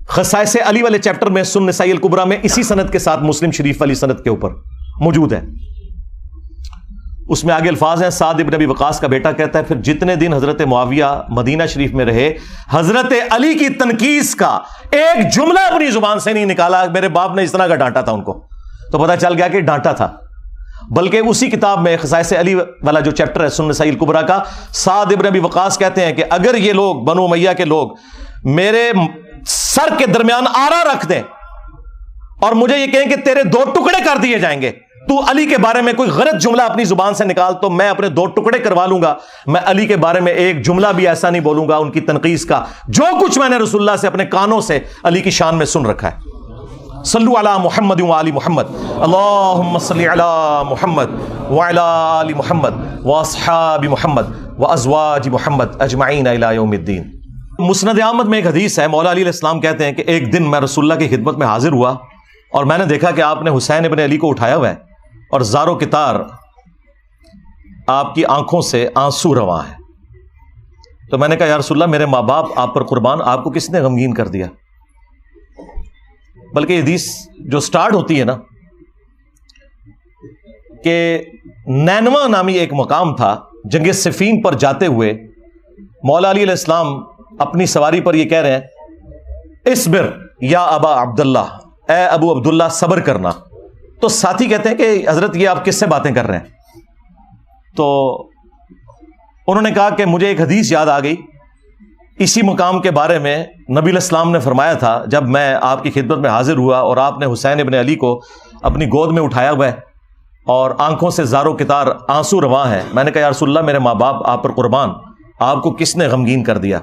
خصائص علی والے چیپٹر میں سنن نسائی الکبریٰ میں اسی سند کے ساتھ مسلم شریف والی سند کے اوپر موجود ہے. اس میں آگے الفاظ ہیں, سعد ابن ابی وقاص کا بیٹا کہتا ہے پھر جتنے دن حضرت معاویہ مدینہ شریف میں رہے, حضرت علی کی تنقیص کا ایک جملہ اپنی زبان سے نہیں نکالا. میرے باپ نے اس طرح کا ڈانٹا تھا ان کو, تو پتہ چل گیا کہ ڈانٹا تھا. بلکہ اسی کتاب میں خصائص علی والا جو چیپٹر ہے سنن نسائی الکبریٰ کا, سعد ابن ابی وقاص کہتے ہیں کہ اگر یہ لوگ بنو امیہ کے لوگ میرے سر کے درمیان آرا رکھ دیں اور مجھے یہ کہیں کہ تیرے 2 ٹکڑے کر دیے جائیں گے, تو علی کے بارے میں کوئی غلط جملہ اپنی زبان سے نکال, تو میں اپنے 2 ٹکڑے کروا لوں گا. میں علی کے بارے میں ایک جملہ بھی ایسا نہیں بولوں گا ان کی تنقیص کا جو کچھ میں نے رسول اللہ سے اپنے کانوں سے علی کی شان میں سن رکھا ہے. صلو علی محمد وآل محمد, اللہم صلی علی محمد وعلی آل محمد واصحاب محمد وازواج محمد اجمعین الی یوم الدین. مسند احمد میں ایک حدیث ہے, مولا علی علیہ السلام کہتے ہیں کہ ایک دن میں رسول اللہ کی خدمت میں حاضر ہوا اور میں نے دیکھا کہ آپ نے حسین ابن علی کو اٹھایا ہوا ہے اور زار و کتار آپ کی آنکھوں سے آنسو رواں ہے. تو میں نے کہا یا رسول اللہ میرے ماں باپ آپ پر قربان, آپ کو کس نے غمگین کر دیا؟ بلکہ یہ حدیث جو سٹارٹ ہوتی ہے نا کہ نینوا نامی ایک مقام تھا, جنگ صفین پر جاتے ہوئے مولا علی علیہ السلام اپنی سواری پر یہ کہہ رہے ہیں اصبر یا ابا عبداللہ, اے ابو عبداللہ صبر کرنا. تو ساتھی کہتے ہیں کہ حضرت یہ آپ کس سے باتیں کر رہے ہیں؟ تو انہوں نے کہا کہ مجھے ایک حدیث یاد آ گئی, اسی مقام کے بارے میں نبی علیہ السلام نے فرمایا تھا جب میں آپ کی خدمت میں حاضر ہوا اور آپ نے حسین ابن علی کو اپنی گود میں اٹھایا ہوا ہے اور آنکھوں سے زار و کتار آنسو رواں ہے. میں نے کہا یا رسول اللہ میرے ماں باپ آپ پر قربان, آپ کو کس نے غمگین کر دیا؟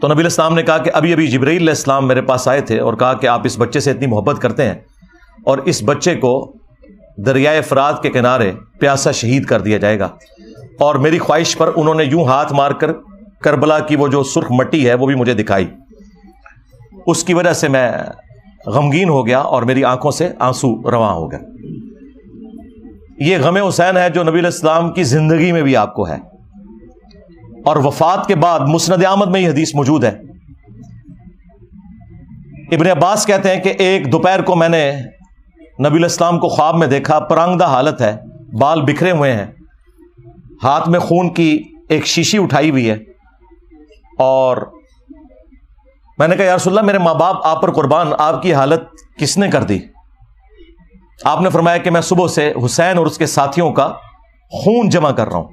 تو نبی علیہ السلام نے کہا کہ ابھی ابھی جبرائیل علیہ السلام میرے پاس آئے تھے اور کہا کہ آپ اس بچے سے اتنی محبت کرتے ہیں اور اس بچے کو دریائے فرات کے کنارے پیاسا شہید کر دیا جائے گا. اور میری خواہش پر انہوں نے یوں ہاتھ مار کر کربلا کی وہ جو سرخ مٹی ہے وہ بھی مجھے دکھائی. اس کی وجہ سے میں غمگین ہو گیا اور میری آنکھوں سے آنسو رواں ہو گیا. یہ غم حسین ہے جو نبی علیہ السلام کی زندگی میں بھی آپ کو ہے، اور وفات کے بعد مسند احمد میں یہ حدیث موجود ہے۔ ابن عباس کہتے ہیں کہ ایک دوپہر کو میں نے نبی علیہ السلام کو خواب میں دیکھا، پرانگدہ حالت ہے، بال بکھرے ہوئے ہیں، ہاتھ میں خون کی ایک شیشی اٹھائی ہوئی ہے، اور میں نے کہا یا رسول اللہ میرے ماں باپ آپ پر قربان، آپ کی حالت کس نے کر دی؟ آپ نے فرمایا کہ میں صبح سے حسین اور اس کے ساتھیوں کا خون جمع کر رہا ہوں،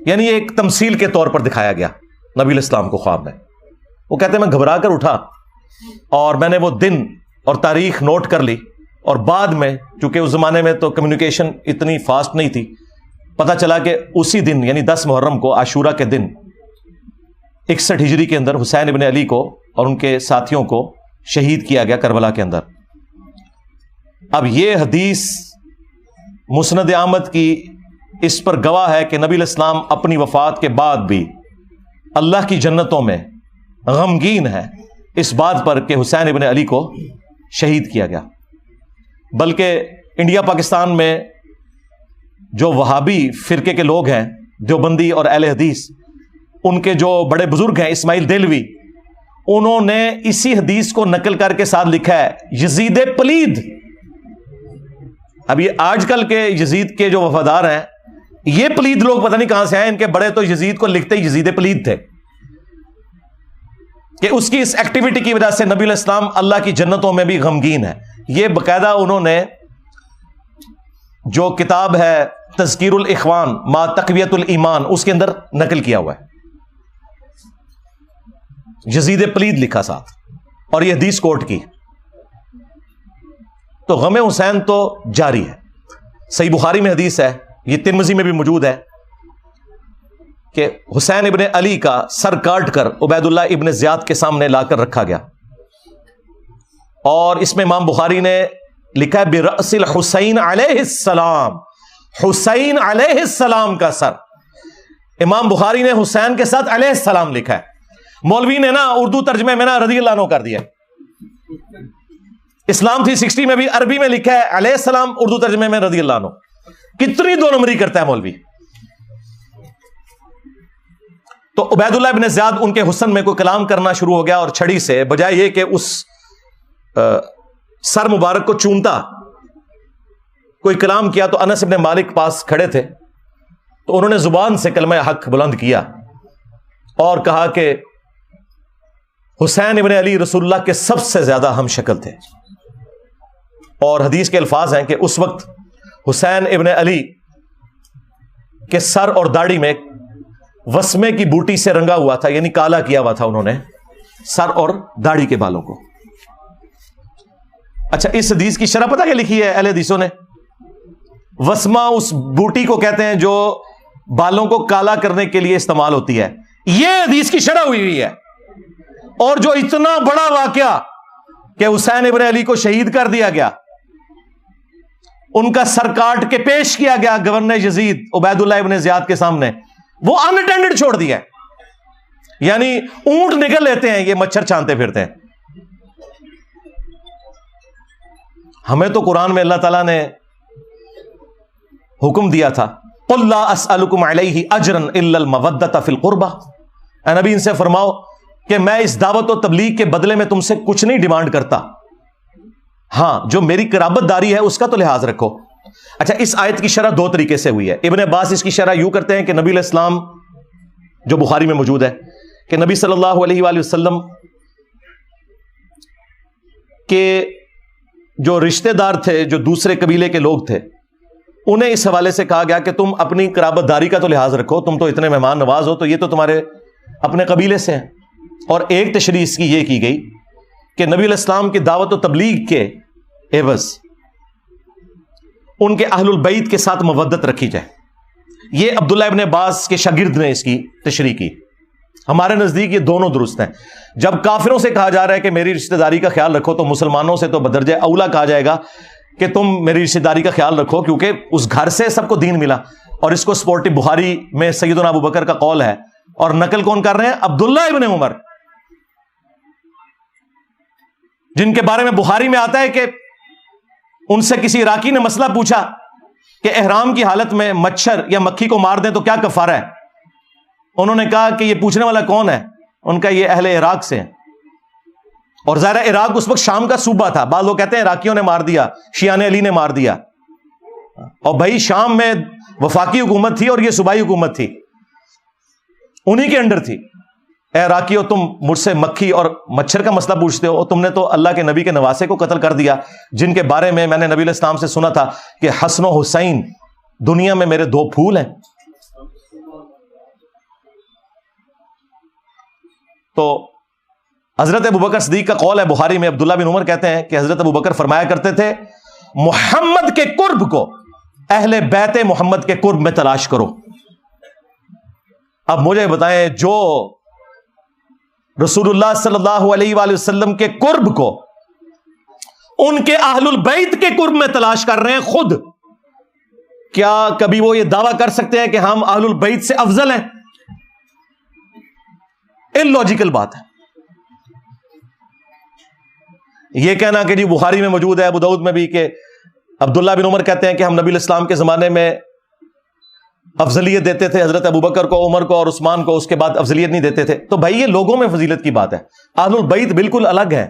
یعنی ایک تمثیل کے طور پر دکھایا گیا نبی علیہ السلام کو خواب میں۔ وہ کہتے ہیں میں گھبرا کر اٹھا اور میں نے وہ دن اور تاریخ نوٹ کر لی، اور بعد میں چونکہ اس زمانے میں تو کمیونیکیشن اتنی فاسٹ نہیں تھی، پتہ چلا کہ اسی دن یعنی 10 محرم کو عاشورہ کے دن 61 ہجری کے اندر حسین ابن علی کو اور ان کے ساتھیوں کو شہید کیا گیا کربلا کے اندر۔ اب یہ حدیث مسند احمد کی اس پر گواہ ہے کہ نبی علیہ السلام اپنی وفات کے بعد بھی اللہ کی جنتوں میں غمگین ہے اس بات پر کہ حسین ابن علی کو شہید کیا گیا۔ بلکہ انڈیا پاکستان میں جو وہابی فرقے کے لوگ ہیں، دیوبندی اور اہل حدیث، ان کے جو بڑے بزرگ ہیں اسماعیل دہلوی، انہوں نے اسی حدیث کو نقل کر کے ساتھ لکھا ہے یزید پلید۔ اب یہ آج کل کے یزید کے جو وفادار ہیں، یہ پلید لوگ پتہ نہیں کہاں سے آئے، ان کے بڑے تو یزید کو لکھتے ہی یزید پلید تھے، کہ اس کی اس ایکٹیویٹی کی وجہ سے نبی علیہ السلام اللہ کی جنتوں میں بھی غمگین ہے۔ یہ باقاعدہ انہوں نے جو کتاب ہے تذکیر الاخوان ما تقویت الایمان، اس کے اندر نقل کیا ہوا ہے، یزید پلید لکھا ساتھ، اور یہ حدیث کوٹ کی۔ تو غم حسین تو جاری ہے۔ صحیح بخاری میں حدیث ہے، یہ ترمذی میں بھی موجود ہے، کہ حسین ابن علی کا سر کاٹ کر عبید اللہ ابن زیاد کے سامنے لا کر رکھا گیا، اور اس میں امام بخاری نے لکھا ہے برأس الحسین علیہ السلام، حسین علیہ السلام کا سر۔ امام بخاری نے حسین کے ساتھ علیہ السلام لکھا ہے، مولوی نے نا اردو ترجمے میں نا رضی اللہ عنہ کر دیا۔ اسلام 360 میں بھی عربی میں لکھا ہے علیہ السلام، اردو ترجمے میں رضی اللہ عنہ۔ کتنی دو نمبری کرتا ہے مولوی۔ تو عبید اللہ ابن زیاد ان کے حسن میں کوئی کلام کرنا شروع ہو گیا، اور چھڑی سے بجائے یہ کہ اس سر مبارک کو چومتا، کوئی کلام کیا، تو انس ابن مالک پاس کھڑے تھے، تو انہوں نے زبان سے کلمہ حق بلند کیا اور کہا کہ حسین ابن علی رسول اللہ کے سب سے زیادہ ہم شکل تھے۔ اور حدیث کے الفاظ ہیں کہ اس وقت حسین ابن علی کے سر اور داڑھی میں وسمے کی بوٹی سے رنگا ہوا تھا، یعنی کالا کیا ہوا تھا انہوں نے سر اور داڑھی کے بالوں کو۔ اچھا، اس حدیث کی شرح پتہ کیا لکھی ہے اہل حدیثوں نے؟ وسما اس بوٹی کو کہتے ہیں جو بالوں کو کالا کرنے کے لیے استعمال ہوتی ہے۔ یہ حدیث کی شرح ہوئی ہے، اور جو اتنا بڑا واقعہ کہ حسین ابن علی کو شہید کر دیا گیا، ان کا سر کاٹ کے پیش کیا گیا گورنر یزید عبید اللہ ابن زیاد کے سامنے، وہ ان اٹینڈڈ چھوڑ دیا، یعنی اونٹ نکل لیتے ہیں، یہ مچھر چھانتے پھرتے ہیں۔ ہمیں تو قرآن میں اللہ تعالیٰ نے حکم دیا تھا قُلْ لَا أَسْأَلُكُمْ عَلَيْهِ أَجْرًا إِلَّا الْمَوَدَّةَ فِي الْقُرْبَةِ، اے نبی ان سے فرماؤ کہ میں اس دعوت و تبلیغ کے بدلے میں تم سے کچھ نہیں ڈیمانڈ کرتا، ہاں جو میری قرابت داری ہے اس کا تو لحاظ رکھو۔ اچھا، اس آیت کی شرح دو طریقے سے ہوئی ہے۔ ابن عباس اس کی شرح یوں کرتے ہیں کہ نبی علیہ السلام، جو بخاری میں موجود ہے، کہ نبی صلی اللہ علیہ وآلہ وسلم کے جو رشتہ دار تھے، جو دوسرے قبیلے کے لوگ تھے، انہیں اس حوالے سے کہا گیا کہ تم اپنی قرابت داری کا تو لحاظ رکھو، تم تو اتنے مہمان نواز ہو، تو یہ تو تمہارے اپنے قبیلے سے ہیں۔ اور ایک تشریح اس کی یہ کی گئی کہ نبی علیہ السلام کی دعوت و تبلیغ کے عوض ان کے اہل البیت کے ساتھ مودت رکھی جائے۔ یہ عبداللہ ابن عباس کے شاگرد نے اس کی تشریح کی۔ ہمارے نزدیک یہ دونوں درست ہیں۔ جب کافروں سے کہا جا رہا ہے کہ میری رشتہ داری کا خیال رکھو، تو مسلمانوں سے تو بدرجہ اولا کہا جائے گا کہ تم میری رشتہ داری کا خیال رکھو، کیونکہ اس گھر سے سب کو دین ملا۔ اور اس کو سپورٹی بخاری میں سیدنا ابو بکر کا قول ہے، اور نقل کون کر رہے ہیں؟ عبداللہ ابن عمر، جن کے بارے میں بخاری میں آتا ہے کہ ان سے کسی عراقی نے مسئلہ پوچھا کہ احرام کی حالت میں مچھر یا مکھی کو مار دیں تو کیا کفارہ ہے؟ انہوں نے کہا کہ یہ پوچھنے والا کون ہے؟ ان کا یہ اہل عراق سے ہیں، اور ظاہر عراق اس وقت شام کا صوبہ تھا، بعض لوگ کہتے ہیں عراقیوں نے مار دیا، شیعان علی نے مار دیا، اور بھائی شام میں وفاقی حکومت تھی اور یہ صوبائی حکومت تھی، انہی کے انڈر تھی۔ اے عراقیو، تم مجھ سے مکھی اور مچھر کا مسئلہ پوچھتے ہو، تم نے تو اللہ کے نبی کے نواسے کو قتل کر دیا، جن کے بارے میں نے نبی علیہ السلام سے سنا تھا کہ حسن و حسین دنیا میں میرے دو پھول ہیں۔ تو حضرت ابوبکر صدیق کا قول ہے بخاری میں، عبداللہ بن عمر کہتے ہیں کہ حضرت ابوبکر فرمایا کرتے تھے، محمد کے قرب کو اہل بیت محمد کے قرب میں تلاش کرو۔ اب مجھے بتائیں، جو رسول اللہ صلی اللہ علیہ وآلہ وسلم کے قرب کو ان کے اہل البیت کے قرب میں تلاش کر رہے ہیں خود، کیا کبھی وہ یہ دعویٰ کر سکتے ہیں کہ ہم اہل البیت سے افضل ہیں؟ اللاجیکل بات ہے یہ کہنا کہ جی بخاری میں موجود ہے، ابو داؤد میں بھی، کہ عبداللہ بن عمر کہتے ہیں کہ ہم نبی علیہ السلام کے زمانے میں افضلیت دیتے تھے حضرت ابوبکر کو، عمر کو اور عثمان کو، اس کے بعد افضلیت نہیں دیتے تھے۔ تو بھائی یہ لوگوں میں فضیلت کی بات ہے، اہل البیت بالکل الگ ہے،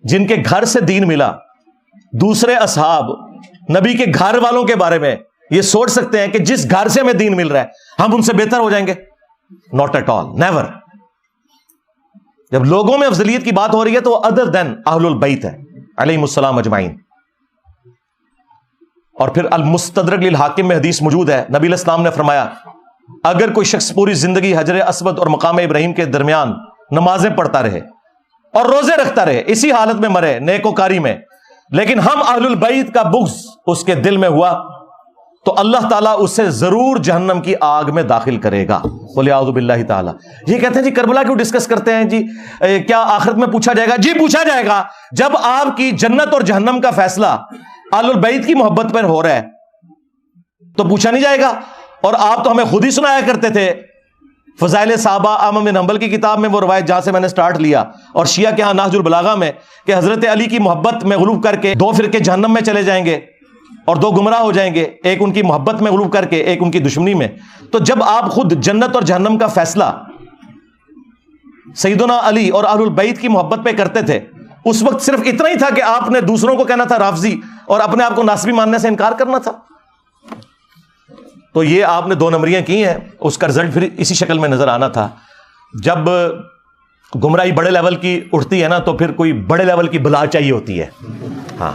جن کے گھر سے دین ملا۔ دوسرے اصحاب نبی کے گھر والوں کے بارے میں یہ سوچ سکتے ہیں کہ جس گھر سے ہمیں دین مل رہا ہے ہم ان سے بہتر ہو جائیں گے؟ Not at all, never. جب لوگوں میں افضلیت کی بات ہو رہی ہے تو ادر دین اہل البیت ہے علیہم السلام اجمعین۔ اور پھر المستدرک للحاکم میں حدیث موجود ہے، نبی علیہ السلام نے فرمایا اگر کوئی شخص پوری زندگی حجر اسود اور مقام ابراہیم کے درمیان نمازیں پڑھتا رہے اور روزے رکھتا رہے، اسی حالت میں مرے نیکوکاری میں، لیکن ہم اہل البیت کا بغض اس کے دل میں ہوا، تو اللہ تعالیٰ اسے ضرور جہنم کی آگ میں داخل کرے گا، وَلِعَوْذُ بِاللَّهِ تعالیٰ۔ یہ کہتے ہیں جی کربلا کیوں ڈسکس کرتے ہیں جی؟ کیا آخرت میں پوچھا جائے گا؟ جی پوچھا جائے گا۔ جب آپ کی جنت اور جہنم کا فیصلہ اہل البیت کی محبت پر ہو رہا ہے تو پوچھا نہیں جائے گا؟ اور آپ تو ہمیں خود ہی سنایا کرتے تھے فضائل صحابہ احمد بن حنبل کی کتاب میں، وہ روایت جہاں سے میں نے سٹارٹ لیا، اور شیعہ کے ہاں نہج البلاغہ میں، کہ حضرت علی کی محبت میں غلوب کر کے دو فرقے جہنم میں چلے جائیں گے اور دو گمراہ ہو جائیں گے، ایک ان کی محبت میں غلوب کر کے، ایک ان کی دشمنی میں۔ تو جب آپ خود جنت اور جہنم کا فیصلہ سیدنا علی اور اہل البیت کی محبت پہ کرتے تھے، اس وقت صرف اتنا ہی تھا کہ آپ نے دوسروں کو کہنا تھا رافضی اور اپنے آپ کو ناسبی ماننے سے انکار کرنا تھا۔ تو یہ آپ نے دو نمبریاں کی ہیں، اس کا رزلٹ پھر اسی شکل میں نظر آنا تھا۔ جب گمراہی بڑے لیول کی اٹھتی ہے نا تو پھر کوئی بڑے لیول کی بلا چاہیے ہوتی ہے۔ ہاں،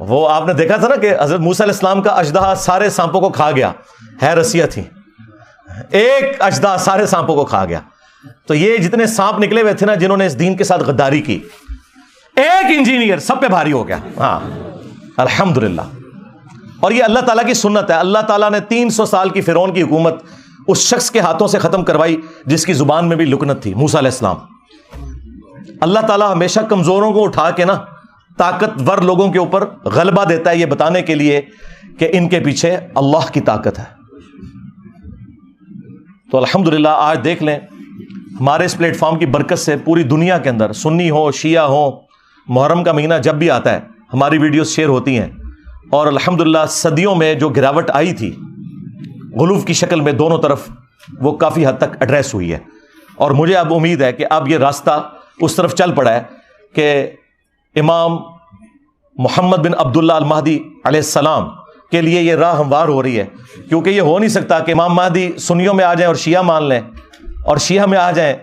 وہ آپ نے دیکھا تھا نا کہ حضرت موسیٰ علیہ السلام کا اژدہا سارے سانپوں کو کھا گیا، ہے رسیہ تھی، ایک اژدہا سارے سانپوں کو کھا گیا۔ تو یہ جتنے سانپ نکلے ہوئے تھے نا جنہوں نے اس دین کے ساتھ غداری کی، ایک انجینئر سب پہ بھاری ہو گیا۔ ہاں الحمدللہ۔ اور یہ اللہ تعالیٰ کی سنت ہے، اللہ تعالیٰ نے 300 سال کی فرعون کی حکومت اس شخص کے ہاتھوں سے ختم کروائی جس کی زبان میں بھی لکنت تھی، موسیٰ علیہ السلام۔ اللہ تعالیٰ ہمیشہ کمزوروں کو اٹھا کے نا طاقتور لوگوں کے اوپر غلبہ دیتا ہے، یہ بتانے کے لیے کہ ان کے پیچھے اللہ کی طاقت ہے۔ تو الحمدللہ آج دیکھ لیں ہمارے اس پلیٹ فارم کی برکت سے پوری دنیا کے اندر سنی ہو شیعہ ہو، محرم کا مہینہ جب بھی آتا ہے ہماری ویڈیوز شیئر ہوتی ہیں، اور الحمدللہ صدیوں میں جو گراوٹ آئی تھی غلوف کی شکل میں دونوں طرف، وہ کافی حد تک ایڈریس ہوئی ہے۔ اور مجھے اب امید ہے کہ اب یہ راستہ اس طرف چل پڑا ہے کہ امام محمد بن عبداللہ المہدی علیہ السلام کے لیے یہ راہ ہموار ہو رہی ہے، کیونکہ یہ ہو نہیں سکتا کہ امام مہدی سنیوں میں آ جائیں اور شیعہ مان لیں، اور شیعہ میں آ جائیں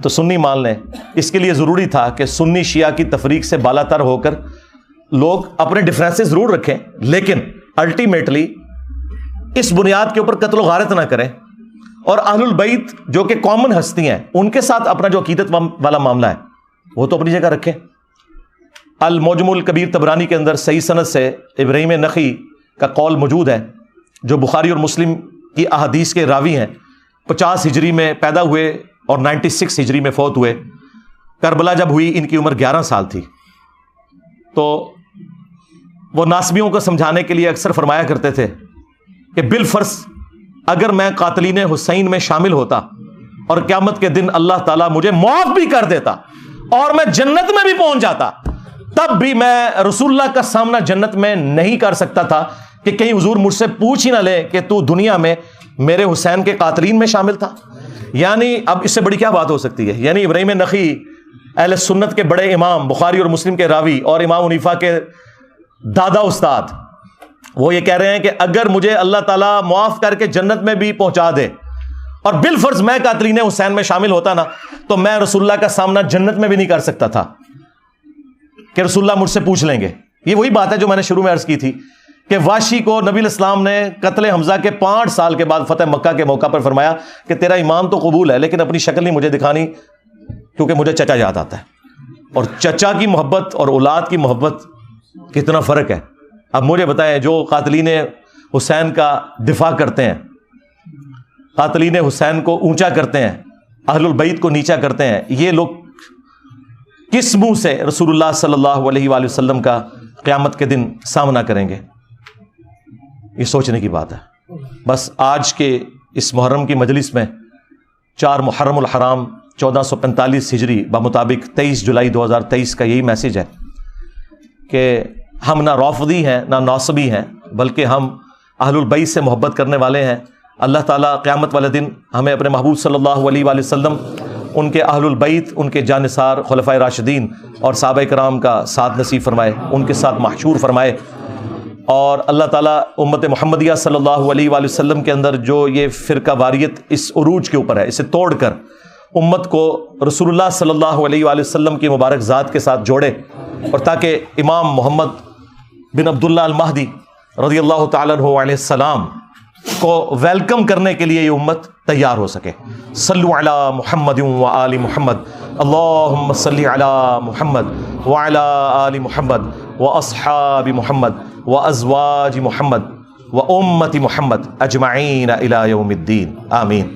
تو سنی مان لیں۔ اس کے لیے ضروری تھا کہ سنی شیعہ کی تفریق سے بالا تر ہو کر لوگ اپنے ڈفرینسز ضرور رکھیں، لیکن الٹیمیٹلی اس بنیاد کے اوپر قتل و غارت نہ کریں، اور اہل البیت جو کہ کامن ہستی ہیں ان کے ساتھ اپنا جو عقیدت والا معاملہ ہے وہ تو اپنی جگہ رکھیں۔ المعجم الکبیر طبرانی کے اندر صحیح سند سے ابراہیم نخعی کا قول موجود ہے، جو بخاری اور مسلم کی احادیث کے راوی ہیں، 50 ہجری میں پیدا ہوئے اور 96 ہجری میں فوت ہوئے۔ کربلا جب ہوئی ان کی عمر 11 سال تھی۔ تو وہ ناسبیوں کو سمجھانے کے لیے اکثر فرمایا کرتے تھے کہ بالفرض اگر میں قاتلین حسین میں شامل ہوتا اور قیامت کے دن اللہ تعالیٰ مجھے معاف بھی کر دیتا اور میں جنت میں بھی پہنچ جاتا، تب بھی میں رسول اللہ کا سامنا جنت میں نہیں کر سکتا تھا کہ کہیں حضور مجھ سے پوچھ ہی نہ لے کہ تو دنیا میں میرے حسین کے قاتلین میں شامل تھا. یعنی اب اس سے بڑی کیا بات ہو سکتی ہے؟ یعنی ابراہیم نخعی اہل سنت کے بڑے امام، بخاری اور مسلم کے راوی اور امام حنیفہ کے دادا استاد، وہ یہ کہہ رہے ہیں کہ اگر مجھے اللہ تعالیٰ معاف کر کے جنت میں بھی پہنچا دے اور بالفرض میں قاتلین حسین میں شامل ہوتا نا، تو میں رسول اللہ کا سامنا جنت میں بھی نہیں کر سکتا تھا کہ رسول اللہ مجھ سے پوچھ لیں گے. یہ وہی بات ہے جو میں نے شروع میں عرض کی تھی کہ واشی کو نبی الاسلام نے قتل حمزہ کے 5 سال کے بعد فتح مکہ کے موقع پر فرمایا کہ تیرا ایمان تو قبول ہے لیکن اپنی شکل نہیں مجھے دکھانی کیونکہ مجھے چچا یاد آتا ہے. اور چچا کی محبت اور اولاد کی محبت کتنا فرق ہے. اب مجھے بتائیں، جو قاتلین حسین کا دفاع کرتے ہیں، قاتلین حسین کو اونچا کرتے ہیں، اہل البیت کو نیچا کرتے ہیں، یہ لوگ کس منہ سے رسول اللہ صلی اللہ علیہ وآلہ وسلم کا قیامت کے دن سامنا کریں گے؟ یہ سوچنے کی بات ہے. بس آج کے اس محرم کی مجلس میں 4 محرم الحرام 1445 ہجری بمطابق 23 جولائی 2023 کا یہی میسج ہے کہ ہم نہ رافضی ہیں نہ ناصبی ہیں، بلکہ ہم اہل البیت سے محبت کرنے والے ہیں. اللہ تعالیٰ قیامت والے دن ہمیں اپنے محبوب صلی اللہ علیہ وآلہ وسلم، ان کے اہل البیت، ان کے جانثار خلفائے راشدین اور صحابہ کرام کا ساتھ نصیب فرمائے، ان کے ساتھ محشور فرمائے. اور اللہ تعالیٰ امت محمدیہ صلی اللہ علیہ وآلہ وسلم کے اندر جو یہ فرقہ واریت اس عروج کے اوپر ہے، اسے توڑ کر امت کو رسول اللہ صلی اللہ علیہ وآلہ وسلم کی مبارک ذات کے ساتھ جوڑے، اور تاکہ امام محمد بن عبداللہ المہدی رضی اللہ تعالیٰ عنہ علیہ السلام کو ویلکم کرنے کے لیے یہ امت تیار ہو سکے. صلو علی محمد و آل محمد، اللہم صلی علی محمد وعلی آل محمد و اصحاب محمد و ازواج محمد و امت محمد اجمعین الی یوم الدین. آمین.